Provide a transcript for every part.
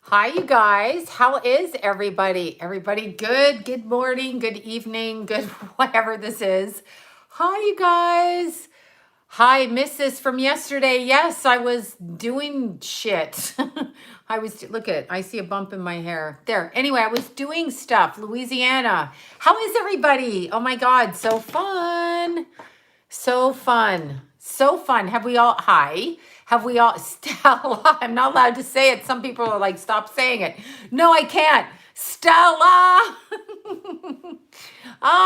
Hi, you guys. How is everybody? Everybody good? Good morning, good evening, good whatever this is. Hi, you guys. Hi, miss this from yesterday. Yes, I was doing shit. Look at, I see a bump in my hair. There. Anyway, I was doing stuff. Louisiana. How is everybody? Oh my God, so fun. So fun. So fun. Have we all, Stella, I'm not allowed to say it. Some people are like, stop saying it. No, I can't. Stella.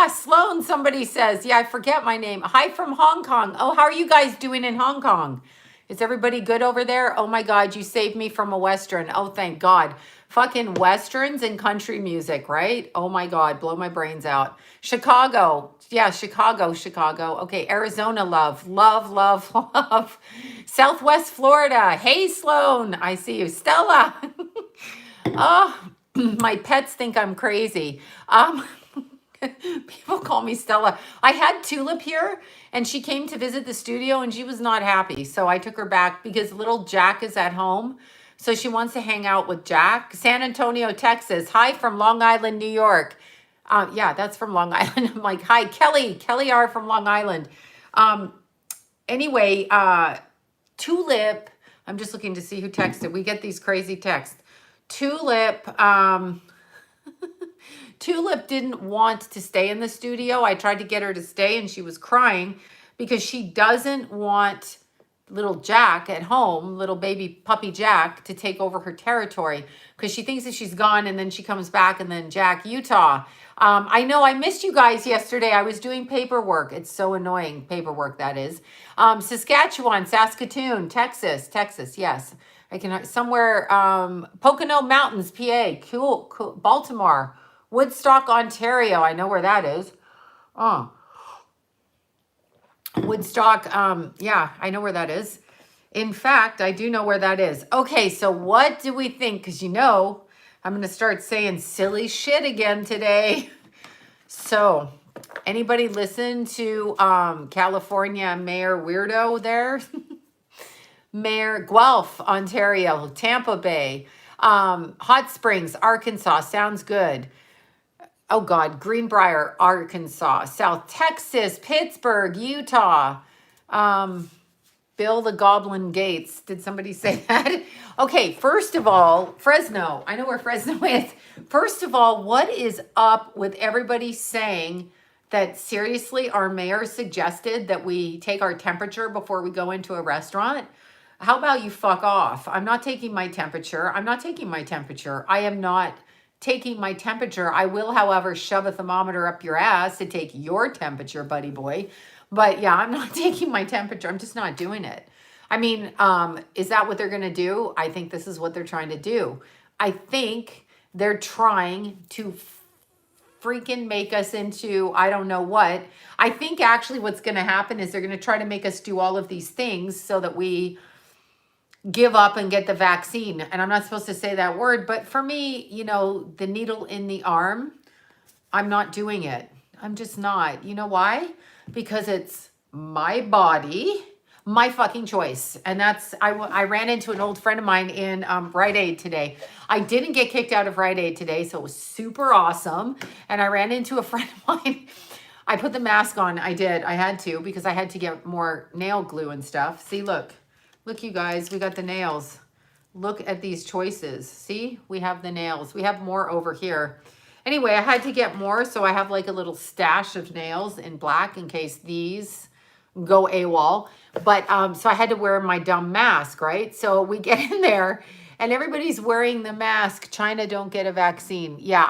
Sloan, somebody says. Yeah, I forget my name. Hi from Hong Kong. Oh, how are you guys doing in Hong Kong? Is everybody good over there? Oh my God, you saved me from a Western. Oh, thank God. Fucking Westerns and country music, right? Oh my God, blow my brains out. Chicago. Yeah, Chicago. Okay, Arizona, love. Love. Southwest Florida. Hey, Sloan. I see you. Stella. Oh, my pets think I'm crazy. People call me Stella. I had Tulip here and she came to visit the studio and she was not happy. So I took her back because little Jack is at home. So she wants to hang out with Jack. San Antonio, Texas. Hi from Long Island, New York. Yeah, that's from Long Island. I'm like, hi, Kelly R from Long Island. Um, anyway, Tulip, I'm just looking to see who texted. We get these crazy texts. Tulip, Tulip didn't want to stay in the studio. I tried to get her to stay and she was crying because she doesn't want little Jack at home, little baby puppy Jack, to take over her territory because she thinks that she's gone and then she comes back and then Jack, Utah. I know I missed you guys yesterday. I was doing paperwork. It's so annoying, paperwork that is. Saskatchewan, Saskatoon, Texas, yes. I can somewhere, Pocono Mountains, PA, cool. Baltimore, Woodstock, Ontario. I know where that is. Oh, Woodstock. Yeah, I know where that is. In fact, I do know where that is. Okay, so what do we think? Because I'm going to start saying silly shit again today. So, anybody listen to California Mayor Weirdo there? Mayor Guelph, Ontario, Tampa Bay, Hot Springs, Arkansas. Sounds good. Oh God, Greenbrier, Arkansas, South Texas, Pittsburgh, Utah, Bill the Goblin Gates. Did somebody say that? Okay, first of all, Fresno. I know where Fresno is. First of all, what is up with everybody saying that seriously our mayor suggested that we take our temperature before we go into a restaurant? How about you fuck off? I'm not taking my temperature. I am not taking my temperature. I will, however, shove a thermometer up your ass to take your temperature, buddy boy. But yeah, I'm not taking my temperature. I'm just not doing it. I mean, is that what they're going to do? I think this is what they're trying to do. I think they're trying to freaking make us into, I don't know what. I think actually what's going to happen is they're going to try to make us do all of these things so that we give up and get the vaccine. And I'm not supposed to say that word, but for me, the needle in the arm, I'm not doing it. I'm just not. You know why? Because it's my body, my fucking choice. And I ran into an old friend of mine in Rite Aid today. I didn't get kicked out of Rite Aid today, so it was super awesome. And I ran into a friend of mine. I put the mask on. I did. I had to because I had to get more nail glue and stuff. See, look, you guys, we got the nails. Look at these choices. See, we have the nails. We have more over here. Anyway, I had to get more, so I have like a little stash of nails in black in case these go AWOL. But so I had to wear my dumb mask, right? So we get in there and everybody's wearing the mask. China don't get a vaccine. Yeah,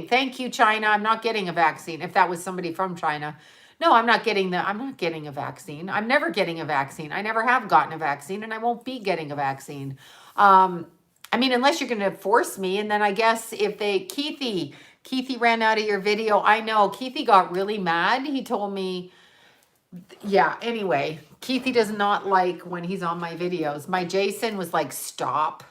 thank you, China. I'm not getting a vaccine. If that was somebody from China. No, I'm not getting a vaccine. I'm never getting a vaccine. I never have gotten a vaccine and I won't be getting a vaccine. I mean, unless you're going to force me. And then I guess if Keithy ran out of your video. I know Keithy got really mad. He told me, yeah, anyway, Keithy does not like when he's on my videos. My Jason was like, stop.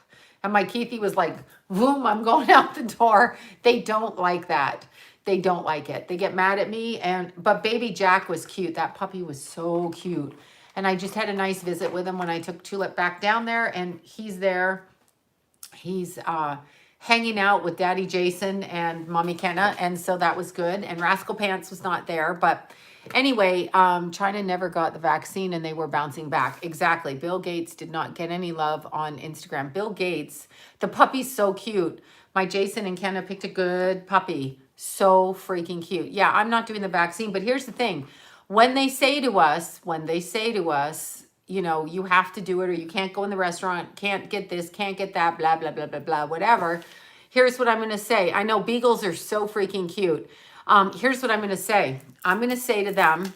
And my Keithy was like, boom, I'm going out the door. They don't like that. They don't like it. They get mad at me. But baby Jack was cute. That puppy was so cute. And I just had a nice visit with him when I took Tulip back down there and he's there. he's hanging out with Daddy Jason and Mommy Kenna, and so that was good. And Rascal Pants was not there, but anyway, China never got the vaccine and they were bouncing back. Exactly. Bill Gates did not get any love on Instagram. Bill Gates, the puppy's so cute. My Jason and Kenna picked a good puppy. So freaking cute. Yeah, I'm not doing the vaccine, but here's the thing. When they say to us, you know, you have to do it or you can't go in the restaurant, can't get this, can't get that, blah, blah, blah, blah, blah, whatever. Here's what I'm going to say. I know beagles are so freaking cute. Here's what I'm going to say. I'm going to say to them,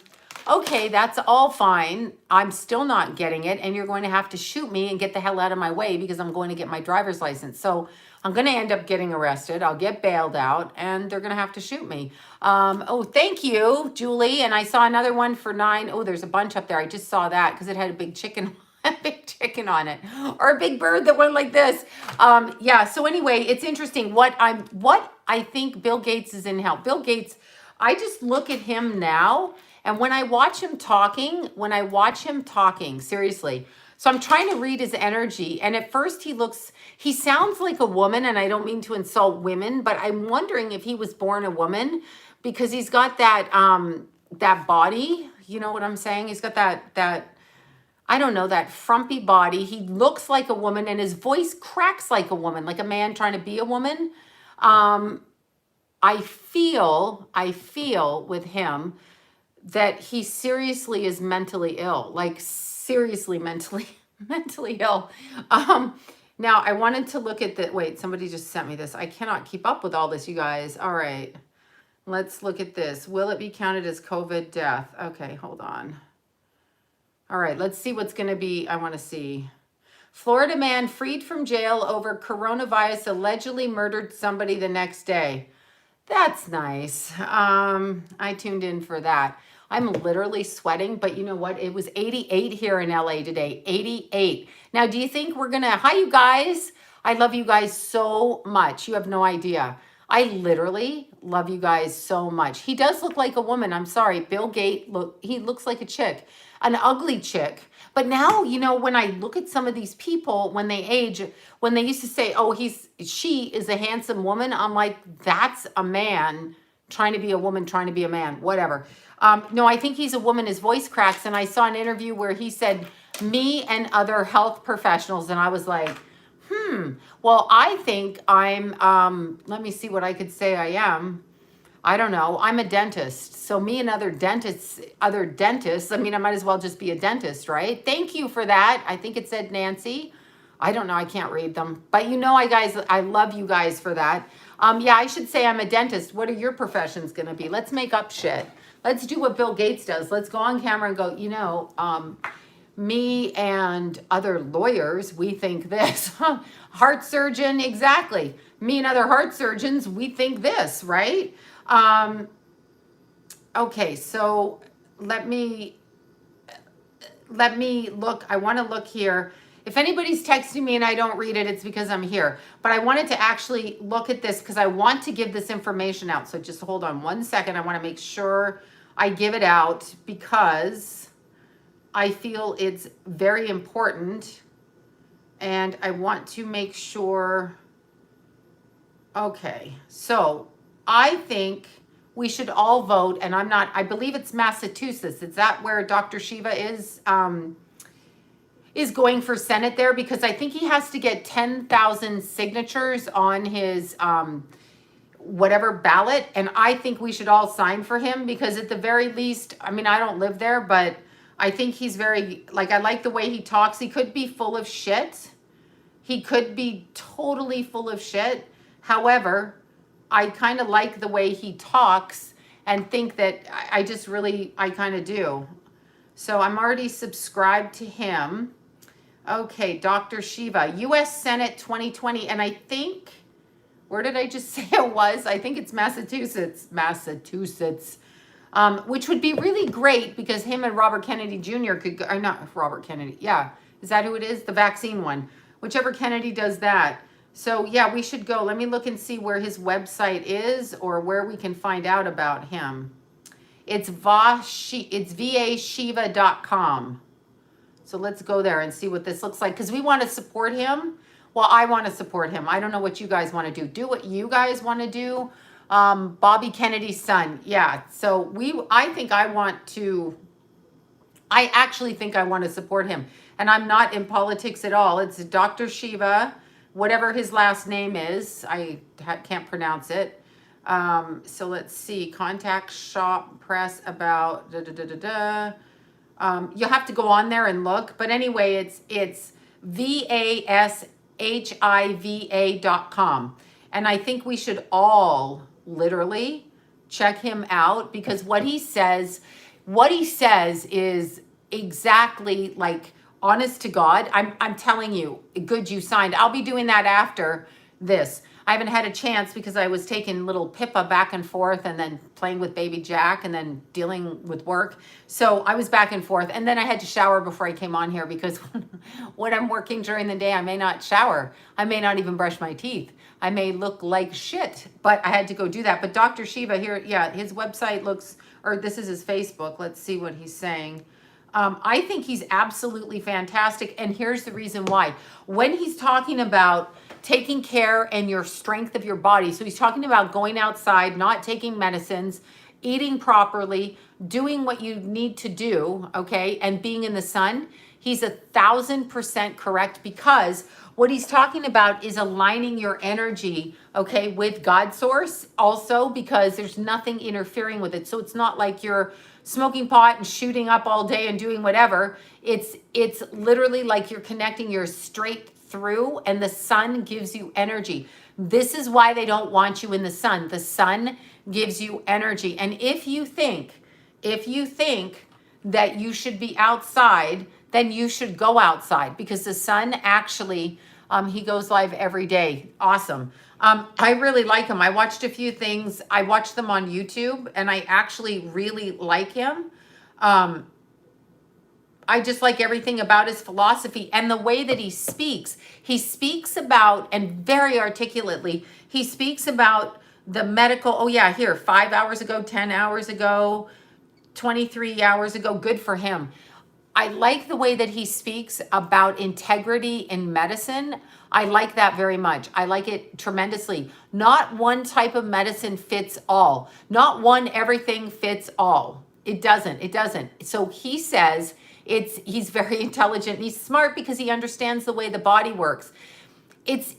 okay, that's all fine. I'm still not getting it. And you're going to have to shoot me and get the hell out of my way because I'm going to get my driver's license. So I'm going to end up getting arrested. I'll get bailed out and they're going to have to shoot me. Oh, thank you, Julie. And I saw another one for 9. Oh, there's a bunch up there. I just saw that because it had a big chicken, on it, or a big bird that went like this. Yeah. So anyway, it's interesting what I think Bill Gates is in hell. Bill Gates, I just look at him now. And when I watch him talking, seriously, so I'm trying to read his energy. And at first he sounds like a woman, and I don't mean to insult women, but I'm wondering if he was born a woman because he's got that, that body, you know what I'm saying? He's got that, I don't know, that frumpy body. He looks like a woman and his voice cracks like a woman, like a man trying to be a woman. I feel with him that he seriously is mentally ill, like seriously mentally ill. Now I wanted to look at the, wait, somebody just sent me this. I cannot keep up with all this, you guys. All right, let's look at this. Will it be counted as COVID death? Okay, hold on. All right, let's see what's going to be. I want to see. Florida man freed from jail over coronavirus allegedly murdered somebody the next day. That's nice. I tuned in for that. I'm literally sweating, but you know what? It was 88 here in LA today. 88. Now, do you think we're going to, hi, you guys. I love you guys so much. You have no idea. I literally love you guys so much. He does look like a woman. I'm sorry. Bill Gates, he looks like a chick, an ugly chick. But now, you know, when I look at some of these people, when they age, when they used to say, oh, she is a handsome woman, I'm like, that's a man trying to be a woman, trying to be a man, whatever. No, I think he's a woman. His voice cracks. And I saw an interview where he said, me and other health professionals. And I was like, well, I think I'm, let me see what I could say I am. I don't know. I'm a dentist. So me and other dentists, I mean, I might as well just be a dentist, right? Thank you for that. I think it said Nancy. I don't know. I can't read them. But you know, I love you guys for that. Yeah, I should say I'm a dentist. What are your professions going to be? Let's make up shit. Let's do what Bill Gates does. Let's go on camera and go, you know, me and other lawyers, we think this. Heart surgeon, exactly. Me and other heart surgeons, we think this, right? Okay, so let me look. I want to look here. If anybody's texting me and I don't read it, it's because I'm here. But I wanted to actually look at this because I want to give this information out. So just hold on 1 second. I want to make sure I give it out because I feel it's very important. And I want to make sure. Okay, so I think we should all vote, and I believe it's Massachusetts. Is that where Dr. Shiva is going for Senate there? Because I think he has to get 10,000 signatures on his whatever ballot, and I think we should all sign for him because at the very least, I mean, I don't live there, but I think he's very, like, I like the way he talks. He could be full of shit. He could be totally full of shit. However, I kind of like the way he talks and think that I kind of do. So I'm already subscribed to him. Okay, Dr. Shiva, U.S. Senate 2020. And I think, where did I just say it was? I think it's Massachusetts, which would be really great because him and Robert Kennedy Jr. could go, or not Robert Kennedy. Yeah, is that who it is? The vaccine one. Whichever Kennedy does that. So yeah, we should go. Let me look and see where his website is or where we can find out about him. It's vashiva.com. So let's go there and see what this looks like because we want to support him. Well, I want to support him. I don't know what you guys want to do. Do what you guys want to do. Bobby Kennedy's son. Yeah. So I actually think I want to support him. And I'm not in politics at all. It's Dr. Shiva, whatever his last name is. I can't pronounce it. So let's see. Contact shop press about da da da da da. You'll have to go on there and look. But anyway, it's vashiva.com. And I think we should all literally check him out, because what he says is exactly like honest to God. I'm telling you, good you signed. I'll be doing that after this. I haven't had a chance because I was taking little Pippa back and forth and then playing with baby Jack and then dealing with work. So I was back and forth, and then I had to shower before I came on here, because when I'm working during the day, I may not shower. I may not even brush my teeth. I may look like shit, but I had to go do that. But Dr. Shiva here, yeah, his website looks, or this is his Facebook. Let's see what he's saying. I think he's absolutely fantastic. And here's the reason why. When he's talking about taking care and your strength of your body, so he's talking about going outside, not taking medicines, eating properly, doing what you need to do, okay, and being in the sun, he's 1,000% correct, because what he's talking about is aligning your energy, okay, with God source also, because there's nothing interfering with it. So it's not like you're smoking pot and shooting up all day and doing whatever. It's literally like you're connecting your straight through, and the sun gives you energy. This is why they don't want you in the sun. The sun gives you energy. And if you think that you should be outside, then you should go outside, because the sun actually, he goes live every day. Awesome. I really like him. I watched a few things. I watched them on YouTube, and I actually really like him. I just like everything about his philosophy and the way that he speaks. He speaks about, and very articulately, he speaks about the medical, oh yeah, here, 5 hours ago, 10 hours ago, 23 hours ago, good for him. I like the way that he speaks about integrity in medicine. I like that very much. I like it tremendously. Not one type of medicine fits all. Not one everything fits all. It doesn't. So he says he's very intelligent. He's smart because he understands the way the body works. It's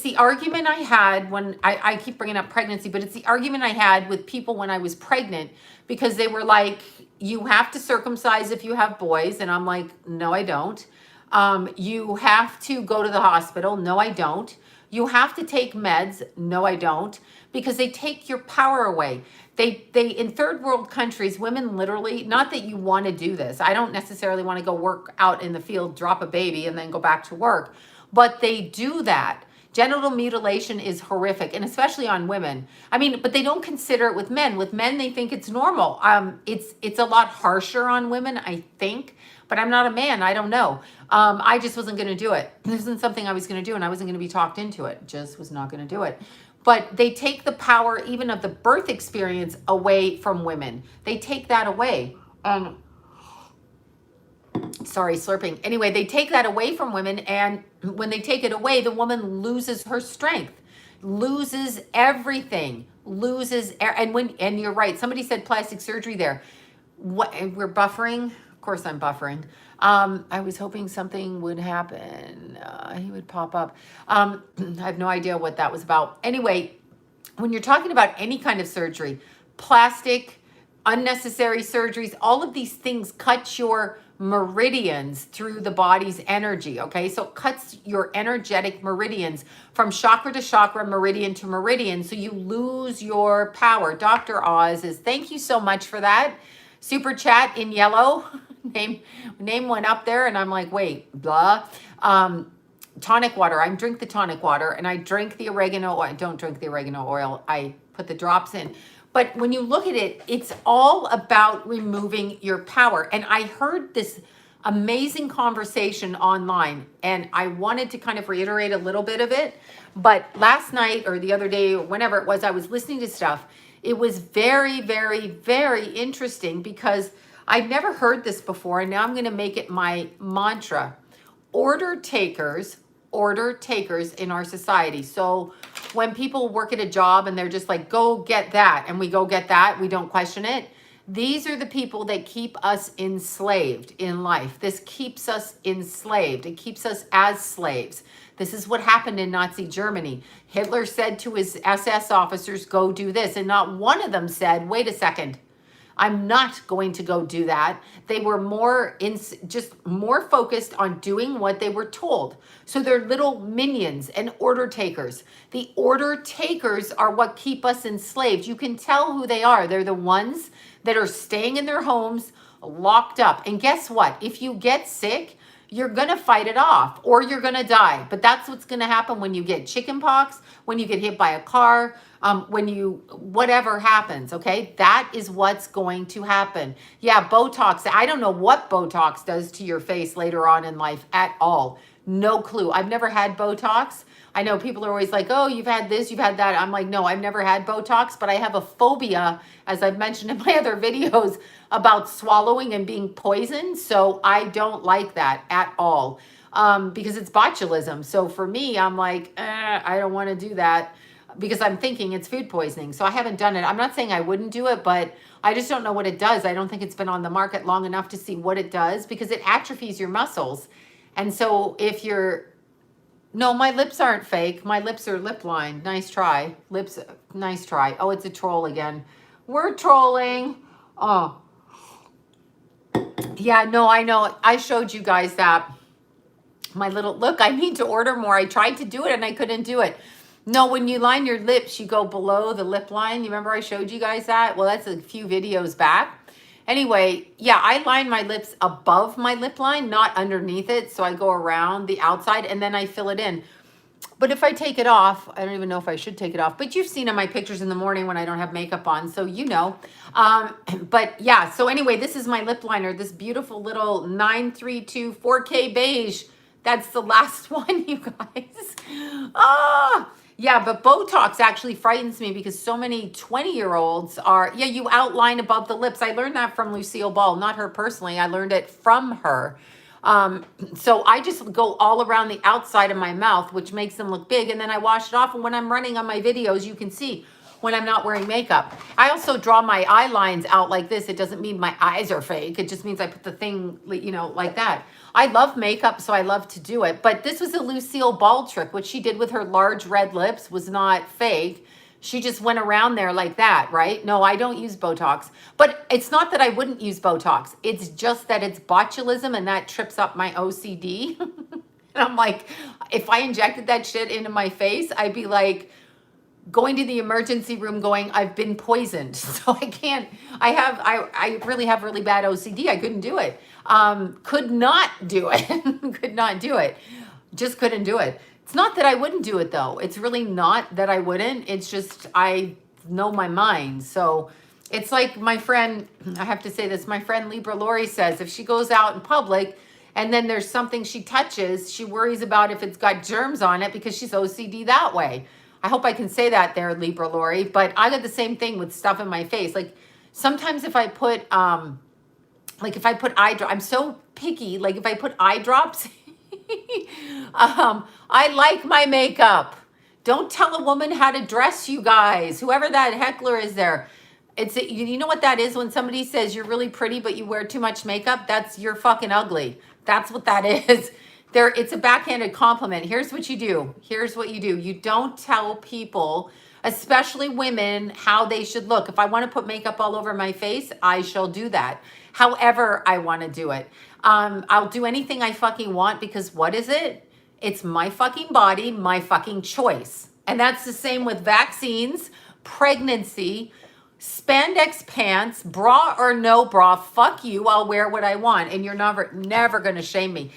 the argument I had when I keep bringing up pregnancy, but it's the argument I had with people when I was pregnant, because they were like, you have to circumcise if you have boys. And I'm like, no, I don't. You have to go to the hospital. No, I don't. You have to take meds. No, I don't. Because they take your power away. They in third world countries, women literally, not that you want to do this. I don't necessarily want to go work out in the field, drop a baby, and then go back to work. But they do that. Genital mutilation is horrific, and especially on women. I mean, but they don't consider it with men. With men, they think it's normal. It's a lot harsher on women, I think. But I'm not a man. I don't know. I just wasn't going to do it. This isn't something I was going to do, and I wasn't going to be talked into it. Just was not going to do it. But they take the power even of the birth experience away from women. They take that away. Sorry, slurping. Anyway, they take that away from women, and when they take it away, the woman loses her strength, loses everything, and you're right. Somebody said plastic surgery there. What, we're buffering? Of course I'm buffering. I was hoping something would happen. He would pop up. I have no idea what that was about. Anyway, when you're talking about any kind of surgery, plastic, unnecessary surgeries, all of these things cut your meridians through the body's energy, okay? So it cuts your energetic meridians from chakra to chakra, meridian to meridian, so you lose your power. Dr. Oz is, thank you so much for that. Super chat in yellow. Name went up there, and I'm like, wait, blah. Tonic water. I drink the tonic water, and I drink the oregano oil. I don't drink the oregano oil. I put the drops in. But when you look at it, it's all about removing your power. And I heard this amazing conversation online, and I wanted to kind of reiterate a little bit of it. But last night or the other day, or whenever it was, I was listening to stuff. It was very, very, very interesting, because I'd never heard this before, and now I'm going to make it my mantra. Order takers order takers in our society. So when people work at a job and they're just like, go get that, and we go get that, we don't question it. These are the people that keep us enslaved in life. This keeps us enslaved. It keeps us as slaves. This is what happened in Nazi Germany. Hitler said to his SS officers, go do this. And not one of them said, wait a second, I'm not going to go do that. They were just more focused on doing what they were told. So they're little minions and order takers. The order takers are what keep us enslaved. You can tell who they are. They're the ones that are staying in their homes, locked up. And guess what? If you get sick, you're going to fight it off or you're going to die. But that's what's going to happen when you get chicken pox, when you get hit by a car, whatever happens, okay? That is what's going to happen. Yeah, Botox. I don't know what Botox does to your face later on in life at all. No clue. I've never had Botox. I know people are always like, oh, you've had this, you've had that. I'm like, no, I've never had Botox, but I have a phobia, as I've mentioned in my other videos, about swallowing and being poisoned. So I don't like that at all because it's botulism. So for me, I'm like, I don't want to do that because I'm thinking it's food poisoning. So I haven't done it. I'm not saying I wouldn't do it, but I just don't know what it does. I don't think it's been on the market long enough to see what it does because it atrophies your muscles. And so if you're, no, my lips aren't fake. My lips are lip lined. Nice try. Lips, nice try. Oh, it's a troll again. We're trolling. Oh, yeah, no, I know. I showed you guys that. My little, look, I need to order more. I tried to do it and I couldn't do it. No, when you line your lips, you go below the lip line. You remember I showed you guys that? Well, that's a few videos back. Anyway, yeah, I line my lips above my lip line, not underneath it. So I go around the outside and then I fill it in. But if I take it off, I don't even know if I should take it off, but you've seen in my pictures in the morning when I don't have makeup on, so you know. But yeah, so anyway, this is my lip liner, this beautiful little 932 4K beige. That's the last one, you guys. Ah, yeah, but Botox actually frightens me because so many 20-year-olds are, yeah, you outline above the lips. I learned that from Lucille Ball, not her personally. I learned it from her. So I just go all around the outside of my mouth, which makes them look big. And then I wash it off. And when I'm running on my videos, you can see when I'm not wearing makeup. I also draw my eye lines out like this. It doesn't mean my eyes are fake. It just means I put the thing, you know, like that. I love makeup, so I love to do it. But this was a Lucille Ball trick. What she did with her large red lips was not fake. She just went around there like that, right? No, I don't use Botox. But it's not that I wouldn't use Botox. It's just that it's botulism and that trips up my OCD. And I'm like, if I injected that shit into my face, I'd be like going to the emergency room going, I've been poisoned. So I can't, I really have really bad OCD. I couldn't do it. Could not do it. Could not do it. Just couldn't do it. It's not that I wouldn't do it though. It's really not that I wouldn't. It's just, I know my mind. So it's like my friend, I have to say this, my friend Libra Lori says, if she goes out in public and then there's something she touches, she worries about if it's got germs on it because she's OCD that way. I hope I can say that there, Libra Lori, but I got the same thing with stuff in my face. Like sometimes if I put, eye drops, I'm so picky. Like if I put eye drops, I like my makeup. Don't tell a woman how to dress, you guys. Whoever that heckler is there. You know what that is when somebody says you're really pretty, but you wear too much makeup? That's you're fucking ugly. That's what that is. It's a backhanded compliment. Here's what you do. Here's what you do. You don't tell people, especially women, how they should look. If I want to put makeup all over my face, I shall do that. However I want to do it. I'll do anything I fucking want because what is it? It's my fucking body, my fucking choice. And that's the same with vaccines, pregnancy, spandex pants, bra or no bra, fuck you, I'll wear what I want. And you're never going to shame me.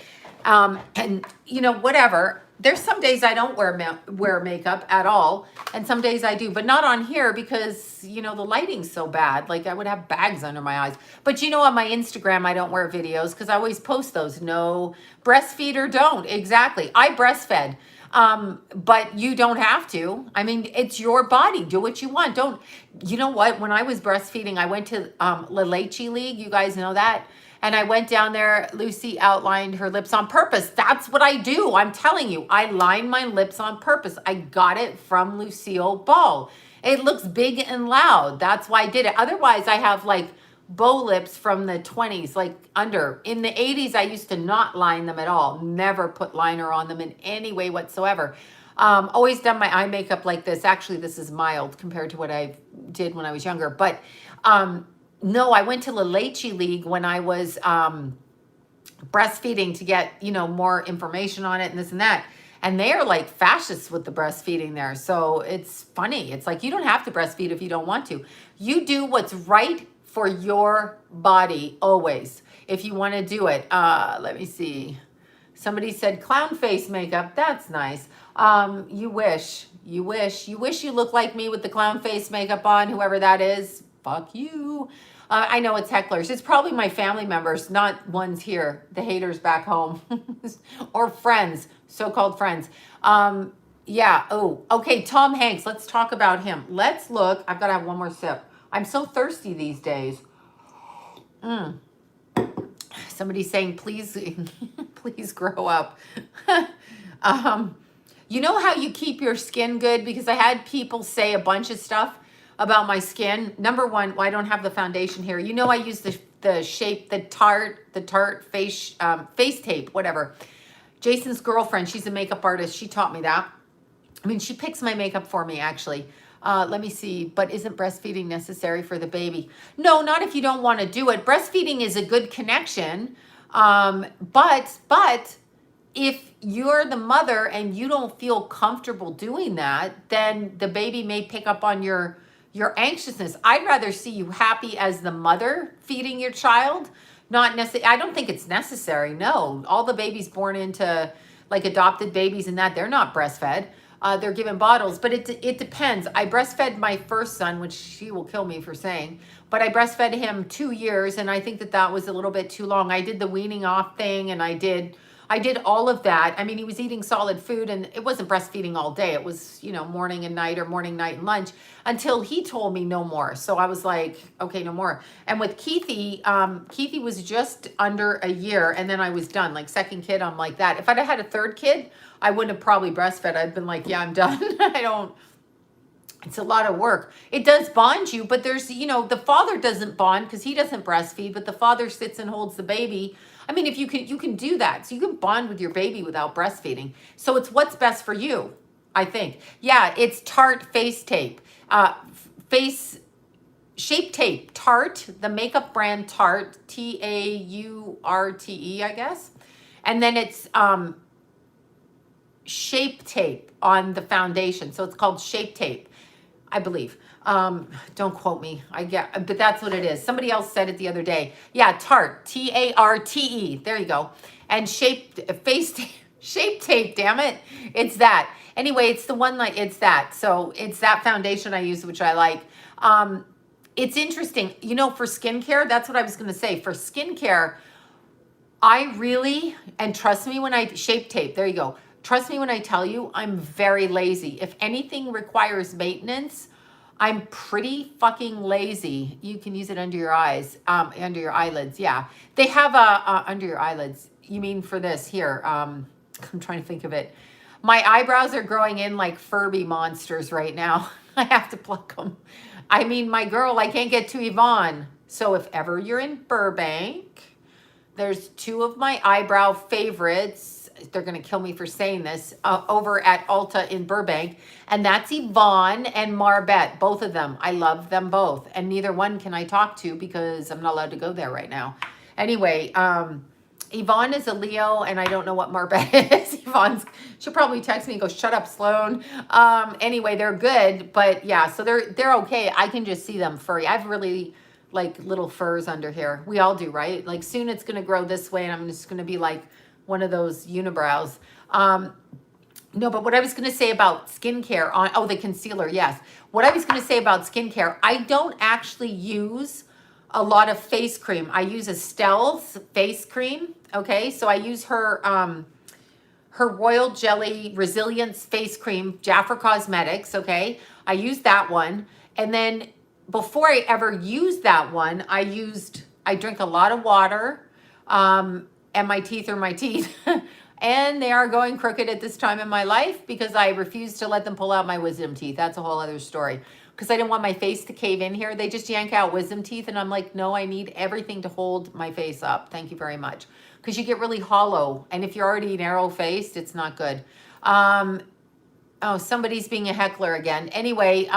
And you know, whatever. There's some days I don't wear makeup at all. And some days I do, but not on here because, you know, the lighting's so bad. Like I would have bags under my eyes. But you know, on my Instagram, I don't wear videos because I always post those. No, breastfeed or don't. Exactly. I breastfed. But you don't have to. I mean, it's your body. Do what you want. Don't, you know what? When I was breastfeeding, I went to La Leche League. You guys know that. And I went down there. Lucy outlined her lips on purpose. That's what I do. I'm telling you, I line my lips on purpose. I got it from Lucille Ball. It looks big and loud. That's why I did it. Otherwise, I have like bow lips from the 20s, like under. In the 80s, I used to not line them at all. Never put liner on them in any way whatsoever. Always done my eye makeup like this. Actually, this is mild compared to what I did when I was younger. But no, I went to La Leche League when I was breastfeeding to get, you know, more information on it and this and that. And they are like fascists with the breastfeeding there. So it's funny. It's like, you don't have to breastfeed if you don't want to. You do what's right for your body always. If you want to do it. Let me see. Somebody said clown face makeup. That's nice. You wish you look like me with the clown face makeup on, whoever that is. Fuck you. I know it's hecklers. It's probably my family members, not ones here, the haters back home, or friends, so-called friends. Yeah. Oh, okay. Tom Hanks. Let's talk about him. Let's look. I've got to have one more sip. I'm so thirsty these days. Somebody's saying, please, please grow up. You know how you keep your skin good? Because I had people say a bunch of stuff about my skin. Number one, well, I don't have the foundation here. You know, I use the Tarte face tape, whatever. Jason's girlfriend, she's a makeup artist. She taught me that. I mean, she picks my makeup for me, actually. Let me see. But isn't breastfeeding necessary for the baby? No, not if you don't want to do it. Breastfeeding is a good connection. But if you're the mother and you don't feel comfortable doing that, then the baby may pick up on your anxiousness. I'd rather see you happy as the mother feeding your child. Not necessarily. I don't think it's necessary. No, all the babies born into like adopted babies and that, they're not breastfed. They're given bottles, but it depends. I breastfed my first son, which she will kill me for saying, but I breastfed him 2 years, and I think that was a little bit too long. I did the weaning off thing, and I did all of that. I mean, he was eating solid food, and it wasn't breastfeeding all day. It was, you know, morning and night, or morning, night, and lunch, until he told me no more. So I was like, okay, no more. And with Keithy, Keithy was just under a year, and then I was done. Like second kid, I'm like that. If I'd have had a third kid, I wouldn't have probably breastfed. I'd been like, yeah, I'm done. It's a lot of work. It does bond you, but there's, you know, the father doesn't bond because he doesn't breastfeed, but the father sits and holds the baby. I mean, if you can do that. So you can bond with your baby without breastfeeding. So it's what's best for you, I think. Yeah, it's Tarte face tape. Face shape tape. Tarte, the makeup brand Tarte, Taurte, I guess. And then it's shape tape on the foundation. So it's called shape tape, I believe. Don't quote me. But that's what it is. Somebody else said it the other day. Yeah, Tarte, Tarte. There you go. And shape tape, damn it. It's that. Anyway, it's the one like it's that. So it's that foundation I use, which I like. It's interesting. You know, for skincare, that's what I was going to say. For skincare, I really, and trust me when I shape tape, there you go. Trust me when I tell you, I'm very lazy. If anything requires maintenance, I'm pretty fucking lazy. You can use it under your eyes, under your eyelids. Yeah, they have under your eyelids. You mean for this here? I'm trying to think of it. My eyebrows are growing in like Furby monsters right now. I have to pluck them. I mean, my girl, I can't get to Yvonne. So if ever you're in Burbank, there's 2 of my eyebrow favorites. They're going to kill me for saying this, over at Ulta in Burbank. And that's Yvonne and Marbette, both of them. I love them both. And neither one can I talk to because I'm not allowed to go there right now. Anyway, Yvonne is a Leo, and I don't know what Marbette is. She'll probably text me and go, shut up, Sloan. Anyway, they're good. But yeah, so they're okay. I can just see them furry. I've really like little furs under here. We all do, right? Like soon it's going to grow this way, and I'm just going to be like one of those unibrows. No, but what I was going to say about skincare the concealer. Yes. What I was going to say about skincare, I don't actually use a lot of face cream. I use Estelle's face cream. Okay. So I use her Royal Jelly Resilience face cream, Jaffer Cosmetics. Okay. I use that one. And then before I ever used that one, I drink a lot of water. And my teeth are my teeth. And they are going crooked at this time in my life because I refuse to let them pull out my wisdom teeth. That's a whole other story. Because I didn't want my face to cave in here. They just yank out wisdom teeth. And I'm like, no, I need everything to hold my face up. Thank you very much. Because you get really hollow. And if you're already narrow-faced, it's not good. Oh, somebody's being a heckler again. Anyway,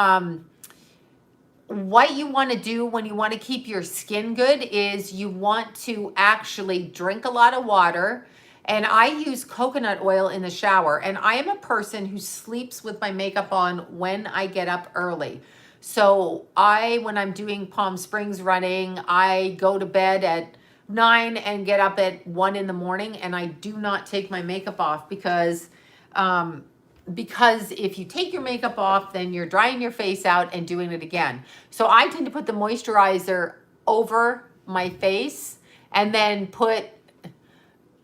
what you want to do when you want to keep your skin good is you want to actually drink a lot of water. And I use coconut oil in the shower. And I am a person who sleeps with my makeup on when I get up early. So when I'm doing Palm Springs running, I go to bed at 9 and get up at 1 in the morning. And I do not take my makeup off because if you take your makeup off, then you're drying your face out and doing it again. So I tend to put the moisturizer over my face and then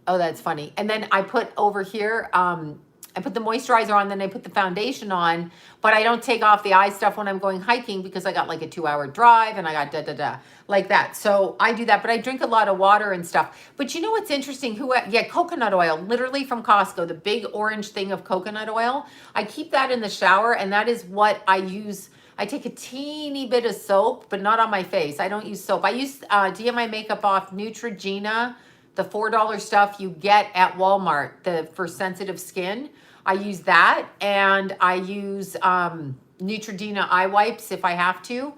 oh, that's funny. And then I put over here, I put the moisturizer on, then I put the foundation on, but I don't take off the eye stuff when I'm going hiking because I got like a 2-hour drive and I got like that. So I do that, but I drink a lot of water and stuff. But you know what's interesting? Coconut oil, literally from Costco, the big orange thing of coconut oil. I keep that in the shower and that is what I use. I take a teeny bit of soap, but not on my face. I don't use soap. I use, to get my makeup off, Neutrogena, the $4 stuff you get at Walmart for sensitive skin. I use that, and I use Neutrogena eye wipes if I have to.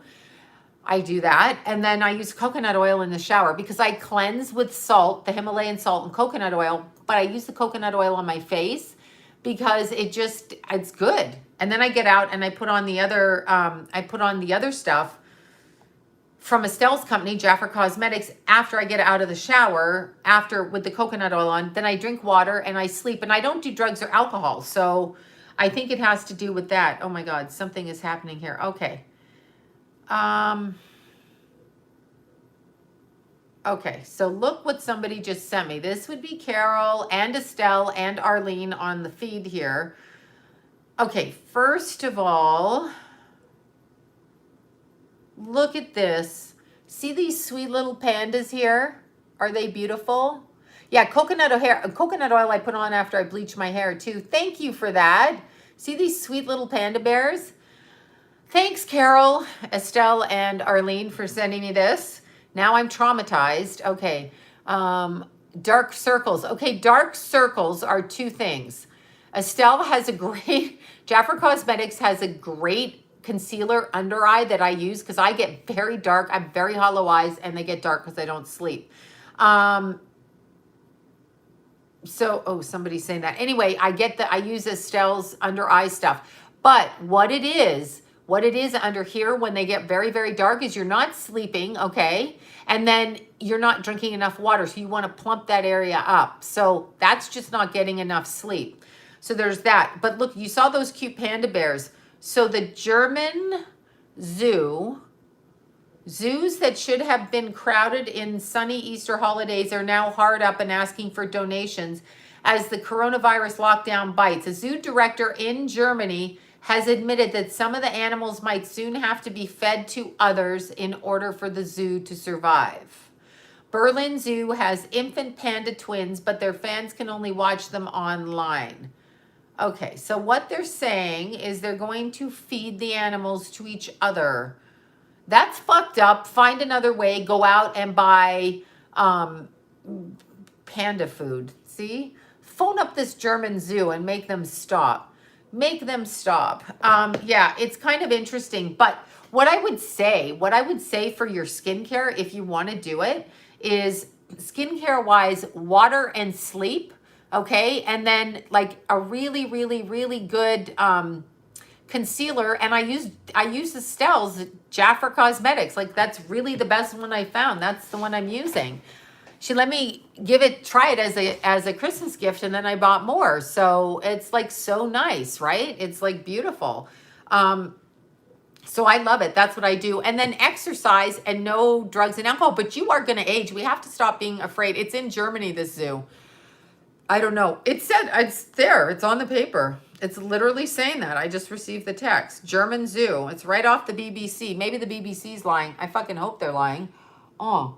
I do that, and then I use coconut oil in the shower because I cleanse with salt, the Himalayan salt and coconut oil, but I use the coconut oil on my face because it's good. And then I get out and I put on the other stuff from Estelle's company, Jaffer Cosmetics, after I get out of the shower, with the coconut oil on, then I drink water and I sleep. And I don't do drugs or alcohol. So I think it has to do with that. Oh my God, something is happening here. Okay. Okay, so look what somebody just sent me. This would be Carol and Estelle and Arlene on the feed here. Okay, first of all, look at this. See these sweet little pandas here? Are they beautiful? Yeah, coconut oil I put on after I bleach my hair too. Thank you for that. See these sweet little panda bears? Thanks, Carol, Estelle, and Arlene for sending me this. Now I'm traumatized. Okay, dark circles. Okay, dark circles are two things. Estelle has a great, Jaffer Cosmetics has a great concealer under eye that I use because I get very dark. I have very hollow eyes and they get dark because I don't sleep. Somebody's saying that. Anyway, I use Estelle's under eye stuff. But what it is under here when they get very, very dark is you're not sleeping, okay? And then you're not drinking enough water. So you want to plump that area up. So that's just not getting enough sleep. So there's that. But look, you saw those cute panda bears. So the German zoos that should have been crowded in sunny Easter holidays are now hard up and asking for donations as the coronavirus lockdown bites. A zoo director in Germany has admitted that some of the animals might soon have to be fed to others in order for the zoo to survive. Berlin Zoo has infant panda twins, but their fans can only watch them online. Okay, so what they're saying is they're going to feed the animals to each other. That's fucked up. Find another way. Go out and buy panda food. See? Phone up this German zoo and make them stop. Make them stop. Yeah, it's kind of interesting. But what I would say for your skincare, if you want to do it, is skincare-wise, water and sleep. Okay, and then like a really, really, really good concealer, and I use Estelle's Jaffer Cosmetics. Like that's really the best one I found. That's the one I'm using. She let me try it as a Christmas gift, and then I bought more. So it's like so nice, right? It's like beautiful. So I love it. That's what I do. And then exercise and no drugs and alcohol. But you are going to age. We have to stop being afraid. It's in Germany, this zoo. I don't know. It said, it's there. It's on the paper. It's literally saying that. I just received the text. German zoo. It's right off the BBC. Maybe the BBC's lying. I fucking hope they're lying. Oh.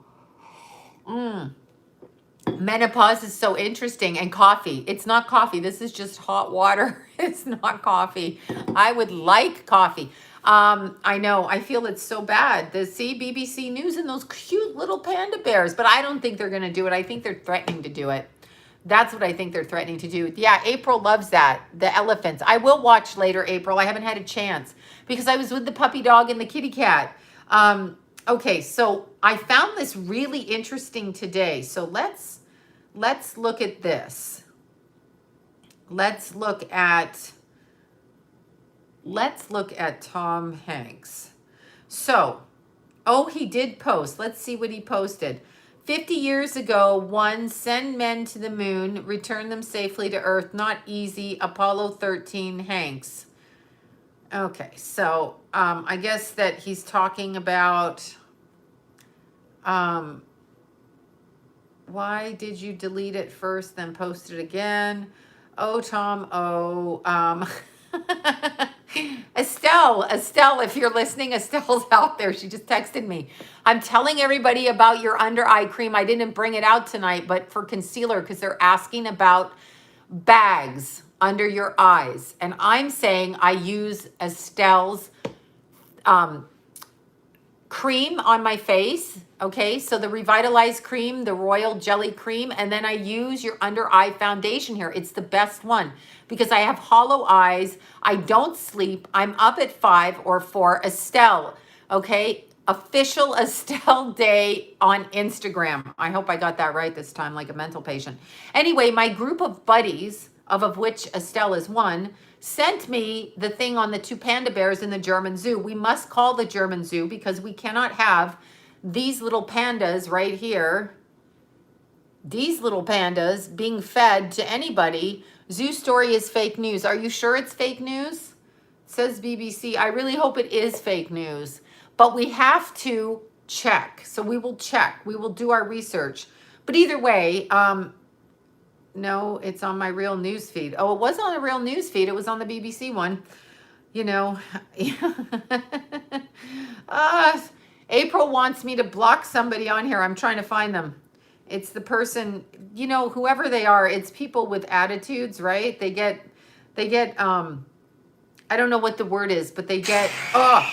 Menopause is so interesting. And coffee. It's not coffee. This is just hot water. It's not coffee. I would like coffee. I know. I feel it's so bad. The BBC News and those cute little panda bears. But I don't think they're going to do it. I think they're threatening to do it. That's what I think they're threatening to do. Yeah, April loves that. The elephants. I will watch later, April. I haven't had a chance because I was with the puppy dog and the kitty cat. Okay, so I found this really interesting today. So let's look at this. Let's look at Tom Hanks. So, oh, he did post. Let's see what he posted. 50 years ago, one, send men to the moon, return them safely to Earth. Not easy. Apollo 13, Hanks. Okay, so I guess that he's talking about why did you delete it first, then post it again? Oh, Tom, oh. Estelle, if you're listening, Estelle's out there. She just texted me. I'm telling everybody about your under eye cream. I didn't bring it out tonight, but for concealer, because they're asking about bags under your eyes. And I'm saying I use Estelle's cream on my face. Okay, so the Revitalize cream, the Royal Jelly cream, and then I use your under eye foundation here. It's the best one because I have hollow eyes. I don't sleep. I'm up at 5 or 4. Estelle, okay, official Estelle Day on Instagram. I hope I got that right this time, like a mental patient. Anyway, my group of buddies, of which Estelle is one, sent me the thing on the 2 panda bears in the German zoo. We must call the German zoo because we cannot have these little pandas right here, these little pandas being fed to anybody. Zoo story is fake news. Are you sure it's fake news? Says BBC. I really hope it is fake news, but we have to check. So we will check. We will do our research. But either way, no, it's on my real news feed. Oh, it was on a real news feed. It was on the BBC one. You know, April wants me to block somebody on here. I'm trying to find them. It's the person, you know, whoever they are, it's people with attitudes, right? They get, I don't know what the word is, but they get, oh,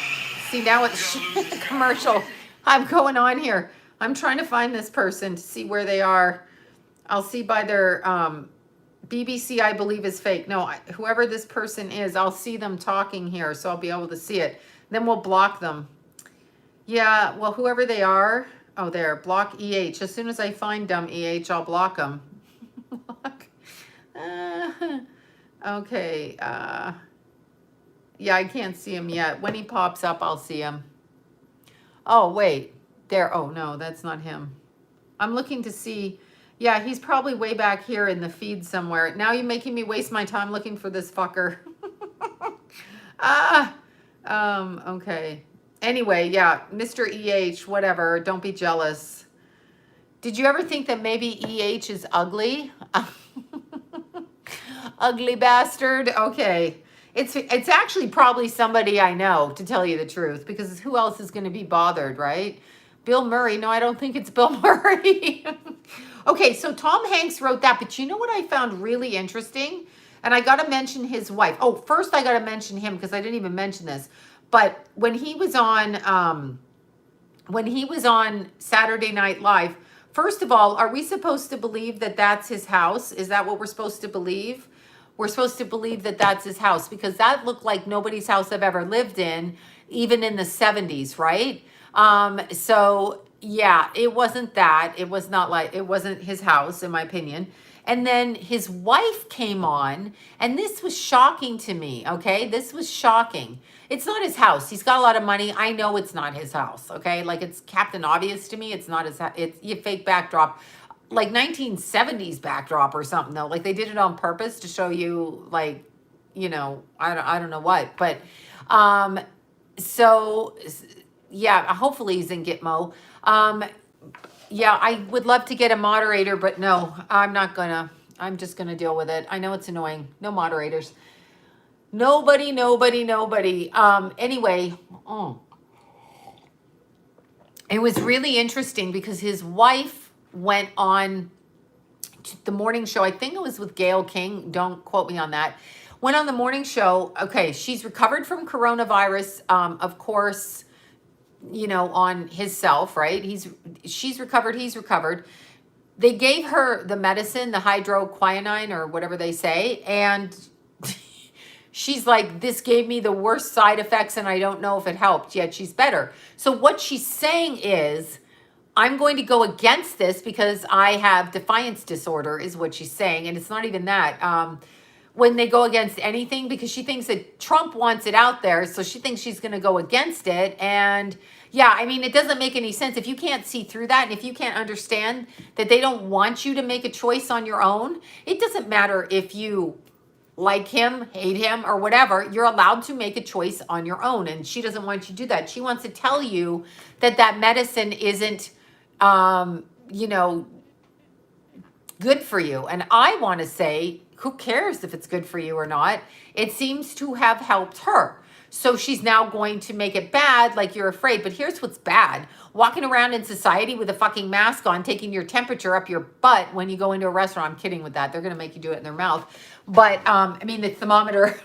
see now it's commercial. I'm going on here. I'm trying to find this person to see where they are. I'll see by their, BBC, I believe is fake. No, whoever this person is, I'll see them talking here. So I'll be able to see it. Then we'll block them. Yeah, well, whoever they are. Oh, there, block EH. As soon as I find dumb EH, I'll block them. Okay. Yeah, I can't see him yet. When he pops up, I'll see him. Oh, wait. There. Oh, no, that's not him. I'm looking to see. Yeah, he's probably way back here in the feed somewhere. Now you're making me waste my time looking for this fucker. Okay. Anyway, yeah, Mr. EH, whatever. Don't be jealous. Did you ever think that maybe EH is ugly? Ugly bastard. Okay. It's actually probably somebody I know, to tell you the truth, because who else is going to be bothered, right? Bill Murray. No, I don't think it's Bill Murray. Okay, so Tom Hanks wrote that, but you know what I found really interesting? And I got to mention his wife. Oh, first I got to mention him because I didn't even mention this. But when he was on Saturday Night Live, first of all, are we supposed to believe that that's his house? Is that what we're supposed to believe? We're supposed to believe that that's his house because that looked like nobody's house I've ever lived in, even in the 70s, right? So yeah, it wasn't that. It was not like, it wasn't his house, in my opinion. And then his wife came on, and this was shocking to me, okay? This was shocking. It's not his house. He's got a lot of money. I know it's not his house, okay? Like, it's Captain Obvious to me. It's not his house. It's a fake backdrop. Like 1970s backdrop or something, though. Like, they did it on purpose to show you, like, you know, I don't know what. But, so, yeah, hopefully he's in Gitmo. Yeah, I would love to get a moderator, but no, I'm not gonna. I'm just gonna deal with it. I know it's annoying. No moderators. Nobody. Anyway, it was really interesting because his wife went on the morning show. I think it was with Gayle King. Don't quote me on that. Went on the morning show. Okay, she's recovered from coronavirus. Of course, you know, on himself, right? She's recovered. He's recovered. They gave her the medicine, the hydroquinine or whatever they say, and she's like, this gave me the worst side effects and I don't know if it helped, yet she's better. So what she's saying is, I'm going to go against this because I have defiance disorder is what she's saying. And it's not even that. When they go against anything, because she thinks that Trump wants it out there. So she thinks she's going to go against it. And yeah, I mean, it doesn't make any sense. If you can't see through that, and if you can't understand that they don't want you to make a choice on your own, it doesn't matter if you like him, hate him, or whatever, you're allowed to make a choice on your own. And she doesn't want you to do that. She wants to tell you that that medicine isn't, you know, good for you. And I want to say, who cares if it's good for you or not? It seems to have helped her. So she's now going to make it bad, like you're afraid. But here's what's bad. Walking around in society with a fucking mask on, taking your temperature up your butt when you go into a restaurant. I'm kidding with that. They're going to make you do it in their mouth. But, I mean, the thermometer.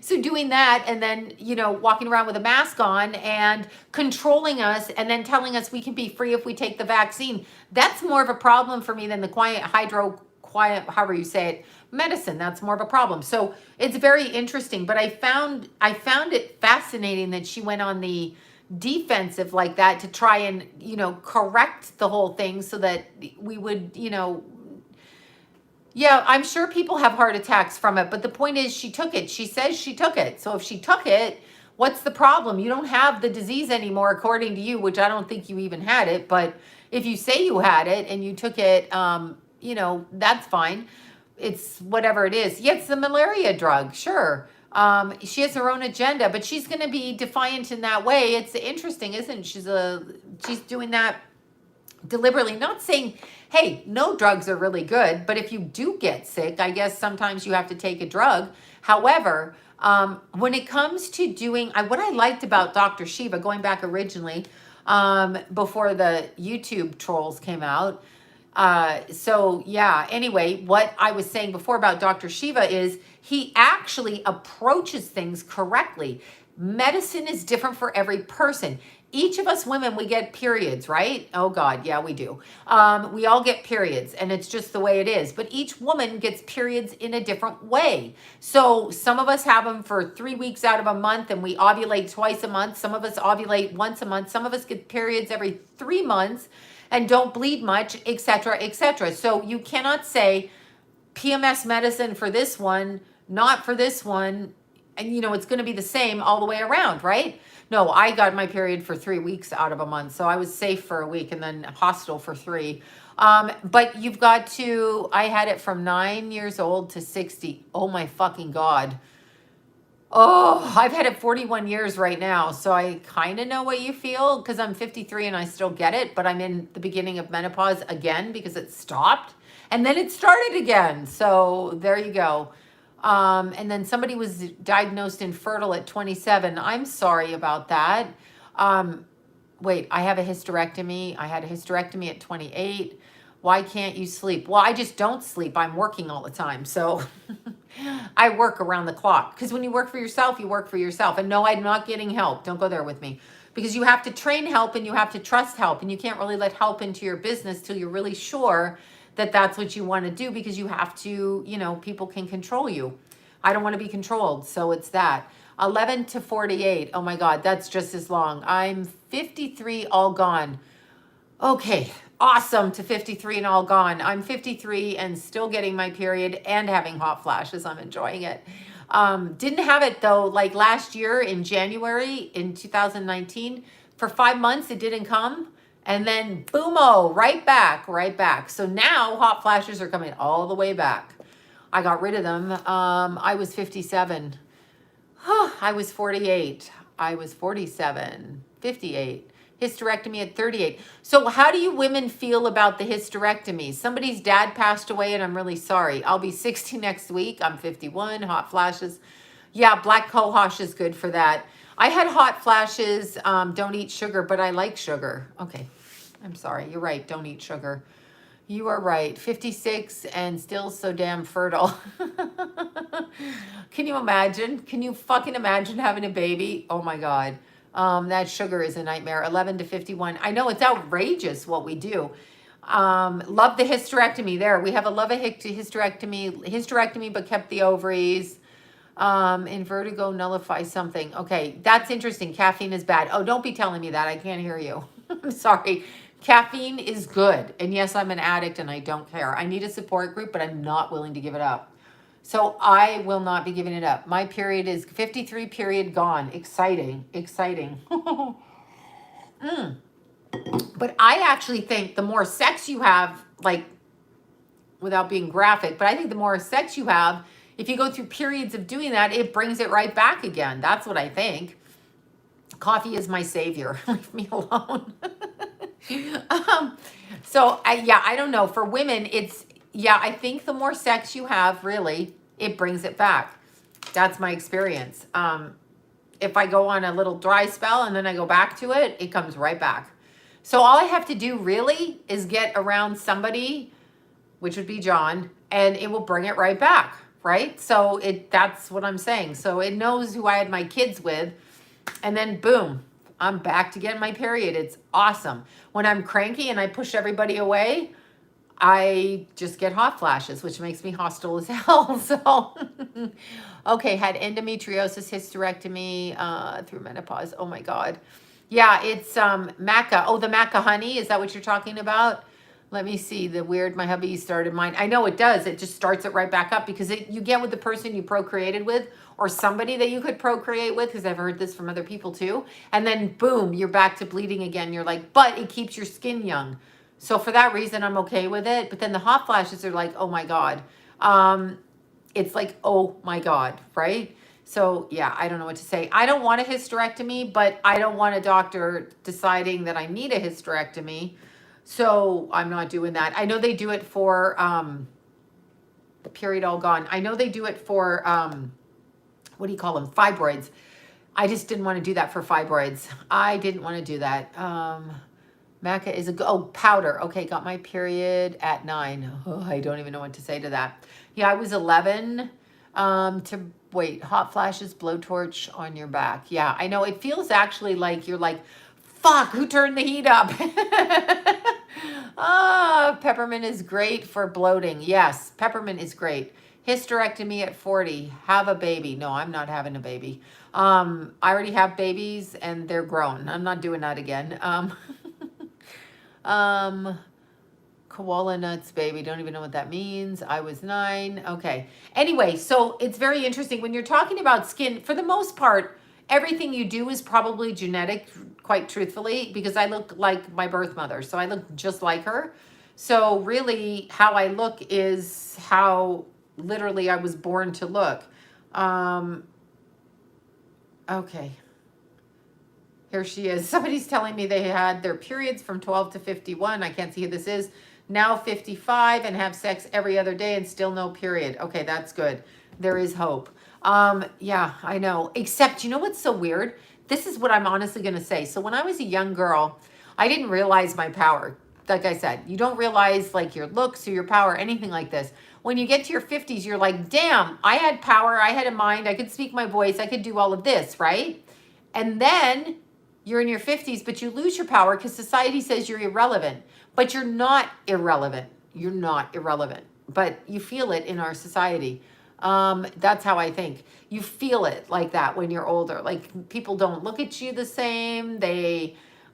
So doing that and then, you know, walking around with a mask on and controlling us and then telling us we can be free if we take the vaccine. That's more of a problem for me than the however you say it, medicine. That's more of a problem. So it's very interesting, but I found it fascinating that she went on the defensive like that to try and, you know, correct the whole thing so that we would, you know, yeah, I'm sure people have heart attacks from it, but the point is she took it. She says she took it. So if she took it, what's the problem? You don't have the disease anymore, according to you, which I don't think you even had it. But if you say you had it and you took it, you know, that's fine. It's whatever it is. Yeah, it's the malaria drug. Sure. She has her own agenda, but she's going to be defiant in that way. It's interesting, isn't it? She's doing that deliberately, not saying, hey, no drugs are really good, but if you do get sick, I guess sometimes you have to take a drug. However, when it comes to doing, what I liked about Dr. Shiva, going back originally, before the YouTube trolls came out. So yeah, anyway, what I was saying before about Dr. Shiva is he actually approaches things correctly. Medicine is different for every person. Each of us women, we get periods, right? Oh God, yeah, we do. We all get periods and it's just the way it is. But each woman gets periods in a different way. So some of us have them for 3 weeks out of a month and we ovulate twice a month. Some of us ovulate once a month. Some of us get periods every 3 months and don't bleed much, etc., etc. So you cannot say PMS medicine for this one, not for this one. And you know, it's going to be the same all the way around, right? No, I got my period for 3 weeks out of a month. So I was safe for a week and then hospital for 3. But you've got to, I had it from 9 years old to 60. Oh my fucking God. Oh, I've had it 41 years right now. So I kind of know what you feel because I'm 53 and I still get it. But I'm in the beginning of menopause again because it stopped and then it started again. So there you go. And then somebody was diagnosed infertile at 27. I'm sorry about that. Wait, I have a hysterectomy. I had a hysterectomy at 28. Why can't you sleep? Well, I just don't sleep. I'm working all the time. So I work around the clock because when you work for yourself, you work for yourself. And no, I'm not getting help. Don't go there with me because you have to train help and you have to trust help and you can't really let help into your business till you're really sure that that's what you want to do because you have to, you know, people can control you. I don't want to be controlled. So it's that. 11 to 48. Oh my God, that's just as long. I'm 53, all gone. Okay, awesome to 53 and all gone. I'm 53 and still getting my period and having hot flashes. I'm enjoying it. Didn't have it though, like last year in January in 2019. For 5 months, it didn't come. And then boom-o, right back. So now hot flashes are coming all the way back. I got rid of them. I was 57. I was 48. I was 47, 58. Hysterectomy at 38. So how do you women feel about the hysterectomy? Somebody's dad passed away and I'm really sorry. I'll be 60 next week. I'm 51, hot flashes. Yeah, black cohosh is good for that. I had hot flashes, don't eat sugar, but I like sugar. Okay, I'm sorry, you're right, don't eat sugar. You are right. 56 and still so damn fertile. Can you imagine? Can you fucking imagine having a baby? Oh my God. That sugar is a nightmare. 11 to 51. I know it's outrageous what we do. Love the hysterectomy there. We have a love a hysterectomy, but kept the ovaries. In vertigo, nullify something. Okay, that's interesting. Caffeine is bad. Oh, don't be telling me that. I can't hear you. I'm sorry. Caffeine is good. And yes, I'm an addict and I don't care. I need a support group, but I'm not willing to give it up. So I will not be giving it up. My period is 53 period gone. Exciting, exciting. But I actually think the more sex you have, like, without being graphic, but I think the more sex you have, if you go through periods of doing that, it brings it right back again. That's what I think. Coffee is my savior. Leave me alone. I don't know. For women, I think the more sex you have, really, it brings it back. That's my experience. If I go on a little dry spell and then I go back to it, it comes right back. So all I have to do really is get around somebody, which would be John, and it will bring it right back, right? So that's what I'm saying. So it knows who I had my kids with, and then boom, I'm back to getting my period. It's awesome. When I'm cranky and I push everybody away, I just get hot flashes, which makes me hostile as hell. So, okay, had endometriosis, hysterectomy through menopause. Oh my God. Yeah, it's maca. Oh, the maca honey. Is that what you're talking about? Let me see. My hubby started mine. I know it does. It just starts it right back up because you get with the person you procreated with or somebody that you could procreate with, because I've heard this from other people too. And then boom, you're back to bleeding again. You're like, but it keeps your skin young. So for that reason, I'm okay with it. But then the hot flashes are like, oh my God. It's like, oh my God, right? So yeah, I don't know what to say. I don't want a hysterectomy, but I don't want a doctor deciding that I need a hysterectomy. So I'm not doing that. I know they do it for the period all gone. I know they do it for, what do you call them? Fibroids. I just didn't want to do that for fibroids. I didn't want to do that. Maca is powder. Okay, got my period at 9. Oh, I don't even know what to say to that. Yeah, I was 11. Hot flashes, blowtorch on your back. Yeah, I know. It feels actually like you're like, fuck, who turned the heat up? Peppermint is great for bloating. Yes, peppermint is great. Hysterectomy at 40. Have a baby. No, I'm not having a baby. I already have babies and they're grown. I'm not doing that again. Koala nuts, baby. Don't even know what that means. I was 9. Okay. Anyway, so it's very interesting when you're talking about skin. For the most part, everything you do is probably genetic, quite truthfully, because I look like my birth mother. So I look just like her. So really how I look is how literally I was born to look. Okay. Here she is. Somebody's telling me they had their periods from 12 to 51. I can't see who this is. Now 55 and have sex every other day and still no period. Okay, that's good. There is hope. Yeah, I know. Except, you know what's so weird? This is what I'm honestly going to say. So when I was a young girl, I didn't realize my power. Like I said, you don't realize like your looks or your power, anything like this. When you get to your 50s, you're like, damn, I had power. I had a mind. I could speak my voice. I could do all of this, right? And then you're in your 50s, but you lose your power because society says you're irrelevant. But you're not irrelevant. You're not irrelevant. But you feel it in our society. That's how I think. You feel it like that when you're older. Like people don't look at you the same.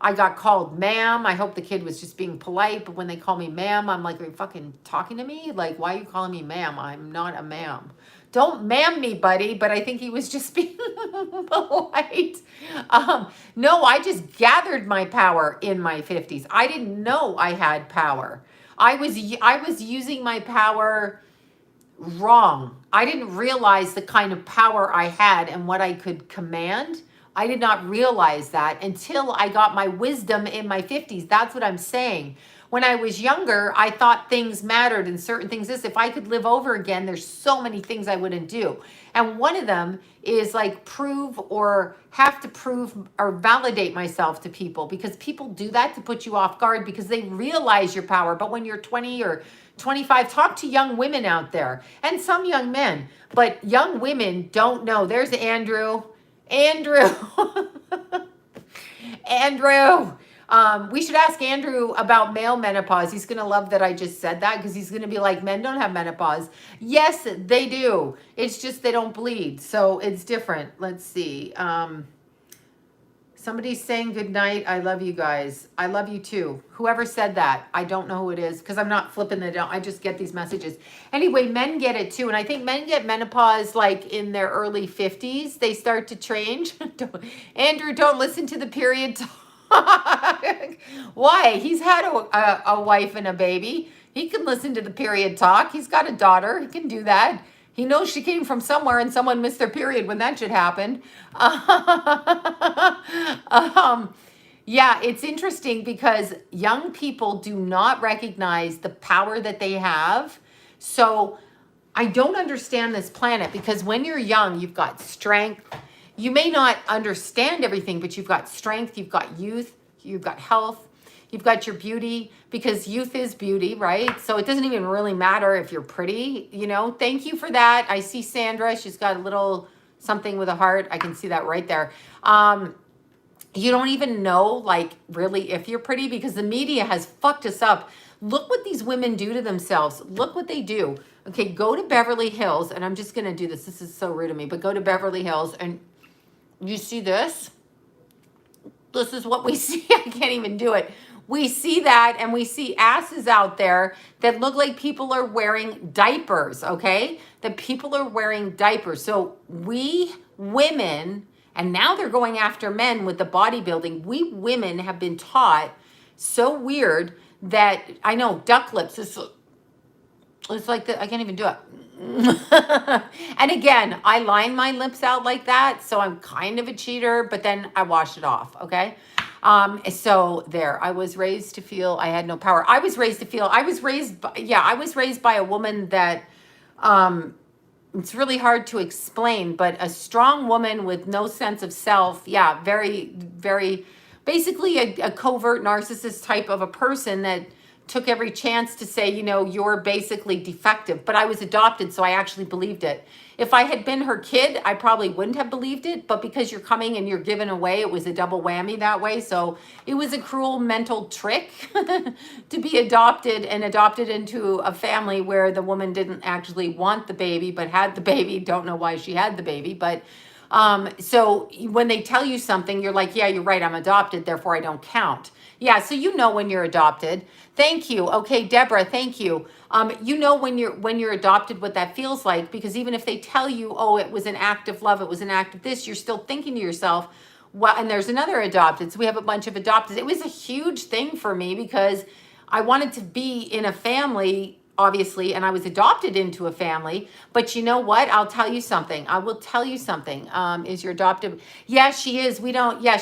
I got called ma'am. I hope the kid was just being polite. But when they call me ma'am, I'm like, are you fucking talking to me? Like, why are you calling me ma'am? I'm not a ma'am. Don't ma'am me, buddy. But I think he was just being polite. No, I just gathered my power in my 50s. I didn't know I had power. I was using my power wrong. I didn't realize the kind of power I had and what I could command I did not realize that until I got my wisdom in my 50s. That's what I'm saying. When I was younger, I thought things mattered and certain things. If I could live over again, there's so many things I wouldn't do. And one of them is like prove or have to prove or validate myself to people, because people do that to put you off guard because they realize your power. But when you're 20 or 25, talk to young women out there and some young men, but young women don't know. There's Andrew. Andrew. Andrew. We should ask Andrew about male menopause. He's going to love that I just said that, because he's going to be like, men don't have menopause. Yes, they do. It's just they don't bleed. So it's different. Let's see. Somebody's saying good night. I love you guys. I love you too. Whoever said that, I don't know who it is, because I'm not flipping it out. I just get these messages. Anyway, men get it too. And I think men get menopause like in their early 50s. They start to change. Andrew, don't listen to the period talk. Why? He's had a wife and a baby. He can listen to the period talk. He's got a daughter. He can do that. He knows she came from somewhere and someone missed their period when that shit happened. Yeah, it's interesting because young people do not recognize the power that they have. So I don't understand this planet, because when you're young, you've got strength. You may not understand everything, but you've got strength, you've got youth, you've got health, you've got your beauty, because youth is beauty, right? So it doesn't even really matter if you're pretty, you know. Thank you for that. I see Sandra. She's got a little something with a heart. I can see that right there. You don't even know, like, really if you're pretty, because the media has fucked us up. Look what these women do to themselves. Look what they do. Okay, go to Beverly Hills, and I'm just going to do this. This is so rude of me, but go to Beverly Hills, and you see this? This is what we see. I can't even do it. We see that, and we see asses out there that look like people are wearing diapers, okay? That people are wearing diapers. So we women, and now they're going after men with the bodybuilding. We women have been taught so weird that, I know, duck lips. It's like that. I can't even do it. And again, I line my lips out like that, so I'm kind of a cheater, but then I wash it off, okay? So there, I was raised to feel I had no power. I was raised by a woman that, it's really hard to explain, but a strong woman with no sense of self. Yeah, very, very, basically a covert narcissist type of a person that took every chance to say, you know, you're basically defective. But I was adopted, so I actually believed it. If I had been her kid, I probably wouldn't have believed it. But because you're coming and you're given away, it was a double whammy that way. So it was a cruel mental trick to be adopted and adopted into a family where the woman didn't actually want the baby, but had the baby. Don't know why she had the baby. But so when they tell you something, you're like, yeah, you're right, I'm adopted, therefore I don't count. Yeah, so you know when you're adopted. Thank you. Okay, Deborah, thank you. You know when you're adopted what that feels like, because even if they tell you, oh, it was an act of love, it was an act of this, you're still thinking to yourself, well, and there's another adopted. So we have a bunch of adopted. It was a huge thing for me because I wanted to be in a family, obviously, and I was adopted into a family. But you know what? I'll tell you something. I will tell you something. Is your adoptive? Yeah, she is.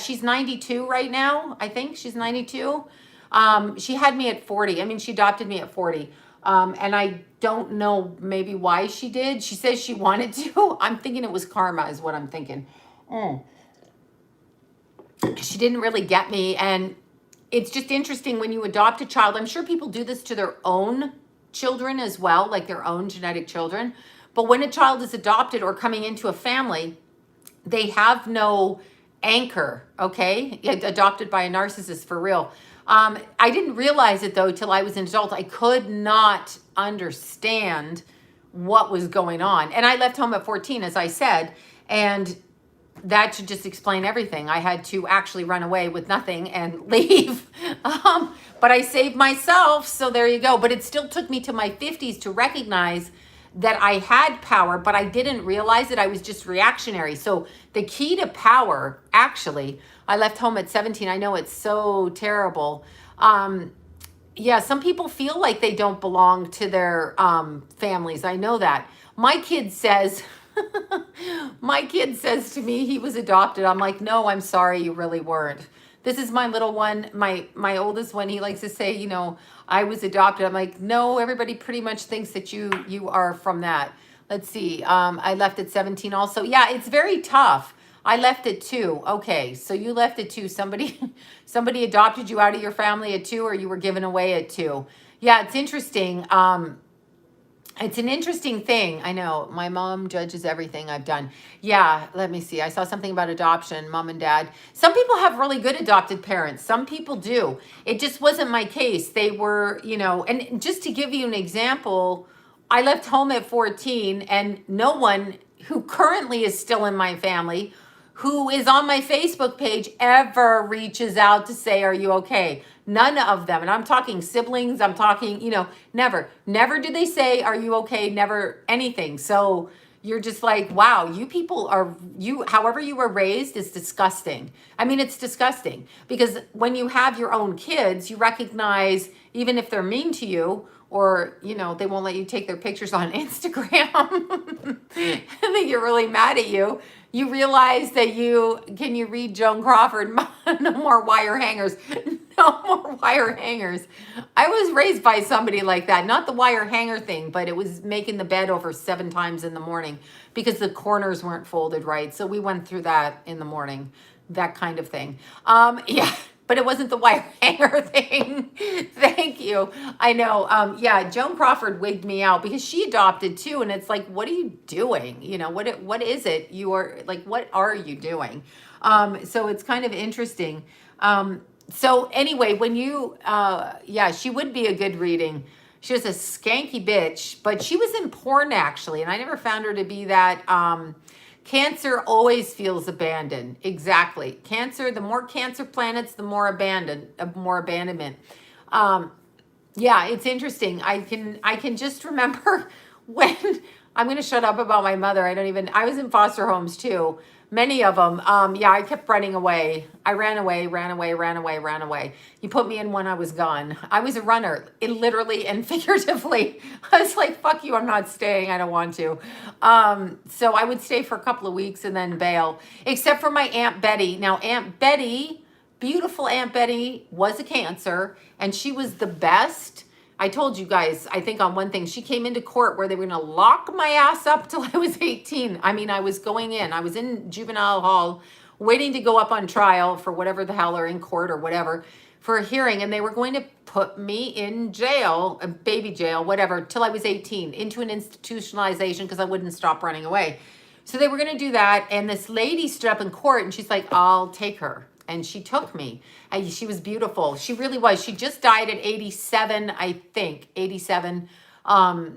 She's 92 right now. I think she's 92. She had me at 40. I mean, she adopted me at 40. And I don't know maybe why she did. She says she wanted to. I'm thinking it was karma is what I'm thinking. She didn't really get me. And it's just interesting when you adopt a child. I'm sure people do this to their own children as well, like their own genetic children. But when a child is adopted or coming into a family, they have no anchor, okay? Adopted by a narcissist, for real. I didn't realize it though till I was an adult. I could not understand what was going on. And I left home at 14, as I said, and that should just explain everything. I had to actually run away with nothing and leave. But I saved myself, so there you go. But it still took me to my 50s to recognize that I had power, but I didn't realize it. I was just reactionary. So the key to power, actually, I left home at 17. I know it's so terrible. Yeah, some people feel like they don't belong to their families. I know that. My kid says, My kid says to me he was adopted. I'm like, no, I'm sorry, you really weren't. This is my little one, my oldest one. He likes to say, you know, I was adopted. I'm like, no, everybody pretty much thinks that you are from that. Let's see. I left at 17 also. Yeah, it's very tough. I left at 2. Okay, so you left at 2. Somebody adopted you out of your family at 2, or you were given away at 2. Yeah, it's interesting. It's an interesting thing. I know my mom judges everything I've done. Yeah, let me see. I saw something about adoption, mom and dad. Some people have really good adopted parents. Some people do. It just wasn't my case. They were, you know, and just to give you an example, I left home at 14 and no one who currently is still in my family, who is on my Facebook page, ever reaches out to say, are you okay? None of them. And I'm talking siblings. I'm talking, you know, never did they say, are you okay? Never anything. So you're just like, wow, you people are, however you were raised is disgusting. I mean, it's disgusting because when you have your own kids, you recognize, even if they're mean to you, or, you know, they won't let you take their pictures on Instagram and they get really mad at you. You realize that can you read Joan Crawford? No more wire hangers. No more wire hangers. I was raised by somebody like that. Not the wire hanger thing, but it was making the bed over 7 times in the morning because the corners weren't folded right. So we went through that in the morning, that kind of thing. Yeah. But it wasn't the wire hanger thing. Thank you. I know. Yeah, Joan Crawford wigged me out because she adopted too. And it's like, what are you doing? You know, what is it? You are like, what are you doing? So it's kind of interesting. So anyway, when you, yeah, she would be a good reading. She was a skanky bitch, but she was in porn actually. And I never found her to be that, Cancer always feels abandoned. Exactly. Cancer, the more Cancer planets, the more abandonment. Yeah, it's interesting. I can just remember when I'm going to shut up about my mother. I was in foster homes too. Many of them. Yeah, I kept running away. I ran away. You put me in one, I was gone. I was a runner, literally and figuratively. I was like, fuck you, I'm not staying. I don't want to. So I would stay for a couple of weeks and then bail, except for my Aunt Betty. Now, Aunt Betty, beautiful Aunt Betty, was a Cancer, and she was the best. I told you guys, I think on one thing, she came into court where they were going to lock my ass up till I was 18. I mean, I was in juvenile hall waiting to go up on trial for whatever the hell, or in court or whatever, for a hearing. And they were going to put me in jail, a baby jail, whatever, till I was 18, into an institutionalization because I wouldn't stop running away. So they were going to do that. And this lady stood up in court and she's like, I'll take her. And she took me. She was beautiful. She really was. She just died at 87, I think. 87. I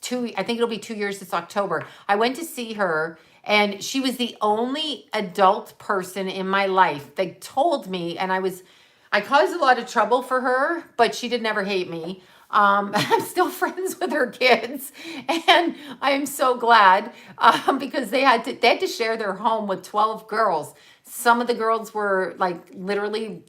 think it'll be 2 years this October. I went to see her, and she was the only adult person in my life that told me, and I caused a lot of trouble for her, but she did never hate me. I'm still friends with her kids, and I am so glad because they had to share their home with 12 girls. Some of the girls were like literally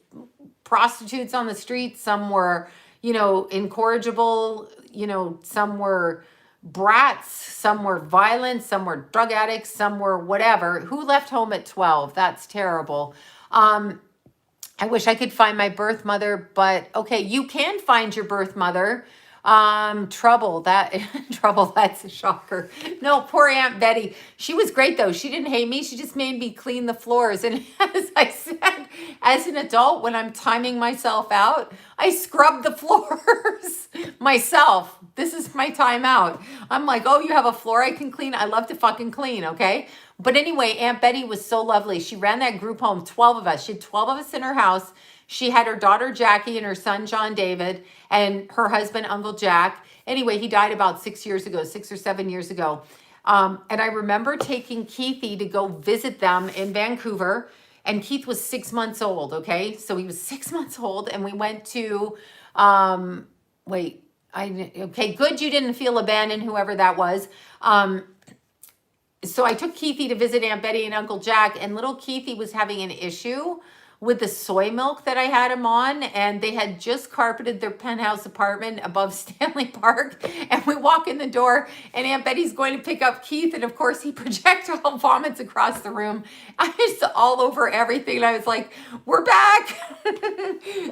prostitutes on the street. Some were, you know, incorrigible, you know, some were brats, some were violent, some were drug addicts, some were whatever. Who left home at 12? That's terrible. I wish I could find my birth mother, but okay, you can find your birth mother. Trouble, that's a shocker. No, poor Aunt Betty. She was great though. She didn't hate me. She just made me clean the floors. And as I said, as an adult, when I'm timing myself out, I scrub the floors myself. This is my time out. I'm like, oh, you have a floor I can clean? I love to fucking clean, okay? But anyway, Aunt Betty was so lovely. She ran that group home, 12 of us. She had 12 of us in her house. She had her daughter, Jackie, and her son, John David, and her husband, Uncle Jack. Anyway, he died about 6 years ago, 6 or 7 years ago. And I remember taking Keithy to go visit them in Vancouver. And Keith was 6 months old, okay? So he was 6 months old, and we went to, okay, good you didn't feel abandoned, whoever that was. So I took Keithy to visit Aunt Betty and Uncle Jack, and little Keithy was having an issue with the soy milk that I had him on, and they had just carpeted their penthouse apartment above Stanley Park. And we walk in the door, and Aunt Betty's going to pick up Keith, and of course he projectile vomits across the room. I was all over everything, and I was like, "We're back!"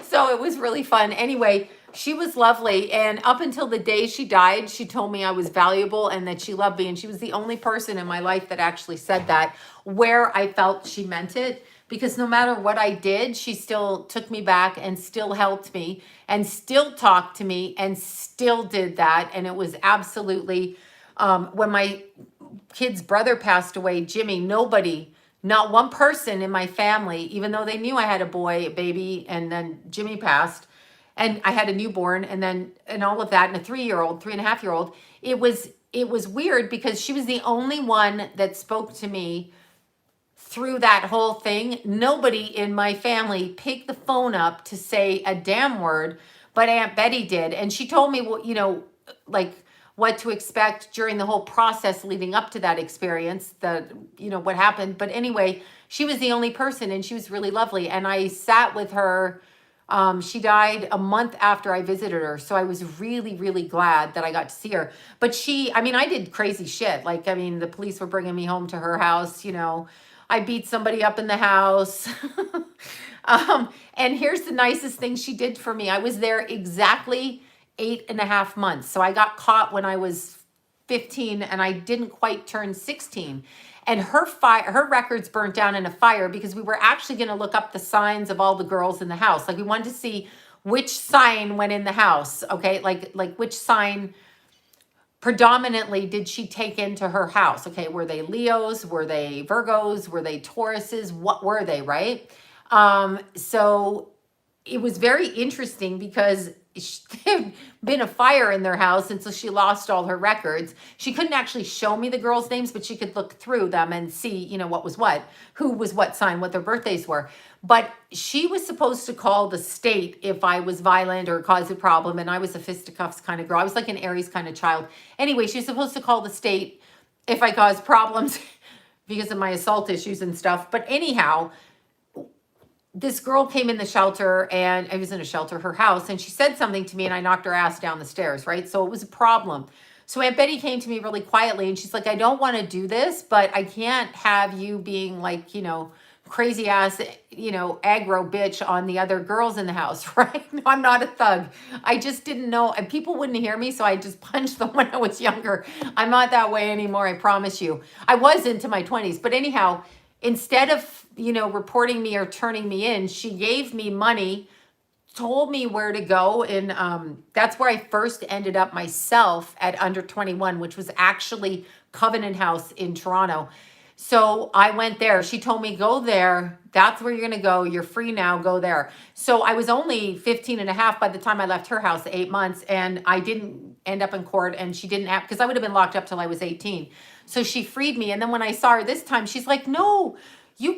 So it was really fun. Anyway, she was lovely, and up until the day she died, she told me I was valuable and that she loved me, and she was the only person in my life that actually said that, where I felt she meant it, because no matter what I did, she still took me back and still helped me and still talked to me and still did that. And it was absolutely, when my kid's brother passed away, Jimmy, nobody, not one person in my family, even though they knew I had a baby, and then Jimmy passed, and I had a newborn, and all of that, and a 3-year-old, 3.5-year-old. It was weird because she was the only one that spoke to me through that whole thing. Nobody in my family picked the phone up to say a damn word, but Aunt Betty did. And she told me, well, like what to expect during the whole process leading up to that experience, what happened. But anyway, she was the only person, and she was really lovely. And I sat with her. She died a month after I visited her. So I was really, really glad that I got to see her. But I did crazy shit. The police were bringing me home to her house, I beat somebody up in the house. And here's the nicest thing she did for me. I was there exactly 8.5 months. So I got caught when I was 15, and I didn't quite turn 16. And her records burnt down in a fire because we were actually going to look up the signs of all the girls in the house. We wanted to see which sign went in the house. Okay. Like which sign predominantly did she take into her house? Okay, were they Leos? Were they Virgos? Were they Tauruses? What were they, right? So it was very interesting because there had been a fire in their house, and so she lost all her records. She couldn't actually show me the girls' names, but she could look through them and see, what was what, who was what sign, what their birthdays were. But she was supposed to call the state if I was violent or caused a problem, and I was a fisticuffs kind of girl. I was like an Aries kind of child. Anyway, she was supposed to call the state if I caused problems because of my assault issues and stuff. But anyhow, this girl came in the shelter, and I was in a shelter, her house, and she said something to me, and I knocked her ass down the stairs, right? So it was a problem. So Aunt Betty came to me really quietly, and she's like, I don't want to do this, but I can't have you being like, crazy ass, aggro bitch on the other girls in the house, right? No, I'm not a thug. I just didn't know, and people wouldn't hear me, so I just punched them when I was younger. I'm not that way anymore, I promise you. I was into my 20s, but anyhow, instead of, reporting me or turning me in, she gave me money, told me where to go. And that's where I first ended up myself at Under 21, which was actually Covenant House in Toronto. So I went there. She told me, go there. That's where you're going to go. You're free now. Go there. So I was only 15.5 by the time I left her house, 8 months. And I didn't end up in court, and she didn't have, because I would have been locked up till I was 18. So she freed me. And then when I saw her this time, she's like, no, you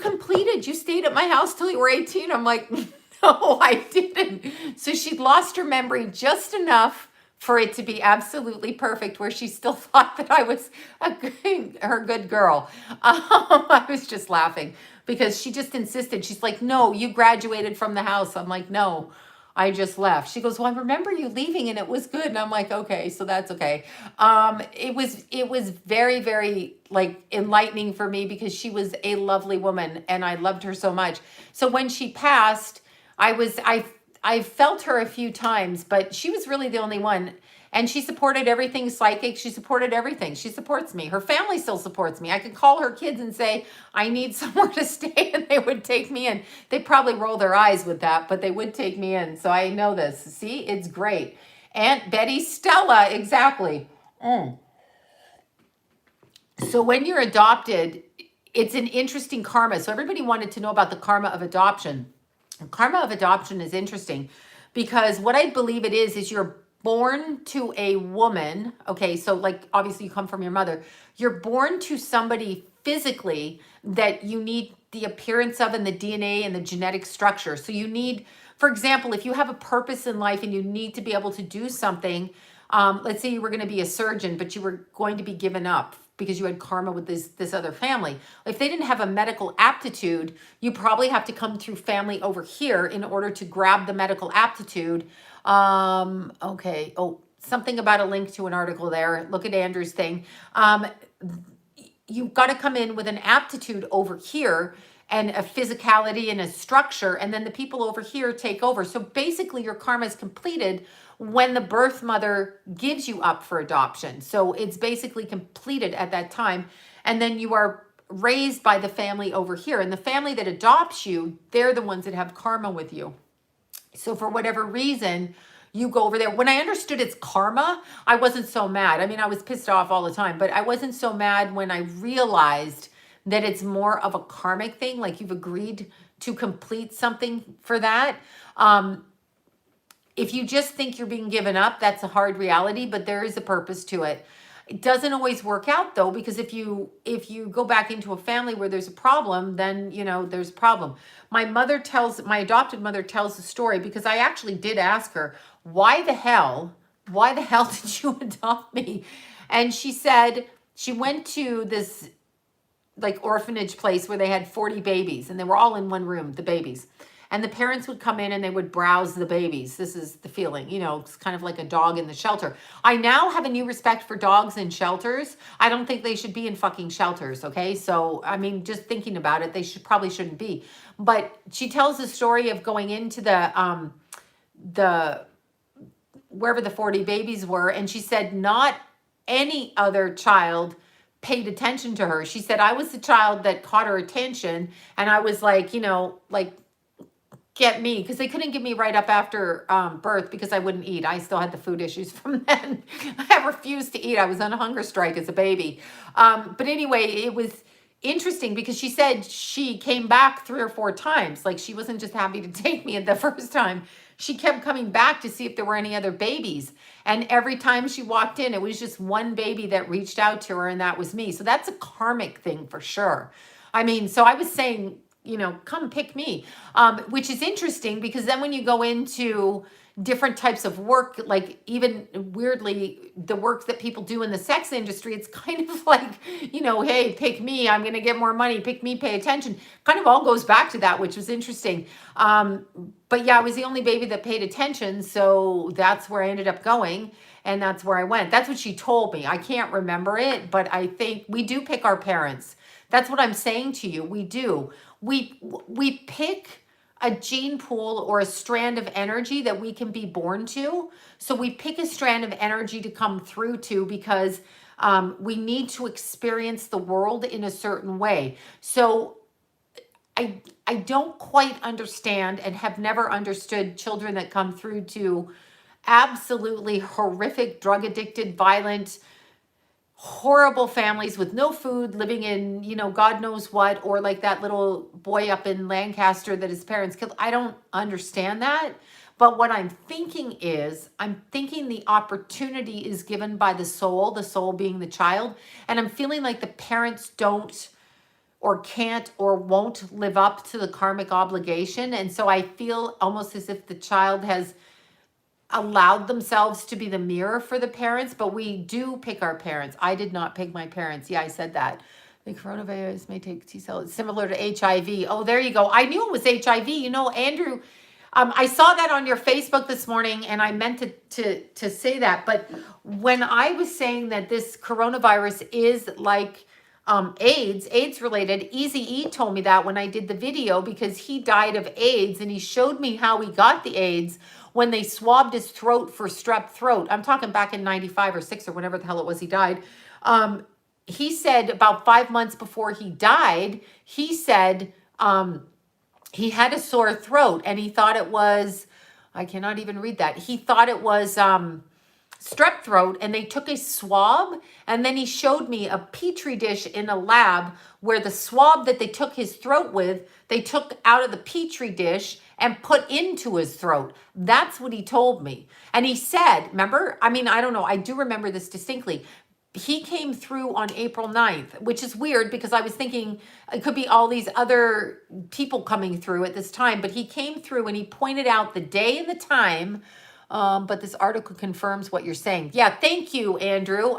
stayed at my house till you were 18. I'm like, no, I didn't. So she'd lost her memory just enough for it to be absolutely perfect, where she still thought that I was her good girl. I was just laughing because she just insisted. She's like, no, you graduated from the house. I'm like, no, I just left. She goes, well, I remember you leaving and it was good. And I'm like, okay, so that's okay. It was very, very enlightening for me because she was a lovely woman and I loved her so much. So when she passed, I felt her a few times, but she was really the only one. And she supported everything psychic. She supported everything. She supports me. Her family still supports me. I could call her kids and say, I need somewhere to stay, and they would take me in. They'd probably roll their eyes with that, but they would take me in. So I know this. See, it's great. Aunt Betty Stella, exactly. So when you're adopted, it's an interesting karma. So everybody wanted to know about the karma of adoption. Karma of adoption is interesting because what I believe it is you're born to a woman. Okay, so obviously you come from your mother. You're born to somebody physically that you need the appearance of and the DNA and the genetic structure. So you need, for example, if you have a purpose in life and you need to be able to do something, let's say you were going to be a surgeon, but you were going to be given up because you had karma with this other family. If they didn't have a medical aptitude, you probably have to come through family over here in order to grab the medical aptitude. Okay. Oh, something about a link to an article there. Look at Andrew's thing. You've got to come in with an aptitude over here and a physicality and a structure, and then the people over here take over. So basically your karma is completed when the birth mother gives you up for adoption. So it's basically completed at that time, and then you are raised by the family over here, and the family that adopts you, they're the ones that have karma with you. So for whatever reason, you go over there. When I understood it's karma, I wasn't so mad. I mean, I was pissed off all the time, but I wasn't so mad when I realized that it's more of a karmic thing. Like you've agreed to complete something for that. If you just think you're being given up, that's a hard reality, but there is a purpose to it. It doesn't always work out though, because if you go back into a family where there's a problem, then there's a problem. My adopted mother tells the story, because I actually did ask her, why the hell did you adopt me? And she said she went to this like orphanage place where they had 40 babies, and they were all in one room, the babies. And the parents would come in and they would browse the babies. This is the feeling, it's kind of like a dog in the shelter. I now have a new respect for dogs in shelters. I don't think they should be in fucking shelters, okay? So, I mean, just thinking about it, they probably shouldn't be. But she tells the story of going into the wherever the 40 babies were, and she said not any other child paid attention to her. She said, I was the child that caught her attention, and I was like, get me, because they couldn't give me right up after birth because I wouldn't eat. I still had the food issues from then. I refused to eat. I was on a hunger strike as a baby. But anyway, it was interesting because she said she came back 3 or 4 times. Like she wasn't just happy to take me at the first time. She kept coming back to see if there were any other babies. And every time she walked in, it was just one baby that reached out to her, and that was me. So that's a karmic thing for sure. I mean, so I was saying, come pick me, which is interesting because then when you go into different types of work, like even weirdly, the work that people do in the sex industry, it's kind of like, hey, pick me, I'm going to get more money, pick me, pay attention. Kind of all goes back to that, which was interesting. But yeah, I was the only baby that paid attention. So that's where I ended up going. And that's where I went. That's what she told me. I can't remember it, but I think we do pick our parents. That's what I'm saying to you. We do. We pick a gene pool or a strand of energy that we can be born to. So we pick a strand of energy to come through to because we need to experience the world in a certain way. So I don't quite understand and have never understood children that come through to absolutely horrific, drug addicted, violent, horrible families with no food, living in, God knows what, or like that little boy up in Lancaster that his parents killed. I don't understand that. But what I'm thinking is, I'm thinking the opportunity is given by the soul being the child. And I'm feeling like the parents don't or can't or won't live up to the karmic obligation. And so I feel almost as if the child has allowed themselves to be the mirror for the parents, but we do pick our parents. I did not pick my parents. Yeah, I said that. The coronavirus may take T cells similar to HIV. Oh, there you go. I knew it was HIV. Andrew, I saw that on your Facebook this morning, and I meant to say that. But when I was saying that this coronavirus is like AIDS related, Eazy-E told me that when I did the video because he died of AIDS, and he showed me how he got the AIDS when they swabbed his throat for strep throat. I'm talking back in 95 or 6 or whenever the hell it was he died. He said about 5 months before he died, he said he had a sore throat and he thought it was, I cannot even read that. He thought it was strep throat, and they took a swab, and then he showed me a petri dish in a lab where the swab that they took his throat with, they took out of the petri dish and put into his throat. That's what he told me. And he said, remember, I don't know, I do remember this distinctly. He came through on April 9th, which is weird because I was thinking it could be all these other people coming through at this time, but he came through and he pointed out the day and the time. But this article confirms what you're saying. Yeah, thank you, Andrew.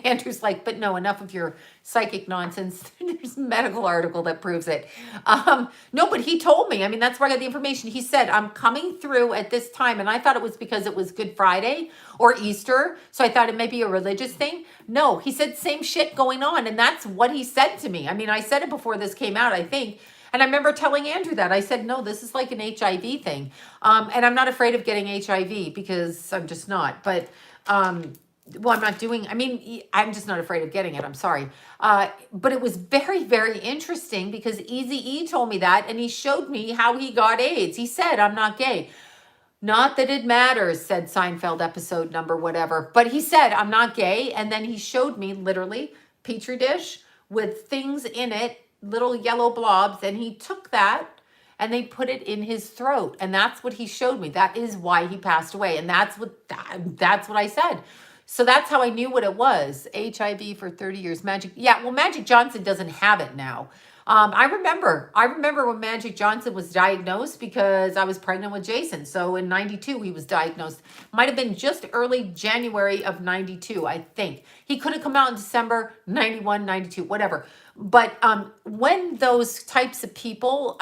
Andrew's like, but no, enough of your psychic nonsense. There's a medical article that proves it. No, but he told me. I mean, that's where I got the information. He said, I'm coming through at this time. And I thought it was because it was Good Friday or Easter. So I thought it might be a religious thing. No, he said same shit going on. And that's what he said to me. I mean, I said it before this came out, I think. And I remember telling Andrew that. I said, no, this is like an HIV thing. And I'm not afraid of getting HIV because I'm just not. But, well, I'm not doing, I mean, I'm just not afraid of getting it. I'm sorry. But it was very, very interesting because Eazy-E told me that. And he showed me how he got AIDS. He said, I'm not gay. Not that it matters, said Seinfeld episode number whatever. But he said, I'm not gay. And then he showed me literally Petri dish with things in it, little yellow blobs, and he took that and they put it in his throat, and that's what he showed me. That is why he passed away, and that's what I said. So that's how I knew what it was. HIV for 30 years. Magic, yeah. Well, Magic Johnson doesn't have it now. I remember when Magic Johnson was diagnosed because I was pregnant with Jason. So in 92, he was diagnosed. Might have been just early January of 92, I think. He could have come out in December, 91, 92, whatever. But when those types of people,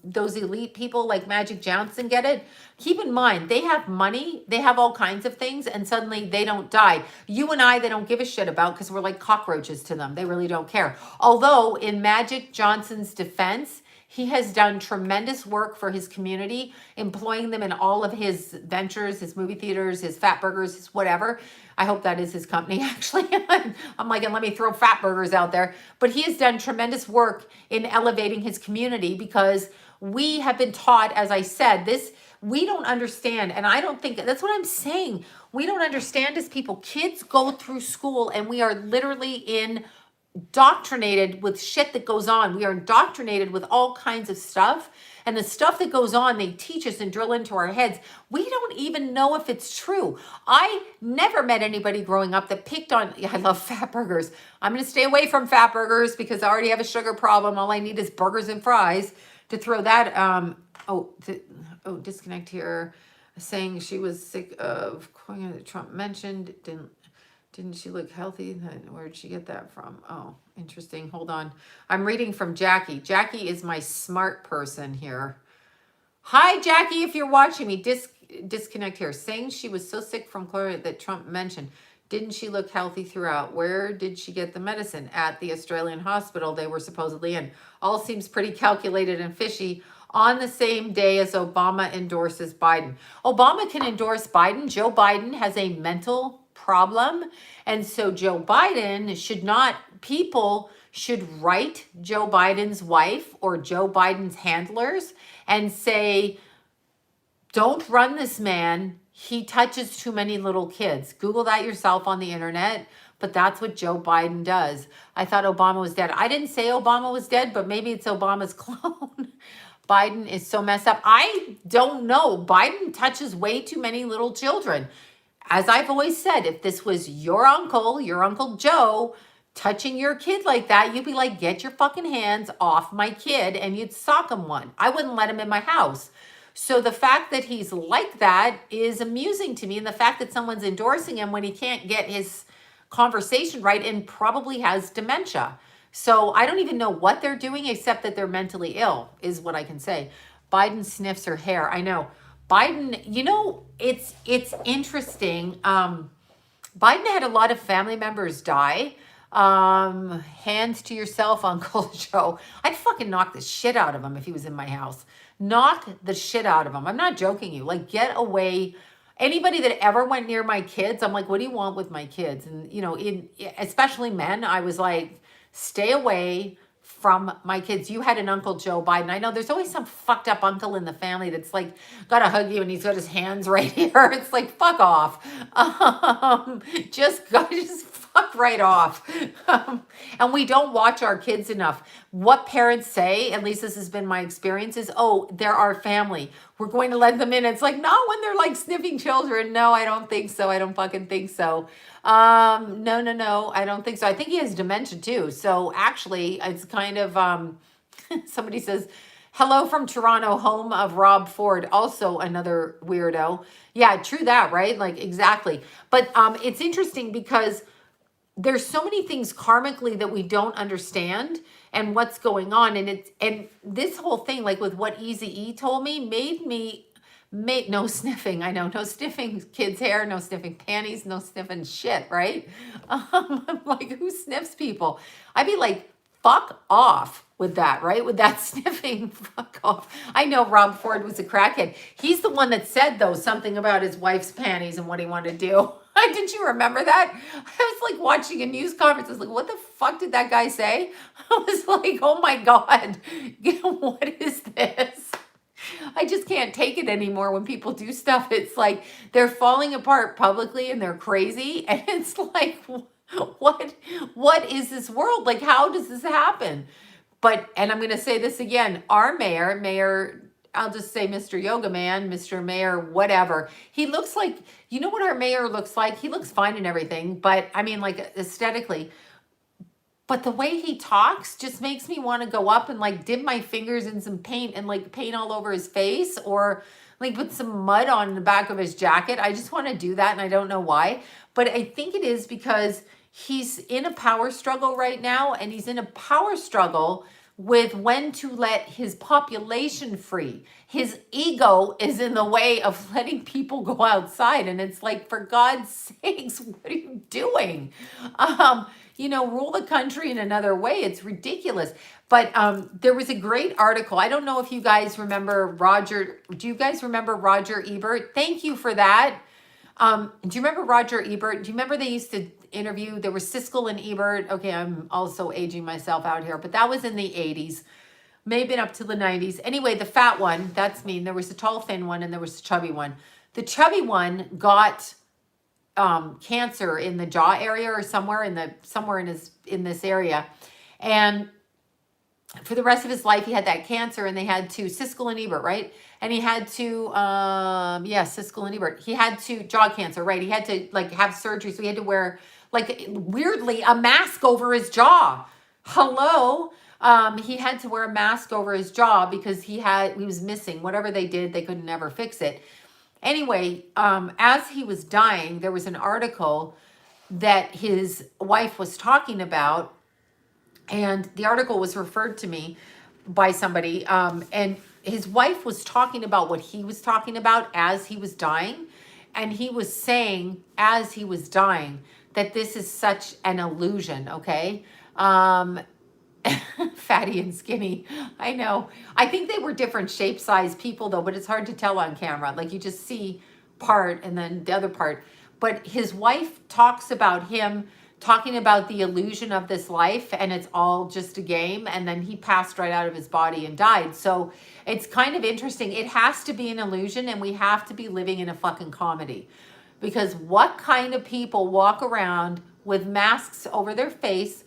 those elite people like Magic Johnson get it, keep in mind, they have money, they have all kinds of things, and suddenly they don't die. You and I, they don't give a shit about because we're like cockroaches to them. They really don't care. Although in Magic Johnson's defense, he has done tremendous work for his community, employing them in all of his ventures, his movie theaters, his Fat Burgers, his whatever. I hope that is his company, actually. I'm like, and let me throw Fat Burgers out there. But he has done tremendous work in elevating his community because we have been taught, as I said, this, we don't understand. And I don't think, that's what I'm saying. We don't understand as people. Kids go through school and we are literally indoctrinated with shit that goes on. We are indoctrinated with all kinds of stuff. And the stuff that goes on, they teach us and drill into our heads. We don't even know if it's true. I never met anybody growing up that picked on, I love Fat Burgers. I'm going to stay away from Fat Burgers because I already have a sugar problem. All I need is burgers and fries to throw that. Disconnect here. Saying she was sick of Trump mentioned. Didn't she look healthy? Where'd she get that from? Oh, interesting. Hold on. I'm reading from Jackie. Jackie is my smart person here. Hi, Jackie, if you're watching me. Disconnect here. Saying she was so sick from chlorophyll that Trump mentioned. Didn't she look healthy throughout? Where did she get the medicine? At the Australian hospital they were supposedly in. All seems pretty calculated and fishy. On the same day as Obama endorses Biden. Obama can endorse Biden. Joe Biden has a mental problem. And so Joe Biden should not, people should write Joe Biden's wife or Joe Biden's handlers and say, don't run this man. He touches too many little kids. Google that yourself on the internet. But that's what Joe Biden does. I thought Obama was dead. I didn't say Obama was dead, but maybe it's Obama's clone. Biden is so messed up. I don't know. Biden touches way too many little children. As I've always said, if this was your Uncle Joe, touching your kid like that, you'd be like, get your fucking hands off my kid, and you'd sock him one. I wouldn't let him in my house. So the fact that he's like that is amusing to me. And the fact that someone's endorsing him when he can't get his conversation right and probably has dementia. So I don't even know what they're doing except that they're mentally ill is what I can say. Biden sniffs her hair. I know. Biden, you know, it's interesting. Biden had a lot of family members die. Hands to yourself, Uncle Joe. I'd fucking knock the shit out of him if he was in my house. Knock the shit out of him. I'm not joking you. Like, get away. Anybody that ever went near my kids, I'm like, what do you want with my kids? And, you know, especially men, I was like, stay away from my kids. You had an Uncle Joe Biden. I know there's always some fucked up uncle in the family that's like, gotta hug you and he's got his hands right here. It's like, fuck off. Just fuck right off. And we don't watch our kids enough. What parents say, at least this has been my experience, is, oh, they're our family. We're going to let them in. It's like, not when they're like sniffing children. No, I don't think so. I don't fucking think so. No, I don't think so. I think he has dementia too. So actually, it's kind of, somebody says, Hello from Toronto, home of Rob Ford, also another weirdo. Yeah, true that, right? Like exactly. But it's interesting because there's so many things karmically that we don't understand and what's going on, and this whole thing, like with what Easy E told me, made me make no sniffing. I know, no sniffing kids' hair, no sniffing panties, no sniffing shit, right? I'm like, who sniffs people? I'd be like, fuck off with that, right? With that sniffing, fuck off. I know Rob Ford was a crackhead. He's the one that said, though, something about his wife's panties and what he wanted to do. Didn't you remember that? I was like watching a news conference. I was like, what the fuck did that guy say? I was like, oh my God, what is this? I just can't take it anymore when people do stuff. It's like they're falling apart publicly and they're crazy. And it's like, what is this world? Like, how does this happen? But, and I'm going to say this again, our mayor, I'll just say Mr. Yoga Man, Mr. Mayor, whatever. He looks like, you know what our mayor looks like? He looks fine and everything, but I mean, like aesthetically. But the way he talks just makes me want to go up and like dip my fingers in some paint and like paint all over his face, or like put some mud on the back of his jacket. I just want to do that and I don't know why. But I think it is because he's in a power struggle right now, and he's in a power struggle with when to let his population free. His ego is in the way of letting people go outside. And it's like, for God's sakes, what are you doing? Rule the country in another way. It's ridiculous. But there was a great article. I don't know if you guys remember Roger. Do you guys remember Roger Ebert? Thank you for that. Do you remember Roger Ebert? Do you remember they used to interview, there was Siskel and Ebert. Okay, I'm also aging myself out here, but that was in the 80s, may have been up to the 90s. Anyway, the fat one, that's me. And there was a tall, thin one, and there was a chubby one. The chubby one got cancer in the jaw area or somewhere in this area. And for the rest of his life, he had that cancer, and they had to, Siskel and Ebert, right? And he had to, Siskel and Ebert, he had to, jaw cancer, right? He had to like have surgery. So he had to wear like weirdly a mask over his jaw. Hello. He had to wear a mask over his jaw because he was missing whatever they did. They could never fix it. Anyway, as he was dying, there was an article that his wife was talking about, and the article was referred to me by somebody, and his wife was talking about what he was talking about as he was dying. And he was saying, as he was dying, that this is such an illusion, okay? Fatty and skinny, I know. I think they were different shape size people though, but it's hard to tell on camera. Like you just see part and then the other part. But his wife talks about him talking about the illusion of this life, and it's all just a game, and then he passed right out of his body and died. So it's kind of interesting. It has to be an illusion, and we have to be living in a fucking comedy, because what kind of people walk around with masks over their face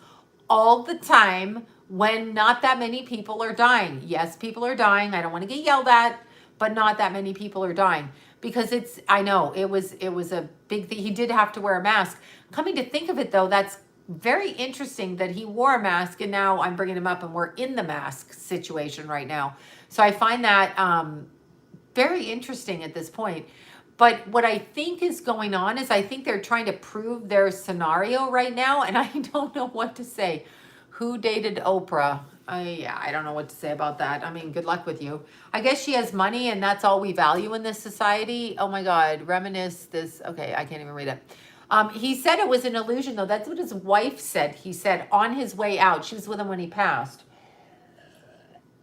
all the time when not that many people are dying? Yes, people are dying. I don't want to get yelled at, but not that many people are dying. Because I know it was a big thing. He did have to wear a mask. Coming to think of it though, that's very interesting that he wore a mask, and now I'm bringing him up and we're in the mask situation right now. So I find that very interesting at this point. But what I think is going on is I think they're trying to prove their scenario right now, and I don't know what to say. Who dated Oprah? I don't know what to say about that. I mean, good luck with you. I guess she has money, and that's all we value in this society. Oh my God, reminisce this. Okay, I can't even read it. He said it was an illusion, though. That's what his wife said. He said on his way out. She was with him when he passed.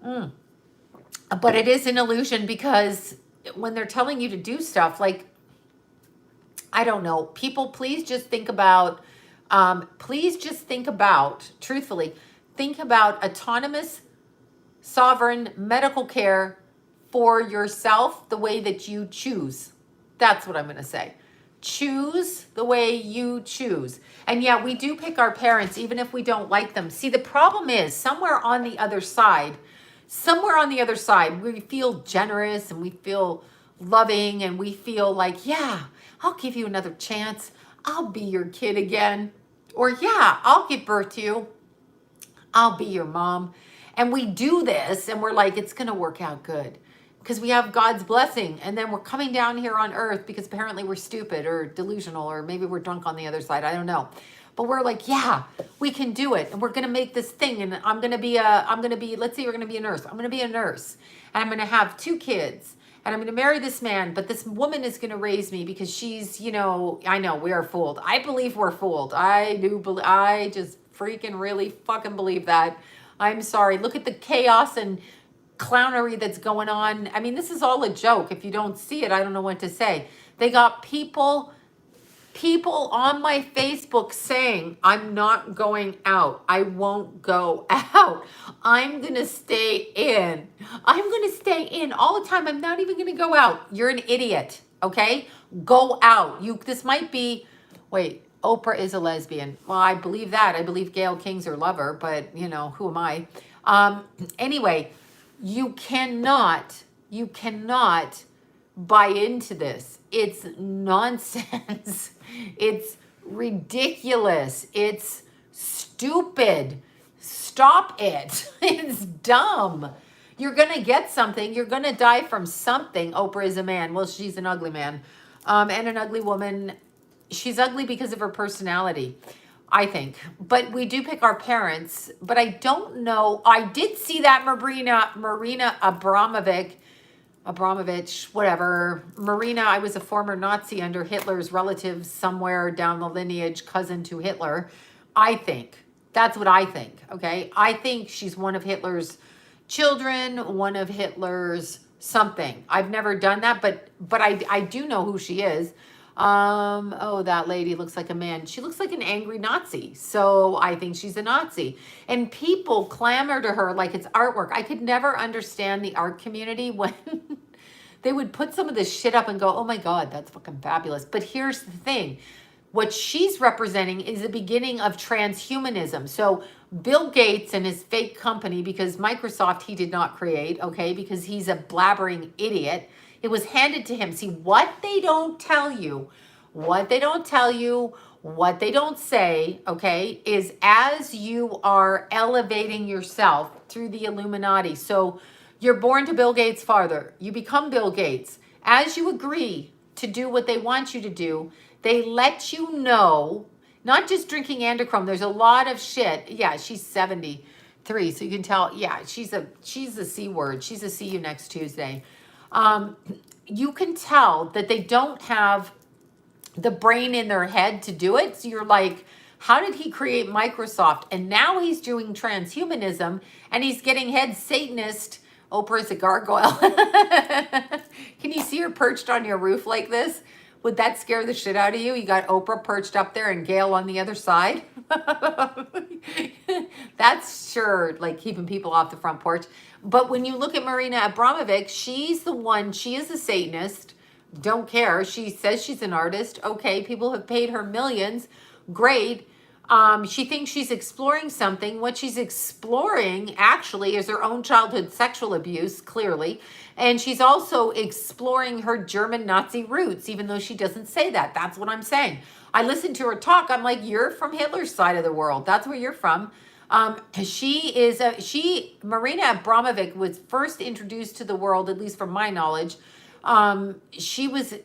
But it is an illusion, because when they're telling you to do stuff, like, I don't know, people, please just think about, truthfully, think about autonomous, sovereign medical care for yourself the way that you choose. That's what I'm going to say. Choose the way you choose. And yeah, we do pick our parents, even if we don't like them. See, the problem is somewhere on the other side, we feel generous and we feel loving and we feel like, yeah, I'll give you another chance. I'll be your kid again. Or yeah, I'll give birth to you. I'll be your mom. And we do this and we're like, it's going to work out good because we have God's blessing. And then we're coming down here on earth because apparently we're stupid or delusional, or maybe we're drunk on the other side. I don't know. But we're like, yeah, we can do it. And we're going to make this thing. And let's say you're going to be a nurse. I'm going to be a nurse and I'm going to have 2 kids and I'm going to marry this man. But this woman is going to raise me because she's, I know we are fooled. I believe we're fooled. I just freaking really fucking believe that. I'm sorry. Look at the chaos and clownery that's going on. I mean, this is all a joke. If you don't see it, I don't know what to say. They got people on my Facebook saying, I'm not going out. I won't go out. I'm going to stay in. I'm going to stay in all the time. I'm not even going to go out. You're an idiot. Okay? Go out. This might be, wait, Oprah is a lesbian. Well, I believe that. I believe Gayle King's her lover, but who am I? Anyway, you cannot buy into this. It's nonsense. It's ridiculous. It's stupid. Stop it. It's dumb. You're going to get something. You're going to die from something. Oprah is a man. Well, she's an ugly man. And an ugly woman. She's ugly because of her personality, I think. But we do pick our parents. But I don't know. I did see that Marina Abramovich, whatever. Marina, I was a former Nazi under Hitler's relative somewhere down the lineage, cousin to Hitler. I think. That's what I think, okay? I think she's one of Hitler's children, one of Hitler's something. I've never done that, but I do know who she is. Oh, that lady looks like a man. She looks like an angry Nazi. So I think she's a Nazi. And people clamor to her like it's artwork. I could never understand the art community when they would put some of this shit up and go, oh my God, that's fucking fabulous. But here's the thing. What she's representing is the beginning of transhumanism. So Bill Gates and his fake company, because Microsoft he did not create, okay, because he's a blabbering idiot. It was handed to him. See, what they don't tell you, what they don't say, okay, is as you are elevating yourself through the Illuminati. So you're born to Bill Gates' father. You become Bill Gates. As you agree to do what they want you to do, they let you know, not just drinking androchrome. There's a lot of shit. Yeah, she's 73. So you can tell, yeah, she's a C word. She's a see you next Tuesday. You can tell that they don't have the brain in their head to do it. So you're like, how did he create Microsoft? And now he's doing transhumanism and he's getting head Satanist. Oprah's a gargoyle. Can you see her perched on your roof like this? Would that scare the shit out of you? You got Oprah perched up there and Gayle on the other side. That's sure like keeping people off the front porch. But when you look at Marina Abramovich, she's the one, she is a Satanist. Don't care. She says she's an artist. Okay, people have paid her millions. Great. She thinks she's exploring something. What she's exploring actually is her own childhood sexual abuse, clearly. And she's also exploring her German Nazi roots, even though she doesn't say that. That's what I'm saying. I listened to her talk. I'm like, you're from Hitler's side of the world. That's where you're from. Marina Abramovich was first introduced to the world, at least from my knowledge. She was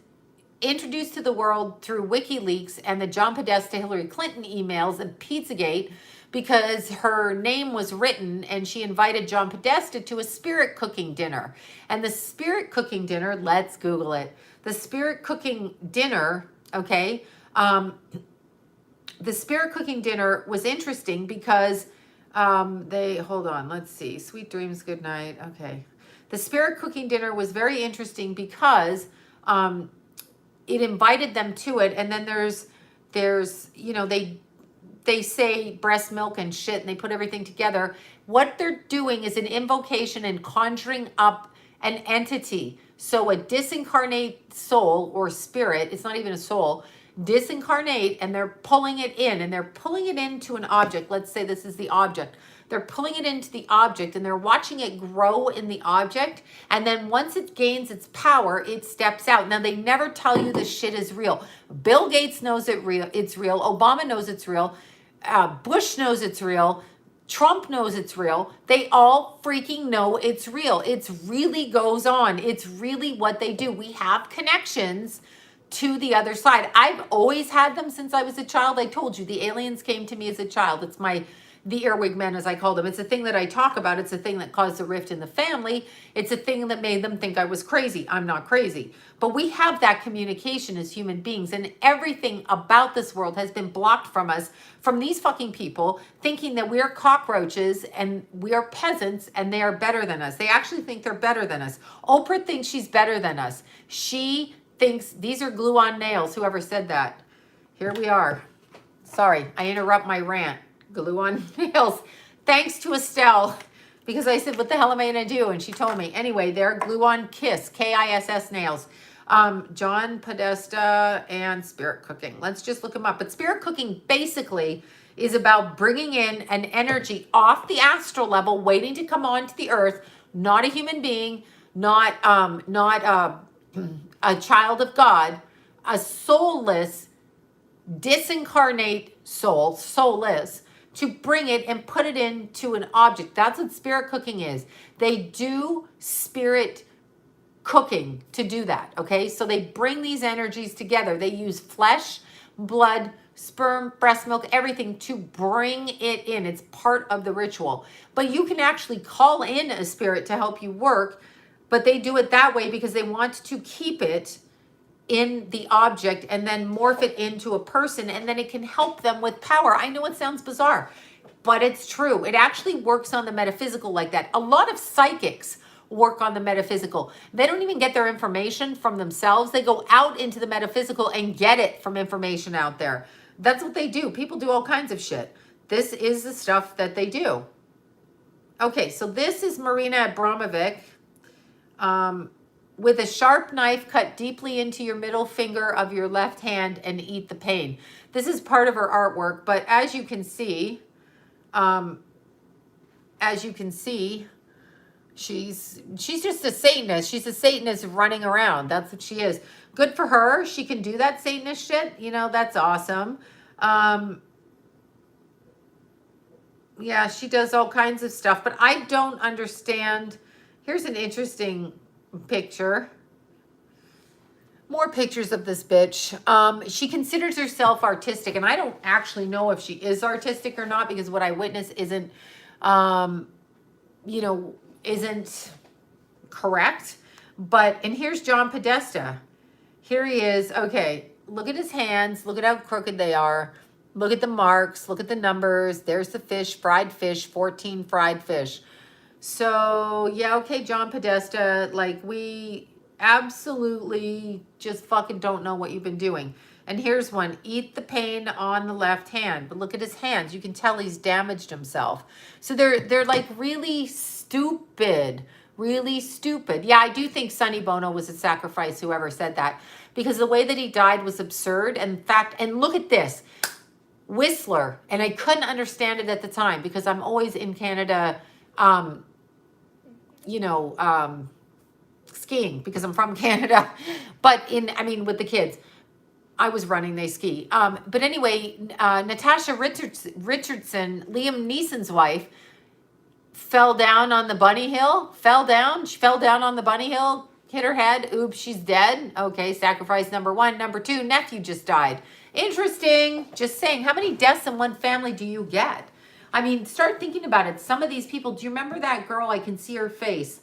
introduced to the world through WikiLeaks and the John Podesta Hillary Clinton emails and Pizzagate, because her name was written and she invited John Podesta to a spirit cooking dinner. And the spirit cooking dinner, let's Google it. The spirit cooking dinner, okay, the spirit cooking dinner was interesting because hold on, let's see. Sweet dreams, good night. Okay. The spirit cooking dinner was very interesting because it invited them to it. And then there's they say breast milk and shit and they put everything together. What they're doing is an invocation and conjuring up an entity. So a disincarnate soul or spirit, it's not even a soul, disincarnate, and they're pulling it in and they're pulling it into an object. Let's say this is the object. They're pulling it into the object and they're watching it grow in the object. And then once it gains its power, it steps out. Now, they never tell you this shit is real. Bill Gates knows it's real. Obama knows it's real. Bush knows it's real. Trump knows it's real. They all freaking know it's real. It's really goes on. It's really what they do. We have connections to the other side. I've always had them since I was a child. I told you, the aliens came to me as a child. It's the earwig men, as I call them. It's a thing that I talk about. It's a thing that caused a rift in the family. It's a thing that made them think I was crazy. I'm not crazy. But we have that communication as human beings, and everything about this world has been blocked from us, from these fucking people thinking that we're cockroaches and we are peasants and they are better than us. They actually think they're better than us. Oprah thinks she's better than us. She thinks these are glue-on nails, whoever said that. Here we are. Sorry, I interrupt my rant. Glue on nails. Thanks to Estelle, because I said, what the hell am I going to do? And she told me. Anyway, they're glue on Kiss, Kiss nails. Joan Podesta and Spirit Cooking. Let's just look them up. But Spirit Cooking basically is about bringing in an energy off the astral level, waiting to come onto the earth, not a human being, not a child of God, a soulless, disincarnate soul, soulless, to bring it and put it into an object. That's what spirit cooking is. They do spirit cooking to do that, okay? So they bring these energies together. They use flesh, blood, sperm, breast milk, everything to bring it in. It's part of the ritual. But you can actually call in a spirit to help you work, but they do it that way because they want to keep it in the object and then morph it into a person, and then it can help them with power. I know it sounds bizarre, but it's true. It actually works on the metaphysical like that. A lot of psychics work on the metaphysical. They don't even get their information from themselves. They go out into the metaphysical and get it from information out there. That's what they do. People do all kinds of shit. This is the stuff that they do. Okay, so this is Marina Abramovic. With a sharp knife, cut deeply into your middle finger of your left hand and eat the pain. This is part of her artwork, but as you can see, she's just a Satanist. She's a Satanist running around. That's what she is. Good for her. She can do that Satanist shit. You know, that's awesome. Yeah, she does all kinds of stuff, but I don't understand. Here's an interesting picture. More pictures of this bitch. She considers herself artistic, and I don't actually know if she is artistic or not, because what I witness isn't, isn't correct. But, and here's John Podesta. Here he is. Okay, look at his hands. Look at how crooked they are. Look at the marks. Look at the numbers. There's the fish, fried fish, 14 fried fish. So, yeah, okay, John Podesta, like, we absolutely just fucking don't know what you've been doing. And here's one, eat the pain on the left hand. But look at his hands. You can tell he's damaged himself. So they're like really stupid, really stupid. Yeah, I do think Sonny Bono was a sacrifice, whoever said that, because the way that he died was absurd. And in fact, and look at this, Whistler. And I couldn't understand it at the time because I'm always in Canada, skiing because I'm from Canada, but with the kids, I was running, they ski. But anyway, Natasha Richardson, Liam Neeson's wife, fell down on the bunny hill, She fell down on the bunny hill, hit her head. Oops, she's dead. Okay, sacrifice number one. Number two, nephew just died. Interesting. Just saying, how many deaths in one family do you get? I mean, start thinking about it. Some of these people, do you remember that girl? I can see her face.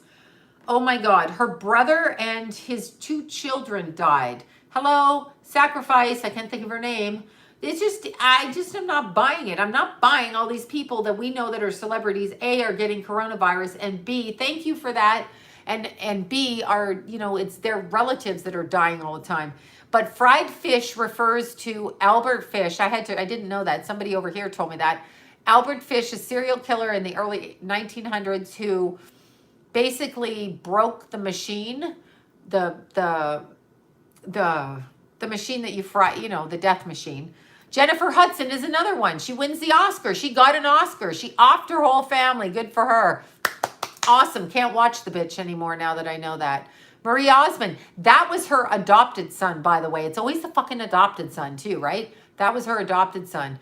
Oh my God, her brother and his 2 children died. Hello, sacrifice, I can't think of her name. I just am not buying it. I'm not buying all these people that we know that are celebrities, A, are getting coronavirus, and B, thank you for that, and B, are, it's their relatives that are dying all the time. But fried fish refers to Albert Fish. I didn't know that. Somebody over here told me that. Albert Fish, a serial killer in the early 1900s who basically broke the machine, the machine that you fry, the death machine. Jennifer Hudson is another one. She wins the Oscar. She got an Oscar. She offed her whole family. Good for her. Awesome. Can't watch the bitch anymore now that I know that. Marie Osmond. That was her adopted son, by the way. It's always the fucking adopted son too, right? That was her adopted son.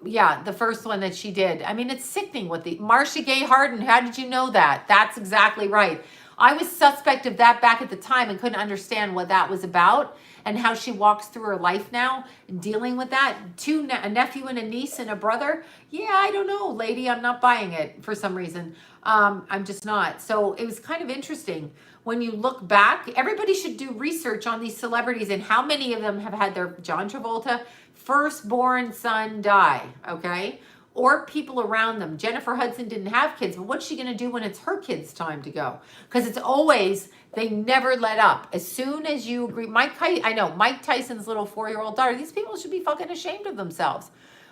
Yeah, the first one that she did. I mean, it's sickening what the Marcia Gay Harden. How did you know that? That's exactly right. I was suspect of that back at the time and couldn't understand what that was about and how she walks through her life now and dealing with that. A nephew and a niece and a brother. Yeah, I don't know, lady. I'm not buying it for some reason. I'm just not. So it was kind of interesting when you look back. Everybody should do research on these celebrities and how many of them have had their John Travolta firstborn son die, okay? Or people around them. Jennifer Hudson didn't have kids, but what's she gonna do when it's her kid's time to go? Because it's always, they never let up. As soon as you agree, I know, Mike Tyson's little 4-year-old daughter, these people should be fucking ashamed of themselves.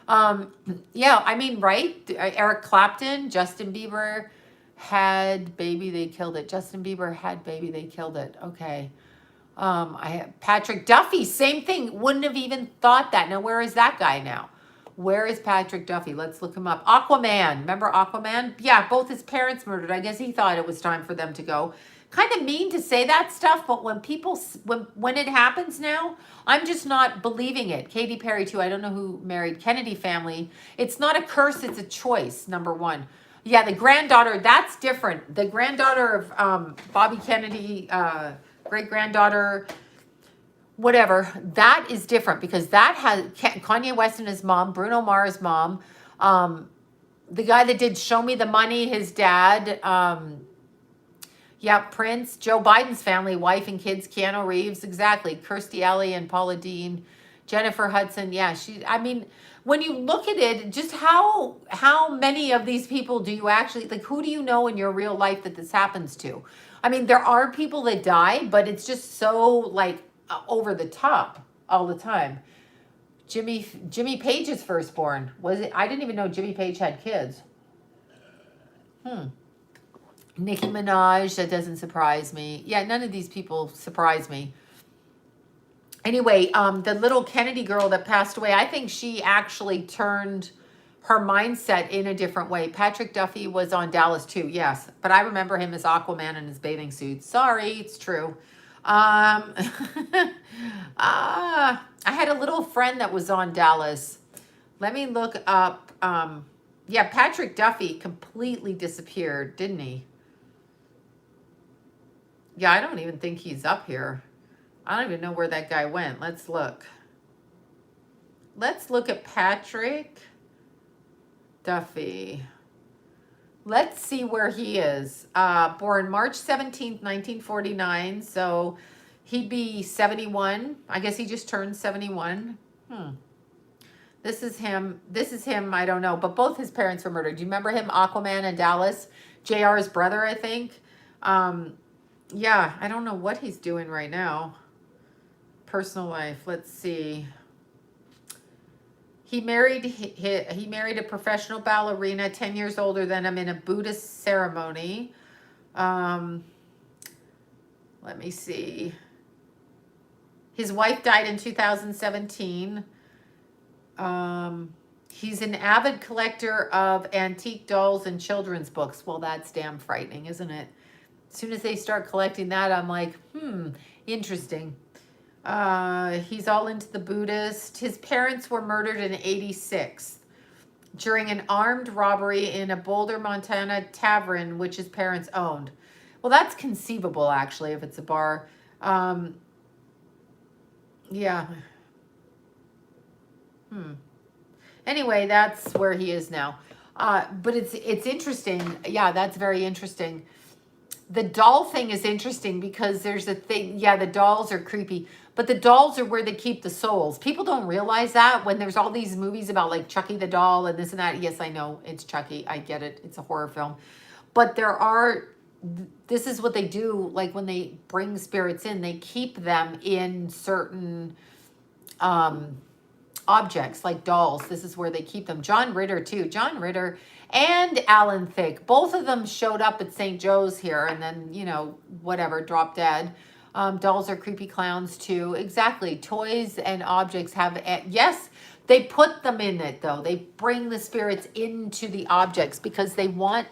Yeah, I mean, right? Eric Clapton, Justin Bieber had baby, they killed it. Justin Bieber had baby, they killed it. Okay. I have Patrick Duffy, same thing. Wouldn't have even thought that. Now, where is that guy now? Where is Patrick Duffy? Let's look him up. Aquaman. Remember Aquaman? Yeah, both his parents murdered. I guess he thought it was time for them to go. Kind of mean to say that stuff, but when people, when it happens now, I'm just not believing it. Katy Perry, too. I don't know who married Kennedy family. It's not a curse. It's a choice, number one. Yeah, the granddaughter, that's different. The granddaughter of Bobby Kennedy, great-granddaughter, whatever, that is different because that has Kanye West and his mom, Bruno Mars' mom, the guy that did Show Me the Money, his dad, yeah, Prince, Joe Biden's family, wife and kids, Keanu Reeves, exactly, Kirstie Alley and Paula Deen, Jennifer Hudson, yeah, I mean, when you look at it, just how many of these people do you actually, like, who do you know in your real life that this happens to? I mean, there are people that die, but it's just so, like, over the top all the time. Jimmy Page's firstborn. Was it? I didn't even know Jimmy Page had kids. Nicki Minaj, that doesn't surprise me. Yeah, none of these people surprise me. Anyway, the little Kennedy girl that passed away, I think she actually turned her mindset in a different way. Patrick Duffy was on Dallas too, yes. But I remember him as Aquaman in his bathing suit. Sorry, it's true. I had a little friend that was on Dallas. Let me look up. Yeah, Patrick Duffy completely disappeared, didn't he? Yeah, I don't even think he's up here. I don't even know where that guy went. Let's look. Let's look at Patrick Duffy. Let's see where he is. Born March 17th, 1949. So he'd be 71. I guess he just turned 71. This is him. This is him. I don't know. But both his parents were murdered. Do you remember him? Aquaman in Dallas. JR's brother, I think. Yeah, I don't know what he's doing right now. Personal life. Let's see. He married a professional ballerina 10 years older than him in a Buddhist ceremony. Let me see. His wife died in 2017. He's an avid collector of antique dolls and children's books. Well, that's damn frightening, isn't it? As soon as they start collecting that, I'm like, interesting. He's all into the Buddhist. His parents were murdered in '86 during an armed robbery in a Boulder, Montana tavern, which his parents owned. Well, that's conceivable, actually, if it's a bar. Yeah. Anyway, that's where he is now. But it's interesting. Yeah, that's very interesting. The doll thing is interesting because there's a thing. Yeah, the dolls are creepy. But the dolls are where they keep the souls. People don't realize that when there's all these movies about like Chucky the doll and this and that. Yes, I know it's Chucky. I get it. It's a horror film. But this is what they do. Like when they bring spirits in, they keep them in certain objects like dolls. This is where they keep them. John Ritter too. John Ritter and Alan Thicke. Both of them showed up at St. Joe's here and then, whatever, dropped dead. Dolls are creepy clowns too. Exactly. Toys and objects have, yes, they put them in it though. They bring the spirits into the objects because they want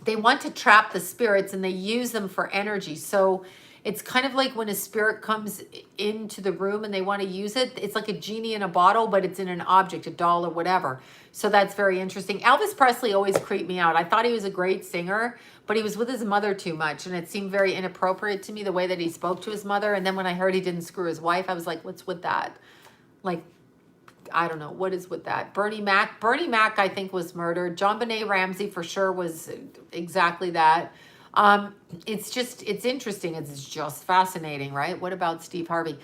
to trap the spirits and they use them for energy. So It's kind of like when a spirit comes into the room and they want to use it. It's like a genie in a bottle, but it's in an object, a doll or whatever. So that's very interesting. Elvis Presley always creeped me out. I thought he was a great singer, but he was with his mother too much. And it seemed very inappropriate to me, the way that he spoke to his mother. And then when I heard he didn't screw his wife, I was like, what's with that? Like, I don't know. What is with that? Bernie Mac, I think, was murdered. John Benet Ramsey for sure was exactly that. It's interesting. It's just fascinating, right? What about Steve Harvey?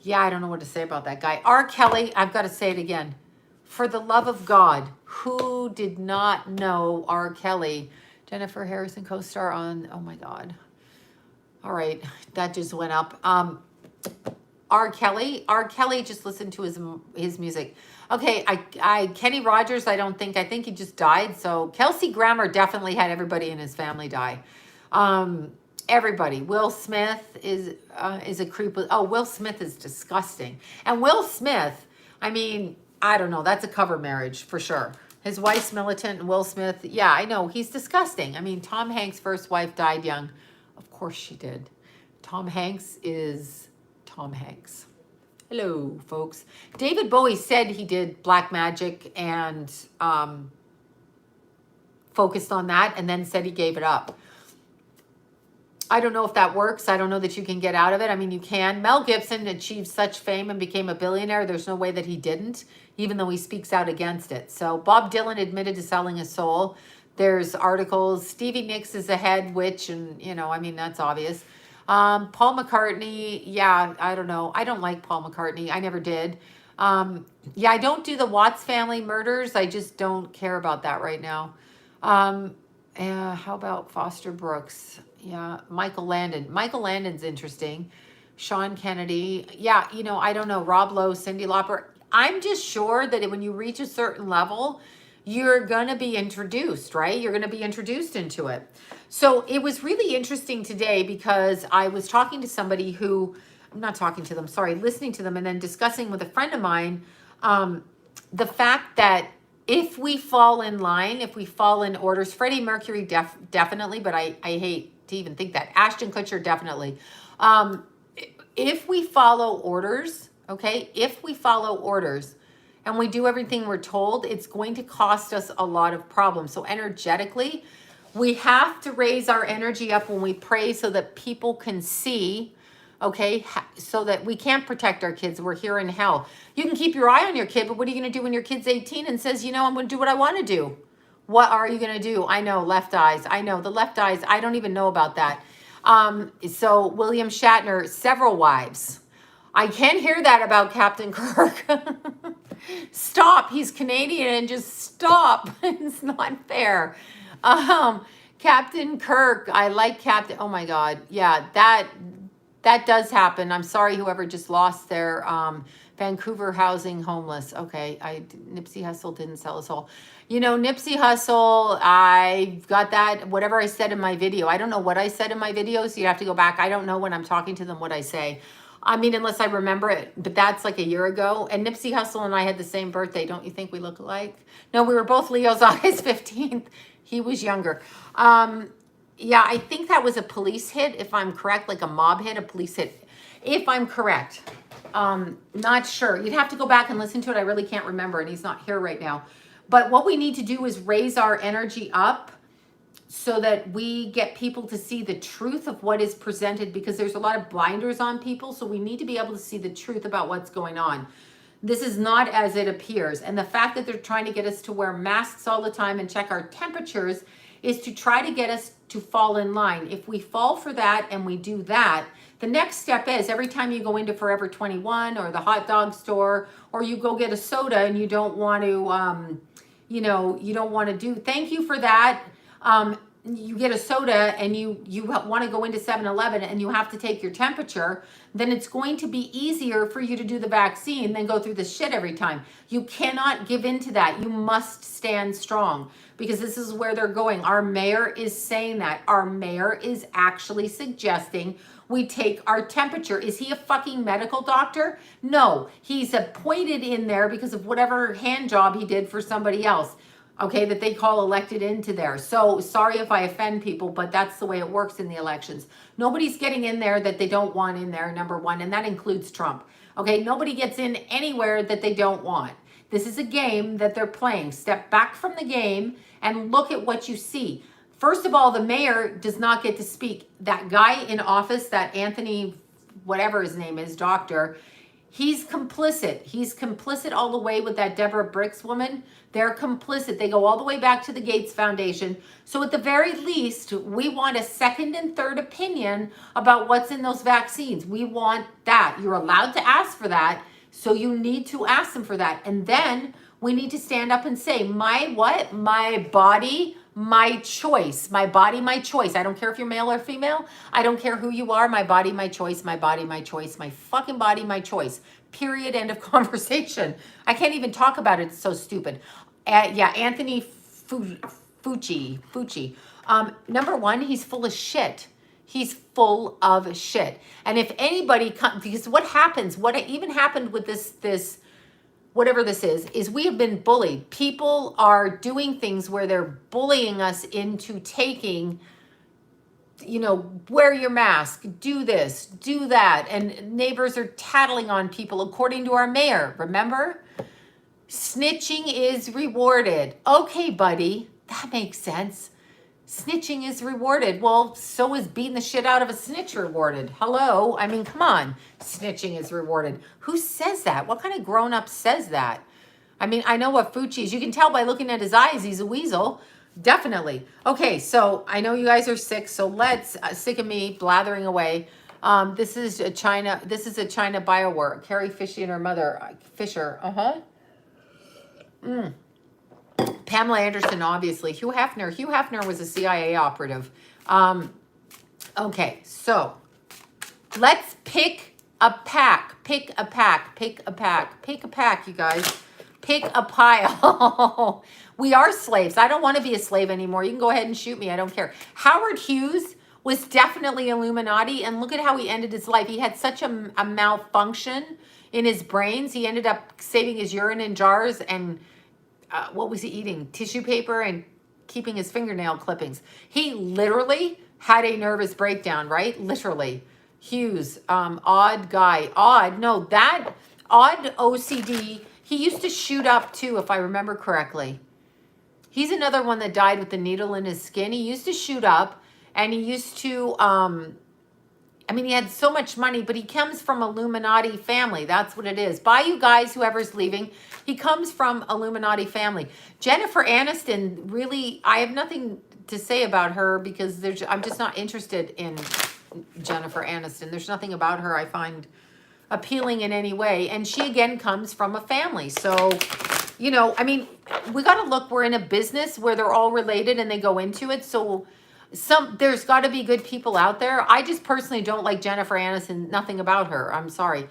Yeah, I don't know what to say about that guy. R. Kelly, I've got to say it again. For the love of God, who did not know R. Kelly? Jennifer Harrison co-star on, oh my God. All right, that just went up. R. Kelly, just listen to his music. Okay, Kenny Rogers, I think he just died. So Kelsey Grammer definitely had everybody in his family die. Everybody. Will Smith is a creep. Oh, Will Smith is disgusting. And Will Smith, I mean, I don't know. That's a cover marriage for sure. His wife's militant and Will Smith, yeah, I know. He's disgusting. I mean, Tom Hanks' first wife died young. Of course she did. Tom Hanks is Tom Hanks. Hello, folks. David Bowie said he did black magic and focused on that and then said he gave it up. I don't know if that works. I don't know that you can get out of it. I mean, you can. Mel Gibson achieved such fame and became a billionaire. There's no way that he didn't, even though he speaks out against it. So Bob Dylan admitted to selling his soul. There's articles. Stevie Nicks is a head witch, and, you know, I mean, that's obvious. Paul McCartney, yeah, I don't know. I don't like Paul McCartney. I never did. Yeah, I don't do the Watts family murders. I just don't care about that right now. How about Foster Brooks? Yeah, Michael Landon. Michael Landon's interesting. Sean Kennedy. Yeah, you know, I don't know. Rob Lowe, Cyndi Lauper. I'm just sure that when you reach a certain level, you're going to be introduced, right? You're going to be introduced into it. So it was really interesting today because I was talking to somebody who, I'm not talking to them, sorry, listening to them and then discussing with a friend of mine the fact that if we fall in line, if we fall in orders, Freddie Mercury definitely, but I hate to even think that. Ashton Kutcher definitely. If we follow orders, okay, if we follow orders and we do everything we're told, it's going to cost us a lot of problems. So energetically, we have to raise our energy up when we pray so that people can see, okay, so that we can't protect our kids. We're here in hell. You can keep your eye on your kid, but what are you going to do when your kid's 18 and says, you know, I'm going to do what I want to do? What are you going to do? I know, left eyes. I know, the left eyes. I don't even know about that. So William Shatner, several wives. I can't hear that about Captain Kirk. Stop. He's Canadian and just stop. It's not fair. Captain Kirk, I like Captain. Oh my God. Yeah, that does happen. I'm sorry, whoever just lost their Vancouver housing homeless. Okay, Nipsey Hussle didn't sell his soul. You know, Nipsey Hussle, I got that, whatever I said in my video. I don't know what I said in my video, so you have to go back. I don't know when I'm talking to them what I say. I mean, unless I remember it, but that's like a year ago. And Nipsey Hussle and I had the same birthday. Don't you think we look alike? No, we were both Leos, August 15th. He was younger. Yeah, I think that was a police hit, if I'm correct, like a mob hit, a police hit, if I'm correct. Not sure. You'd have to go back and listen to it. I really can't remember, and he's not here right now. But what we need to do is raise our energy up so that we get people to see the truth of what is presented, because there's a lot of blinders on people. So we need to be able to see the truth about what's going on. This is not as it appears. And the fact that they're trying to get us to wear masks all the time and check our temperatures is to try to get us to fall in line. If we fall for that and we do that, the next step is every time you go into Forever 21 or the hot dog store, or you go get a soda and you don't want to, you know, you don't want to do, thank you for that. You get a soda and you want to go into 7-Eleven and you have to take your temperature, then it's going to be easier for you to do the vaccine than go through this shit every time. You cannot give in to that. You must stand strong, because this is where they're going. Our mayor is saying that. Our mayor is actually suggesting we take our temperature. Is he a fucking medical doctor? No, he's appointed in there because of whatever hand job he did for somebody else. okay, that they call elected into there. So sorry if I offend people, but that's the way it works in the elections. Nobody's getting in there that they don't want in there, number one, and that includes Trump. Okay, nobody gets in anywhere that they don't want. This is a game that they're playing. Step back from the game and look at what you see. First of all, the mayor does not get to speak. That guy in office, that Anthony, whatever his name is, doctor, he's complicit. He's complicit all the way with that Deborah Bricks woman. They're complicit. They go all the way back to the Gates Foundation. So at the very least, we want a second and third opinion about what's in those vaccines. We want that. You're allowed to ask for that. So you need to ask them for that. And then we need to stand up and say, my what? My body, my choice. My body, my choice. I don't care if you're male or female. I don't care who you are. My body, my choice. My body, my choice. My fucking body, my choice. Period. End of conversation. I can't even talk about it. It's so stupid. Yeah, Anthony Fauci. Number one, he's full of shit. He's full of shit. And if anybody comes, because what happens, what even happened with this whatever this is we have been bullied. People are doing things where they're bullying us into taking, you know, wear your mask, do this, do that. And neighbors are tattling on people according to our mayor. Remember? Snitching is rewarded. Okay, buddy, that makes sense. Snitching is rewarded. Well, so is beating the shit out of a snitch rewarded. Hello? I mean, come on. Snitching is rewarded. Who says that? What kind of grown-up says that? I mean, I know what Fauci is. You can tell by looking at his eyes, he's a weasel. Definitely. Okay, so I know you guys are sick, so let's, sick of me blathering away. This is a China bio war. Carrie Fisher and her mother, Fisher. Pamela Anderson, obviously. Hugh Hefner was a CIA operative. Okay, so let's pick a pack, you guys. Pick a pile. We are slaves. I don't want to be a slave anymore. You can go ahead and shoot me. I don't care. Howard Hughes was definitely Illuminati, and look at how he ended his life. He had such a malfunction in his brains. He ended up saving his urine in jars and what was he eating? Tissue paper and keeping his fingernail clippings. He literally had a nervous breakdown, right? Literally. Hughes, odd guy. Odd OCD. He used to shoot up too, if I remember correctly. He's another one that died with the needle in his skin. He used to shoot up, and he used to, I mean, he had so much money, but he comes from Illuminati family. That's what it is. Bye, you guys, whoever's leaving. He comes from Illuminati family. Jennifer Aniston, really, I have nothing to say about her because I'm just not interested in Jennifer Aniston. There's nothing about her I find appealing in any way. And she, again, comes from a family. So, you know, I mean, we got to look. We're in a business where they're all related and they go into it. So there's got to be good people out there. I just personally don't like Jennifer Aniston. Nothing about her. I'm sorry.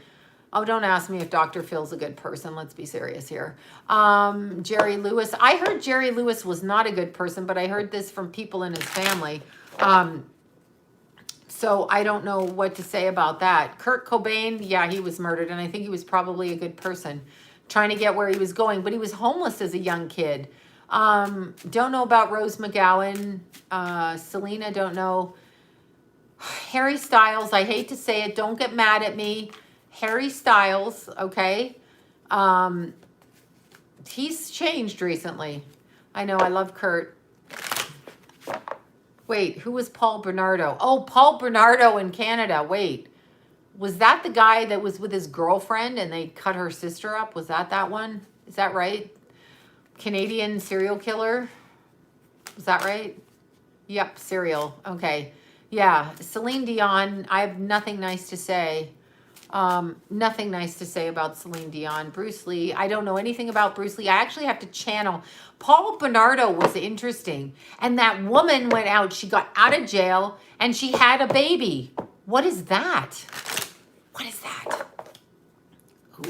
Oh, don't ask me if Dr. Phil's a good person. Let's be serious here. Jerry Lewis. I heard Jerry Lewis was not a good person, but I heard this from people in his family. So I don't know what to say about that. Kurt Cobain, yeah, he was murdered, and I think he was probably a good person trying to get where he was going, but he was homeless as a young kid. Don't know about Rose McGowan. Selena, don't know. Harry Styles, I hate to say it. Don't get mad at me. Harry Styles, okay? He's changed recently. I know, I love Kurt. Wait, who was Paul Bernardo? Oh, Paul Bernardo in Canada. Wait, was that the guy that was with his girlfriend and they cut her sister up? Was that one? Is that right? Canadian serial killer? Was that right? Yep, serial. Okay. Yeah, Celine Dion, I have nothing nice to say. Nothing nice to say about Celine Dion. Bruce Lee, I don't know anything about Bruce Lee. I actually have to channel. Paul Bernardo was interesting. And that woman went out, she got out of jail, and she had a baby. What is that? What is that?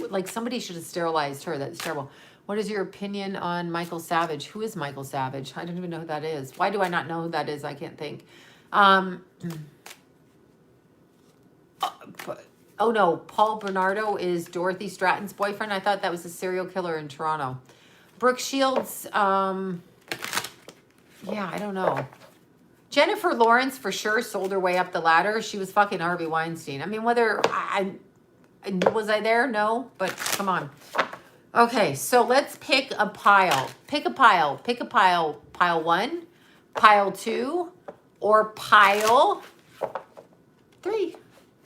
Like somebody should have sterilized her. That's terrible. What is your opinion on Michael Savage? Who is Michael Savage? I don't even know who that is. Why do I not know who that is? I can't think. Oh no, Paul Bernardo is Dorothy Stratton's boyfriend. I thought that was a serial killer in Toronto. Brooke Shields, yeah, I don't know. Jennifer Lawrence for sure sold her way up the ladder. She was fucking Harvey Weinstein. I mean, whether was I there? No, but come on. Okay, so let's pick a pile. Pick a pile. Pick a pile. Pile 1, pile 2, or pile 3.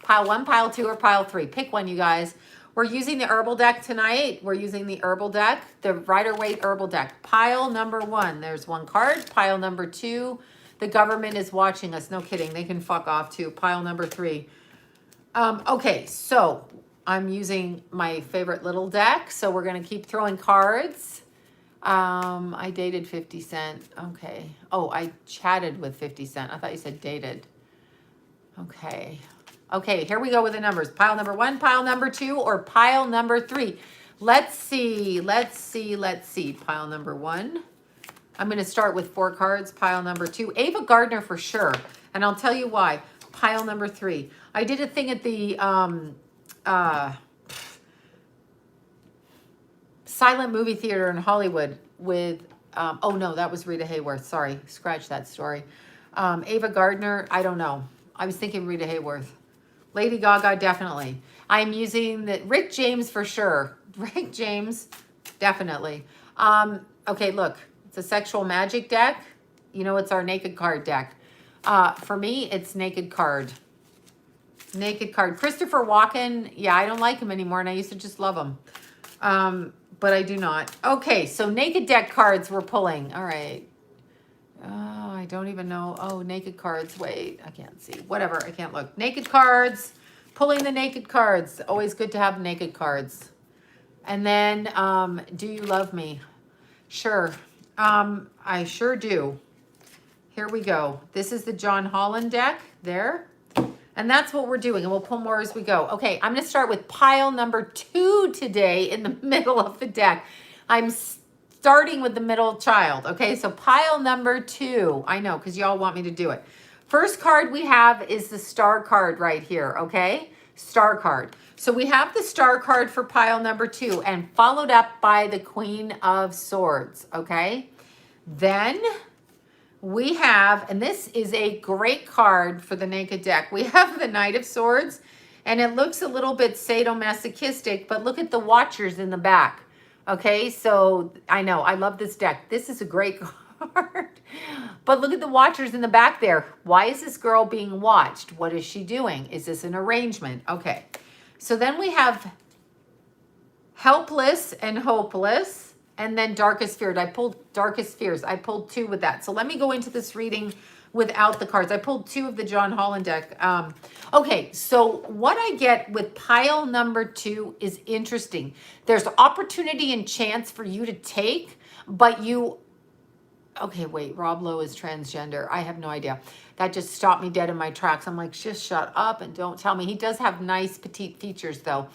Pile 1, pile 2, or pile 3. Pick one, you guys. We're using the herbal deck tonight. We're using the herbal deck, the Rider-Waite herbal deck. Pile number 1, there's one card. Pile number 2, the government is watching us. No kidding, they can fuck off too. Pile number 3. Okay, so I'm using my favorite little deck. So we're gonna keep throwing cards. I dated 50 Cent. Okay. Oh, I chatted with 50 Cent. I thought you said dated. Okay. Okay, here we go with the numbers. Pile number 1, pile number 2, or pile number 3. Let's see. Pile number 1. I'm going to start with 4 cards. Pile number 2. Ava Gardner for sure. And I'll tell you why. Pile number 3. I did a thing at the silent movie theater in Hollywood with, oh no, that was Rita Hayworth. Sorry, scratch that story. Ava Gardner, I don't know. I was thinking Rita Hayworth. Lady Gaga, definitely. I'm using the Rick James for sure. Rick James, definitely. Okay, look, it's a sexual magic deck. You know, it's our naked card deck. For me, it's naked card. Naked card. Christopher Walken, yeah, I don't like him anymore, and I used to just love him. But I do not. Okay, so naked deck cards we're pulling. All right. Oh, I don't even know. Oh, naked cards. Wait, I can't see. Whatever, I can't look. Naked cards. Pulling the naked cards. Always good to have naked cards. And then, do you love me? Sure. I sure do. Here we go. This is the John Holland deck. There. And that's what we're doing. And we'll pull more as we go. Okay, I'm going to start with pile number 2 today in the middle of the deck. I'm starting with the middle child. Okay, so pile number 2. I know, because y'all want me to do it. First card we have is the star card right here. Okay, star card. So we have the star card for pile number 2 and followed up by the Queen of Swords. Okay, then we have, and this is a great card for the naked deck. We have the Knight of Swords, and it looks a little bit sadomasochistic, but look at the Watchers in the back. Okay, so I know, I love this deck. This is a great card. But look at the Watchers in the back there. Why is this girl being watched? What is she doing? Is this an arrangement? Okay, so then we have Helpless and Hopeless, and then Darkest Fears. I pulled Darkest Fears. I pulled 2 with that. So let me go into this reading without the cards. I pulled 2 of the John Holland deck. Okay, so what I get with pile number 2 is interesting. There's opportunity and chance for you to take, but you... Okay, wait, Rob Lowe is transgender. I have no idea. That just stopped me dead in my tracks. I'm like, just shut up and don't tell me. He does have nice petite features though.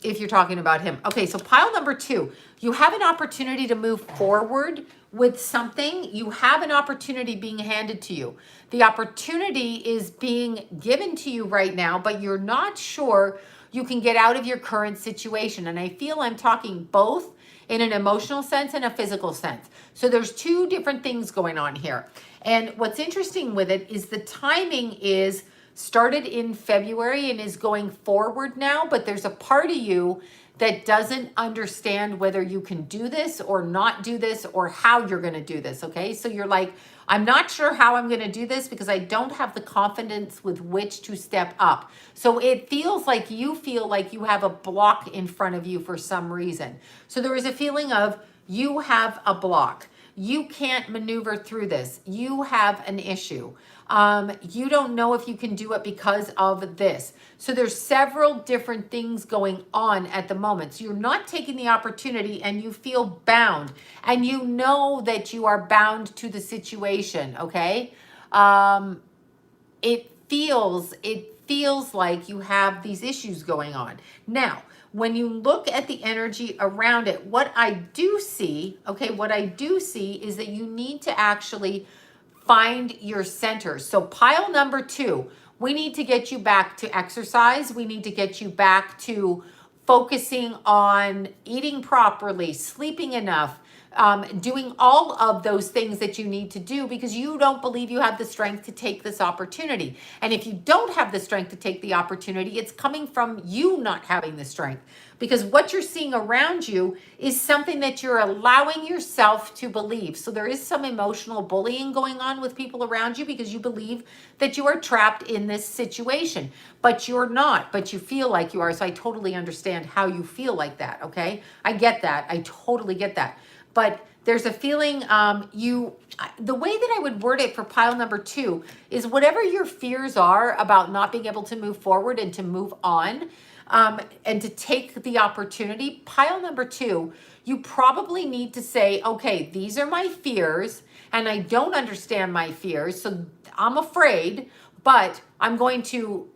If you're talking about him. Okay, so pile number 2, you have an opportunity to move forward with something. You have an opportunity being handed to you. The opportunity is being given to you right now, but you're not sure you can get out of your current situation. And I feel I'm talking both in an emotional sense and a physical sense. So there's 2 different things going on here. And what's interesting with it is the timing is started in February and is going forward now, but there's a part of you that doesn't understand whether you can do this or not do this or how you're going to do this. Okay, so you're like, I'm not sure how I'm going to do this because I don't have the confidence with which to step up. So it feels like you feel like you have a block in front of you for some reason. So there is a feeling of you have a block. You can't maneuver through this. You have an issue. You don't know if you can do it because of this. So there's several different things going on at the moment. So you're not taking the opportunity and you feel bound and you know that you are bound to the situation, okay? It feels like you have these issues going on. Now, when you look at the energy around it, what I do see, okay, what I do see is that you need to actually find your center. So pile number 2, we need to get you back to exercise. We need to get you back to focusing on eating properly, sleeping enough, doing all of those things that you need to do because you don't believe you have the strength to take this opportunity. And if you don't have the strength to take the opportunity, it's coming from you not having the strength. Because what you're seeing around you is something that you're allowing yourself to believe. So there is some emotional bullying going on with people around you because you believe that you are trapped in this situation, but you're not, but you feel like you are. So I totally understand how you feel like that, okay? I get that. I totally get that. But there's a feeling the way that I would word it for pile number 2 is whatever your fears are about not being able to move forward and to move on, and to take the opportunity, pile number 2, you probably need to say, okay, these are my fears and I don't understand my fears. So I'm afraid, but I'm going to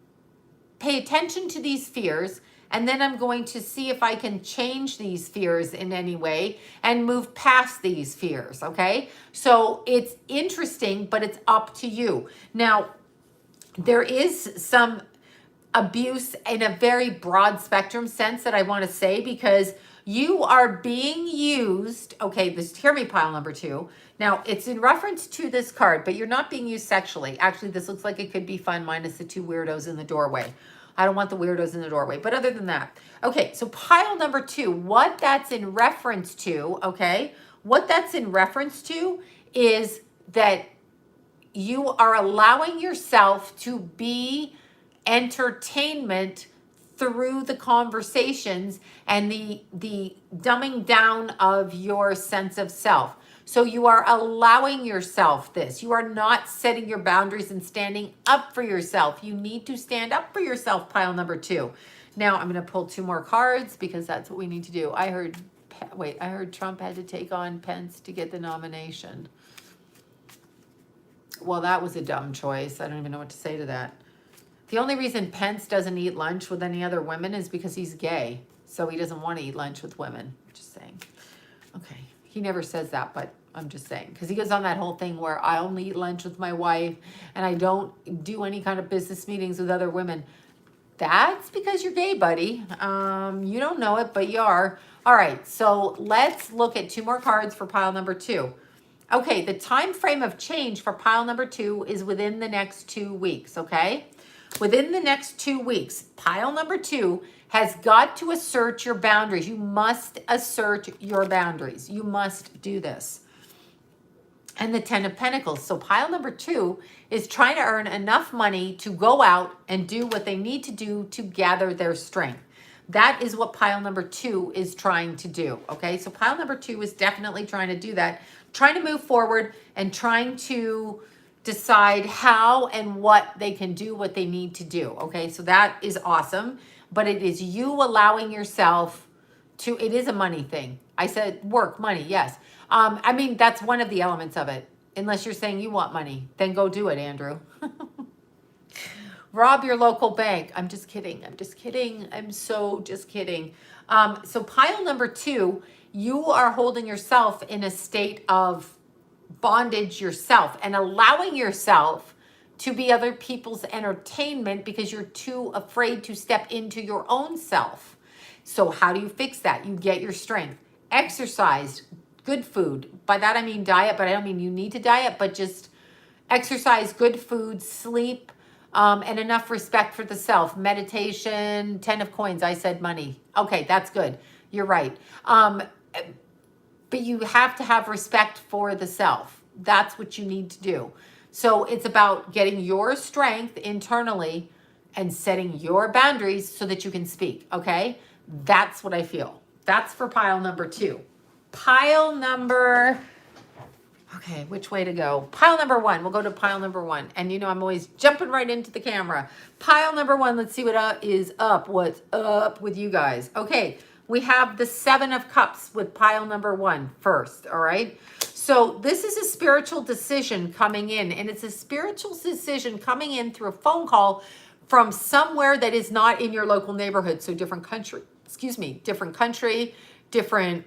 pay attention to these fears. And then I'm going to see if I can change these fears in any way and move past these fears, okay? So it's interesting, but it's up to you. Now, there is some abuse in a very broad spectrum sense that I want to say because you are being used, okay, hear me, pile number 2. Now, it's in reference to this card, but you're not being used sexually. Actually, this looks like it could be fun minus the 2 weirdos in the doorway. I don't want the weirdos in the doorway. But other than that, okay, so pile number 2, what that's in reference to, okay, what that's in reference to is that you are allowing yourself to be entertainment through the conversations and the dumbing down of your sense of self. So you are allowing yourself this. You are not setting your boundaries and standing up for yourself. You need to stand up for yourself, pile number 2. Now I'm going to pull 2 more cards because that's what we need to do. I heard Trump had to take on Pence to get the nomination. Well, that was a dumb choice. I don't even know what to say to that. The only reason Pence doesn't eat lunch with any other women is because he's gay. So he doesn't want to eat lunch with women. Just saying. Okay. He never says that, but I'm just saying. Because he goes on that whole thing where I only eat lunch with my wife and I don't do any kind of business meetings with other women. That's because you're gay, buddy. You don't know it, but you are. All right. So let's look at 2 more cards for pile number 2. Okay. The time frame of change for pile number 2 is within the next 2 weeks. Okay. Within the next 2 weeks, pile number 2 has got to assert your boundaries. You must assert your boundaries. You must do this. And the 10 of Pentacles. So pile number 2 is trying to earn enough money to go out and do what they need to do to gather their strength. That is what pile number 2 is trying to do. Okay, so pile number 2 is definitely trying to do that. Trying to move forward and trying to decide how and what they can do, what they need to do. Okay, so that is awesome. But it is you allowing yourself to, it is a money thing. I said work, money, yes. I mean, that's one of the elements of it. Unless you're saying you want money, then go do it, Andrew. Rob your local bank. I'm just kidding. I'm just kidding. I'm so just kidding. So pile number 2, you are holding yourself in a state of bondage yourself and allowing yourself to be other people's entertainment because you're too afraid to step into your own self. So how do you fix that? You get your strength. Exercise, good food. By that I mean diet, but I don't mean you need to diet, but just exercise, good food, sleep, and enough respect for the self. Meditation, 10 of coins. I said money. Okay, that's good. You're right. But you have to have respect for the self. That's what you need to do. So it's about getting your strength internally and setting your boundaries so that you can speak, okay? That's what I feel. That's for pile number 2. Pile number, okay, which way to go? Pile number 1, we'll go to pile number 1. And you know, I'm always jumping right into the camera. Pile number 1, let's see what is up. What's up with you guys? Okay, we have the 7 of Cups with pile number 1 first, all right? So this is a spiritual decision coming in, and it's a spiritual decision coming in through a phone call from somewhere that is not in your local neighborhood. So different country, different country, different,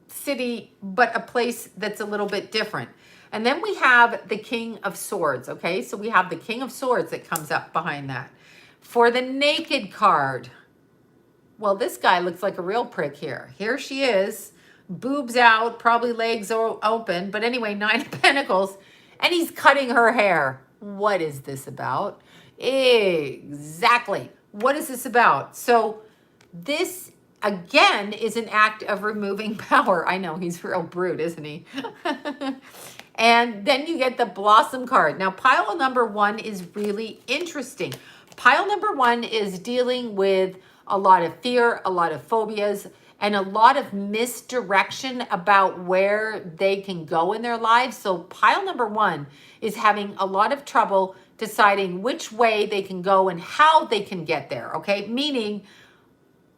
city, but a place that's a little bit different. And then we have the King of Swords, okay? So we have the King of Swords that comes up behind that. For the Naked card, Well, this guy looks like a real prick here. Here she is, boobs out, probably legs open. But anyway, 9 of Pentacles, and he's cutting her hair. What is this about? Exactly. What is this about? So this, again, is an act of removing power. I know, he's real brute, isn't he? And then you get the Blossom card. Now, pile number 1 is really interesting. Pile number 1 is dealing with a lot of fear, a lot of phobias, and a lot of misdirection about where they can go in their lives. So pile number 1 is having a lot of trouble deciding which way they can go and how they can get there, okay? Meaning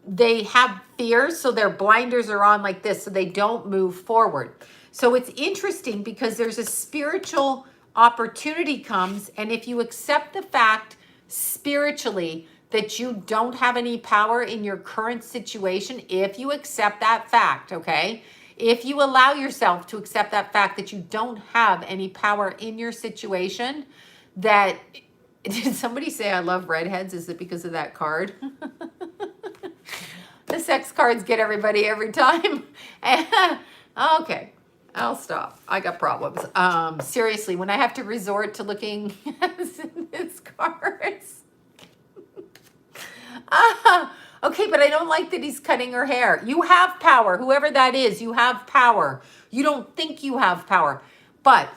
they have fears, so their blinders are on like this, so they don't move forward. So it's interesting because there's a spiritual opportunity comes, and if you accept the fact spiritually that you don't have any power in your current situation, if you accept that fact, okay? If you allow yourself to accept that fact that you don't have any power in your situation, that, did somebody say I love redheads? Is it because of that card? The sex cards get everybody every time. Okay, I'll stop. I got problems. Seriously, when I have to resort to looking at this cards. Okay, but I don't like that he's cutting her hair. You have power. Whoever that is, you have power. You don't think you have power. But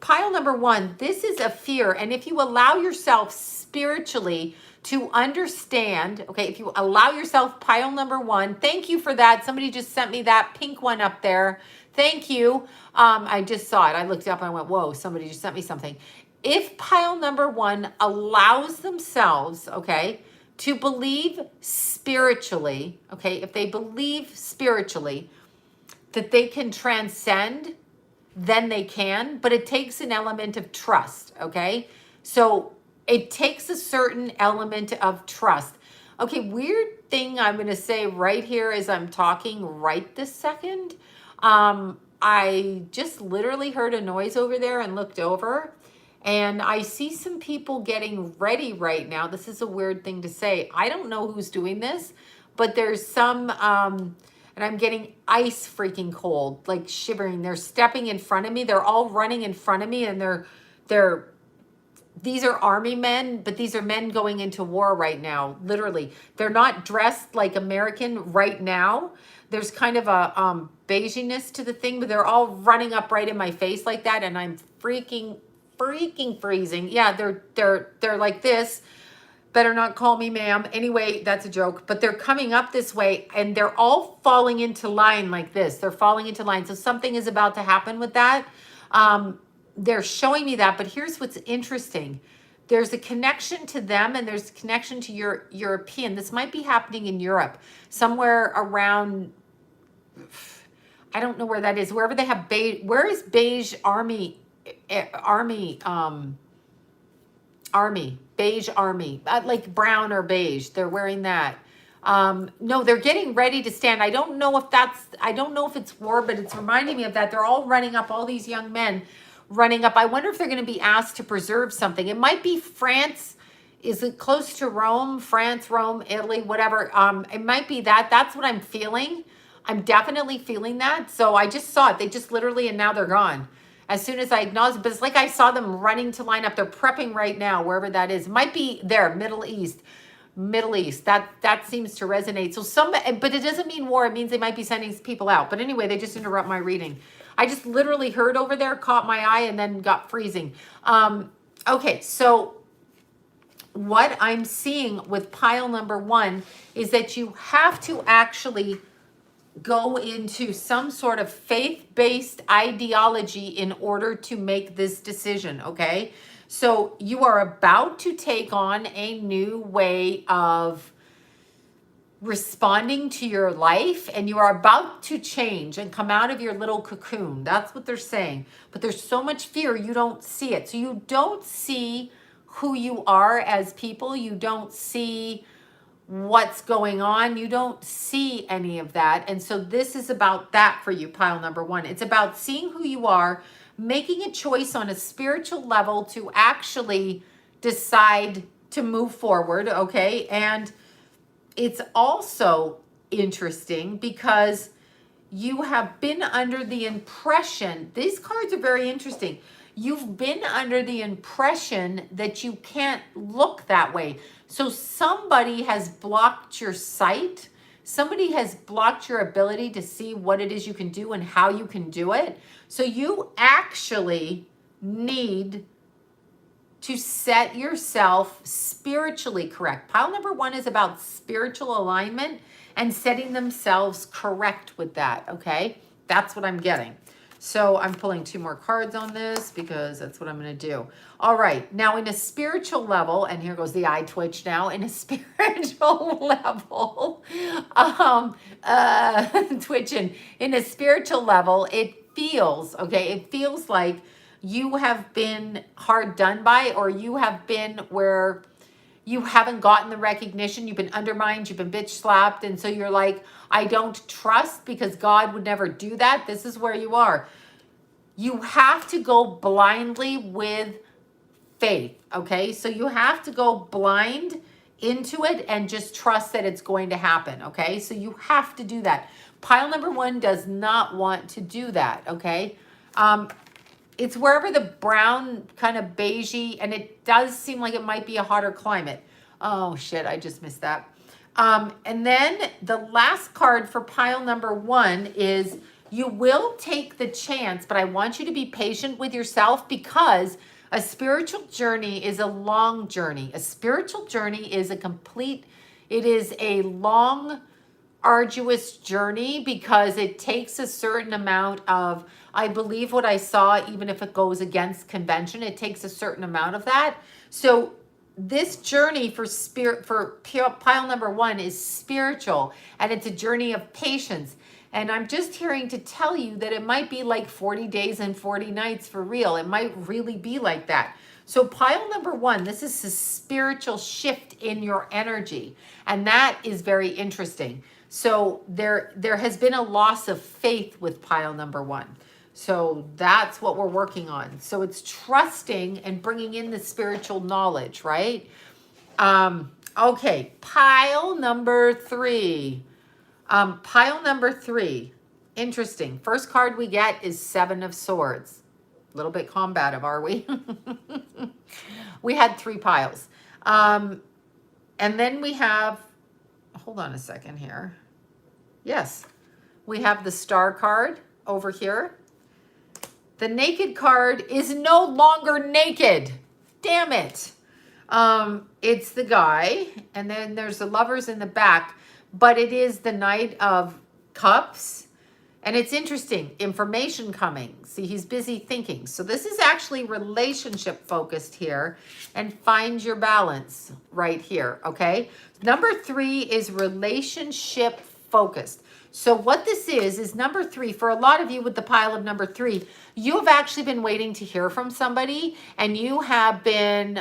pile number 1, this is a fear. And if you allow yourself spiritually to understand, okay, if you allow yourself, pile number 1, thank you for that. Somebody just sent me that pink one up there. Thank you. I just saw it. I looked up and I went, whoa, somebody just sent me something. If pile number 1 allows themselves, okay, to believe spiritually, okay, if they believe spiritually that they can transcend, then they can, but it takes an element of trust, okay? So it takes a certain element of trust. Okay, weird thing I'm going to say right here as I'm talking right this second. I just literally heard a noise over there and looked over, and I see some people getting ready right now. This is a weird thing to say. I don't know who's doing this, but there's some, and I'm getting ice freaking cold, like shivering. They're stepping in front of me. They're all running in front of me, and these are army men, but these are men going into war right now, literally. They're not dressed like American right now. There's kind of a beiginess to the thing, but they're all running up right in my face like that, and I'm freaking freezing. Yeah, they're like this. Better not call me ma'am. Anyway, that's a joke. But they're coming up this way, and they're all falling into line like this. They're falling into line. So something is about to happen with that. They're showing me that, but here's what's interesting. There's a connection to them, and there's a connection to your European. This might be happening in Europe, somewhere around, I don't know where that is, wherever they have beige. Where is beige army, beige army, like brown or beige? They're wearing that. No, they're getting ready to stand. I don't know if it's war, but it's reminding me of that. They're all running up, all these young men running up. I wonder if they're going to be asked to preserve something. It might be France. Is it close to Rome? France, Rome, Italy, whatever. It might be that. That's what I'm feeling. I'm definitely feeling that. So I just saw it. They just literally, and now they're gone. As soon as I acknowledge, but it's like I saw them running to line up. They're prepping right now, wherever that is. It might be there, Middle East. That seems to resonate. So but it doesn't mean war. It means they might be sending people out. But anyway, they just interrupt my reading. I just literally heard over there, caught my eye, and then got freezing. Okay, so what I'm seeing with pile number 1 is that you have to actually go into some sort of faith-based ideology in order to make this decision, okay? So you are about to take on a new way of responding to your life, and you are about to change and come out of your little cocoon. That's what they're saying. But there's so much fear, you don't see it. So you don't see who you are as people. You don't see what's going on. You don't see any of that. And so this is about that for you, pile number 1. It's about seeing who you are, making a choice on a spiritual level to actually decide to move forward, okay? And it's also interesting because you have been under the impression, these cards are very interesting. You've been under the impression that you can't look that way. So somebody has blocked your sight. Somebody has blocked your ability to see what it is you can do and how you can do it. So you actually need to set yourself spiritually correct. Pile number 1 is about spiritual alignment and setting themselves correct with that, okay? That's what I'm getting. So I'm pulling 2 more cards on this because that's what I'm going to do. All right. Now in a spiritual level, and here goes the eye twitch now, in a spiritual level, twitching, in a spiritual level, it feels, okay, it feels like you have been hard done by, or you have been where you haven't gotten the recognition, you've been undermined, you've been bitch slapped, and so you're like, I don't trust because God would never do that. This is where you are. You have to go blindly with faith, okay? So you have to go blind into it and just trust that it's going to happen, okay? So you have to do that. Pile number 1 does not want to do that, okay? It's wherever the brown kind of beigey, and it does seem like it might be a hotter climate. Oh shit, I just missed that. And then the last card for pile number 1 is you will take the chance, but I want you to be patient with yourself because a spiritual journey is a long journey. A spiritual journey is it is a long, arduous journey because it takes a certain amount of, I believe what I saw, even if it goes against convention, it takes a certain amount of that. So this journey for pile number 1 is spiritual, and it's a journey of patience. And I'm just hearing to tell you that it might be like 40 days and 40 nights for real. It might really be like that. So pile number 1, this is a spiritual shift in your energy. And that is very interesting. So there has been a loss of faith with pile number 1. So that's what we're working on. So it's trusting and bringing in the spiritual knowledge, right? Okay, pile number 3. Pile number 3, interesting. First card we get is 7 of Swords. A little bit combative, are we? We had 3 piles. And then we have, hold on a second here. Yes, we have the Star card over here. The Naked card is no longer naked. Damn it. It's the guy, and then there's the Lovers in the back, but it is the Knight of Cups. And it's interesting, information coming. See, he's busy thinking. So this is actually relationship focused here, and find your balance right here, okay? Number 3 is relationship focused. So what this is number 3, for a lot of you with the pile of number 3, you have actually been waiting to hear from somebody, and you have been,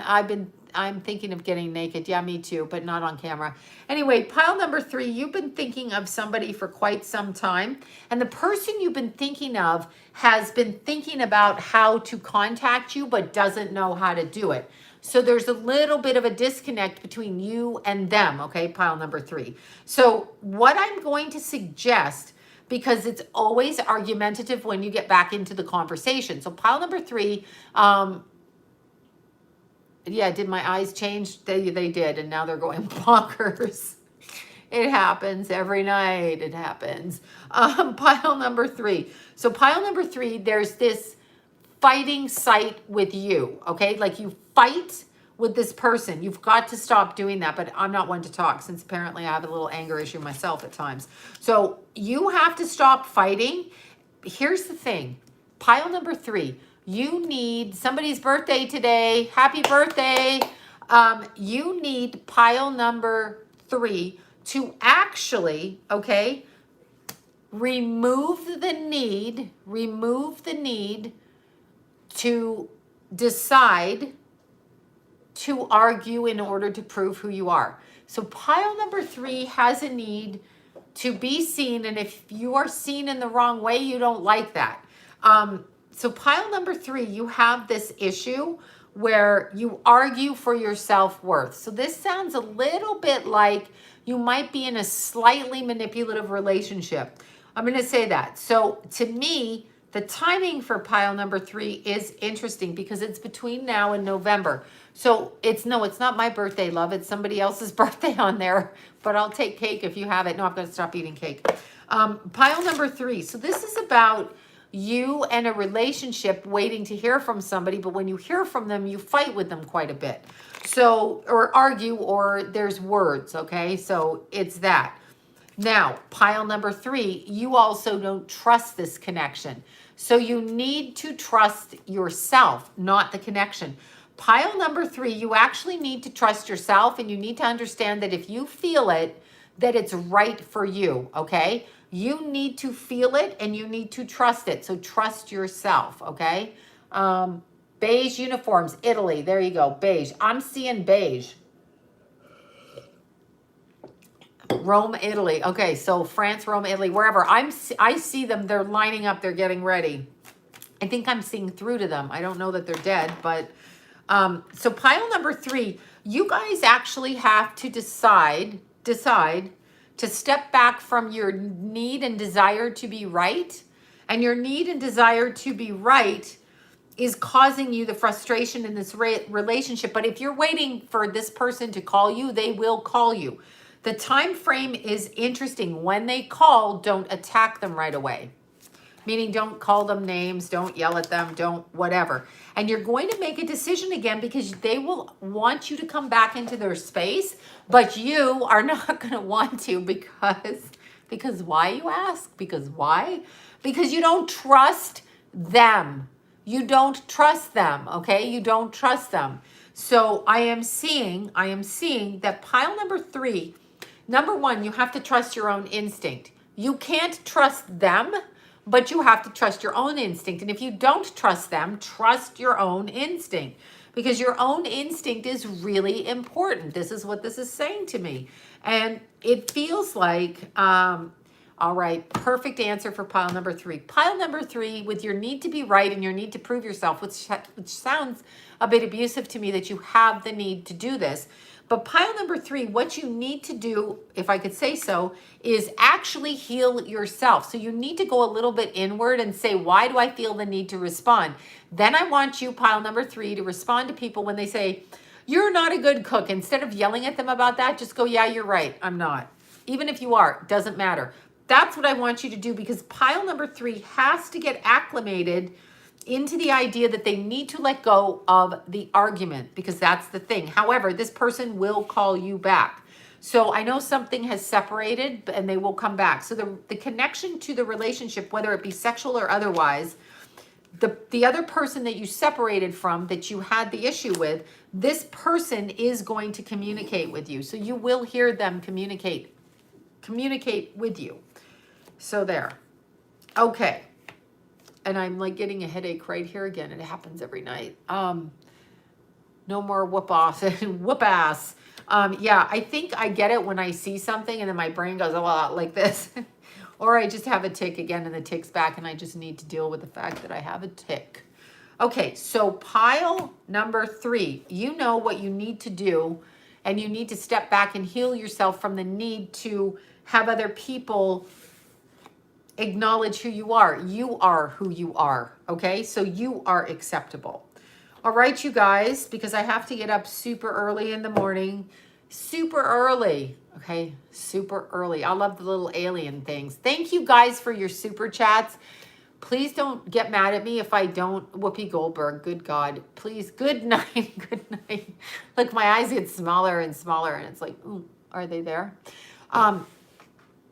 I'm thinking of getting naked. Yeah, me too, but not on camera. Anyway, pile number 3, you've been thinking of somebody for quite some time. And the person you've been thinking of has been thinking about how to contact you, but doesn't know how to do it. So there's a little bit of a disconnect between you and them, okay, pile number 3. So what I'm going to suggest, because it's always argumentative when you get back into the conversation. So pile number 3, yeah, did my eyes change? They did, and now they're going bonkers. It happens every night. It happens. Pile number 3. So pile number 3, there's this fighting sight with you, okay? Like you fight with this person. You've got to stop doing that, but I'm not one to talk since apparently I have a little anger issue myself at times. So you have to stop fighting. Here's the thing. Pile number 3, you need somebody's birthday today. Happy birthday. You need pile number 3 to actually, okay, remove the need to decide to argue in order to prove who you are. So pile number 3 has a need to be seen, and if you are seen in the wrong way, you don't like that. So pile number 3, you have this issue where you argue for your self-worth. So this sounds a little bit like you might be in a slightly manipulative relationship. I'm going to say that. So to me, the timing for pile number 3 is interesting because it's between now and November. So it's not my birthday, love. It's somebody else's birthday on there, but I'll take cake if you have it. No, I'm going to stop eating cake. Pile number 3. So this is about you and a relationship waiting to hear from somebody, but when you hear from them, you fight with them quite a bit. So, or argue, or there's words, okay? So it's that. Now, pile number 3, you also don't trust this connection. So you need to trust yourself, not the connection. Pile number 3, you actually need to trust yourself, and you need to understand that if you feel it, that it's right for you, okay? You need to feel it and you need to trust it. So trust yourself, okay? Beige uniforms, Italy. There you go, beige. I'm seeing beige. Rome, Italy. Okay, so France, Rome, Italy, wherever. I see them. They're lining up. They're getting ready. I think I'm seeing through to them. I don't know that they're dead, but so pile number 3, you guys actually have to decide to step back from your need and desire to be right. And your need and desire to be right is causing you the frustration in this relationship. But if you're waiting for this person to call you, they will call you. The time frame is interesting. When they call, don't attack them right away. Meaning don't call them names, don't yell at them, don't whatever. And you're going to make a decision again because they will want you to come back into their space, but you are not going to want to because why, you ask? Because why? Because you don't trust them. You don't trust them, okay? You don't trust them. So I am seeing that pile number 3, number 1, you have to trust your own instinct. You can't trust them, but you have to trust your own instinct. And if you don't trust them, trust your own instinct, because your own instinct is really important. This is what this is saying to me. And it feels like, all right, perfect answer for pile number 3. Pile number 3, with your need to be right and your need to prove yourself, which sounds a bit abusive to me that you have the need to do this. But pile number 3, what you need to do, if I could say so, is actually heal yourself. So you need to go a little bit inward and say, why do I feel the need to respond? Then I want you, pile number 3, to respond to people when they say, you're not a good cook. Instead of yelling at them about that, just go, yeah, you're right, I'm not. Even if you are, doesn't matter. That's what I want you to do, because pile number 3 has to get acclimated into the idea that they need to let go of the argument, because that's the thing. However, this person will call you back. So I know something has separated and they will come back. So the connection to the relationship, whether it be sexual or otherwise, the other person that you separated from, that you had the issue with, this person is going to communicate with you. So you will hear them communicate with you. So there. Okay. And I'm like getting a headache right here again. It happens every night. No more whoop ass. Yeah, I think I get it when I see something and then my brain goes a lot like this. Or I just have a tick again and the tick's back and I just need to deal with the fact that I have a tick. Okay, so pile number 3, you know what you need to do, and you need to step back and heal yourself from the need to have other people acknowledge who you are. You are who you are, okay? So you are acceptable. All right, you guys, because I have to get up super early in the morning. Super early, okay? Super early. I love the little alien things. Thank you guys for your super chats. Please don't get mad at me if I don't. Whoopi Goldberg, good God. Please, good night, good night. Look, my eyes get smaller and smaller, and it's like, ooh, are they there?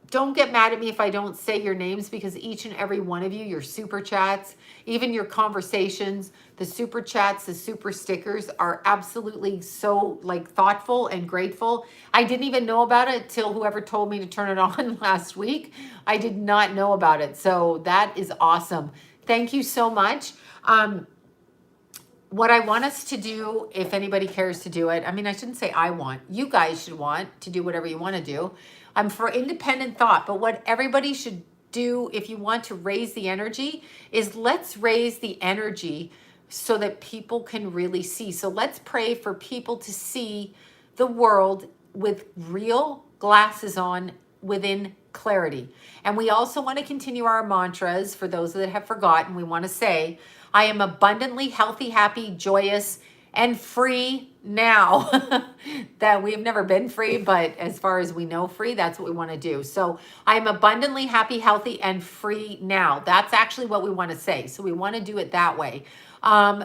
Don't get mad at me if I don't say your names, because each and every one of you, your super chats, even your conversations, the super chats, the super stickers are absolutely so like thoughtful and grateful. I didn't even know about it till whoever told me to turn it on last week. I did not know about it. So that is awesome. Thank you so much. What I want us to do, if anybody cares to do it, I mean, I shouldn't say I want, you guys should want to do whatever you want to do. I'm for independent thought, but what everybody should do if you want to raise the energy is let's raise the energy so that people can really see. So let's pray for people to see the world with real glasses on, within clarity. And we also want to continue our mantras for those that have forgotten. We want to say, I am abundantly healthy, happy, joyous, and free now. That we've never been free, but as far as we know free, that's what we want to do. So I am abundantly happy, healthy, and free now. That's actually what we want to say. So we want to do it that way.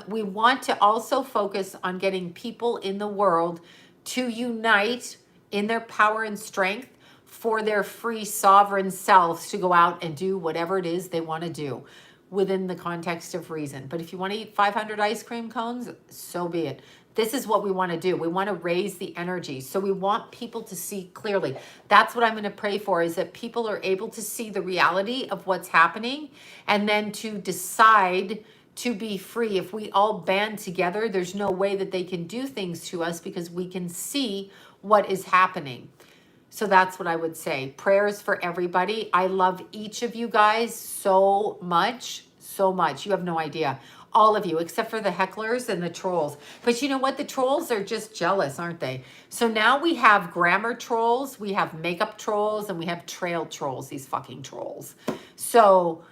We want to also focus on getting people in the world to unite in their power and strength for their free sovereign selves to go out and do whatever it is they want to do within the context of reason. But if you want to eat 500 ice cream cones, so be it. This is what we want to do. We want to raise the energy. So we want people to see clearly. That's what I'm going to pray for, is that people are able to see the reality of what's happening and then to decide to be free. If we all band together, there's no way that they can do things to us because we can see what is happening. So that's what I would say. Prayers for everybody. I love each of you guys so much, so much. You have no idea. All of you, except for the hecklers and the trolls. But you know what? The trolls are just jealous, aren't they? So now we have grammar trolls, we have makeup trolls, and we have trail trolls, these fucking trolls. So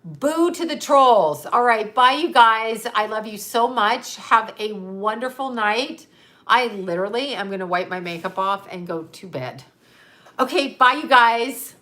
boo to the trolls. All right, bye you guys. I love you so much. Have a wonderful night. I literally am going to wipe my makeup off and go to bed. Okay, bye you guys.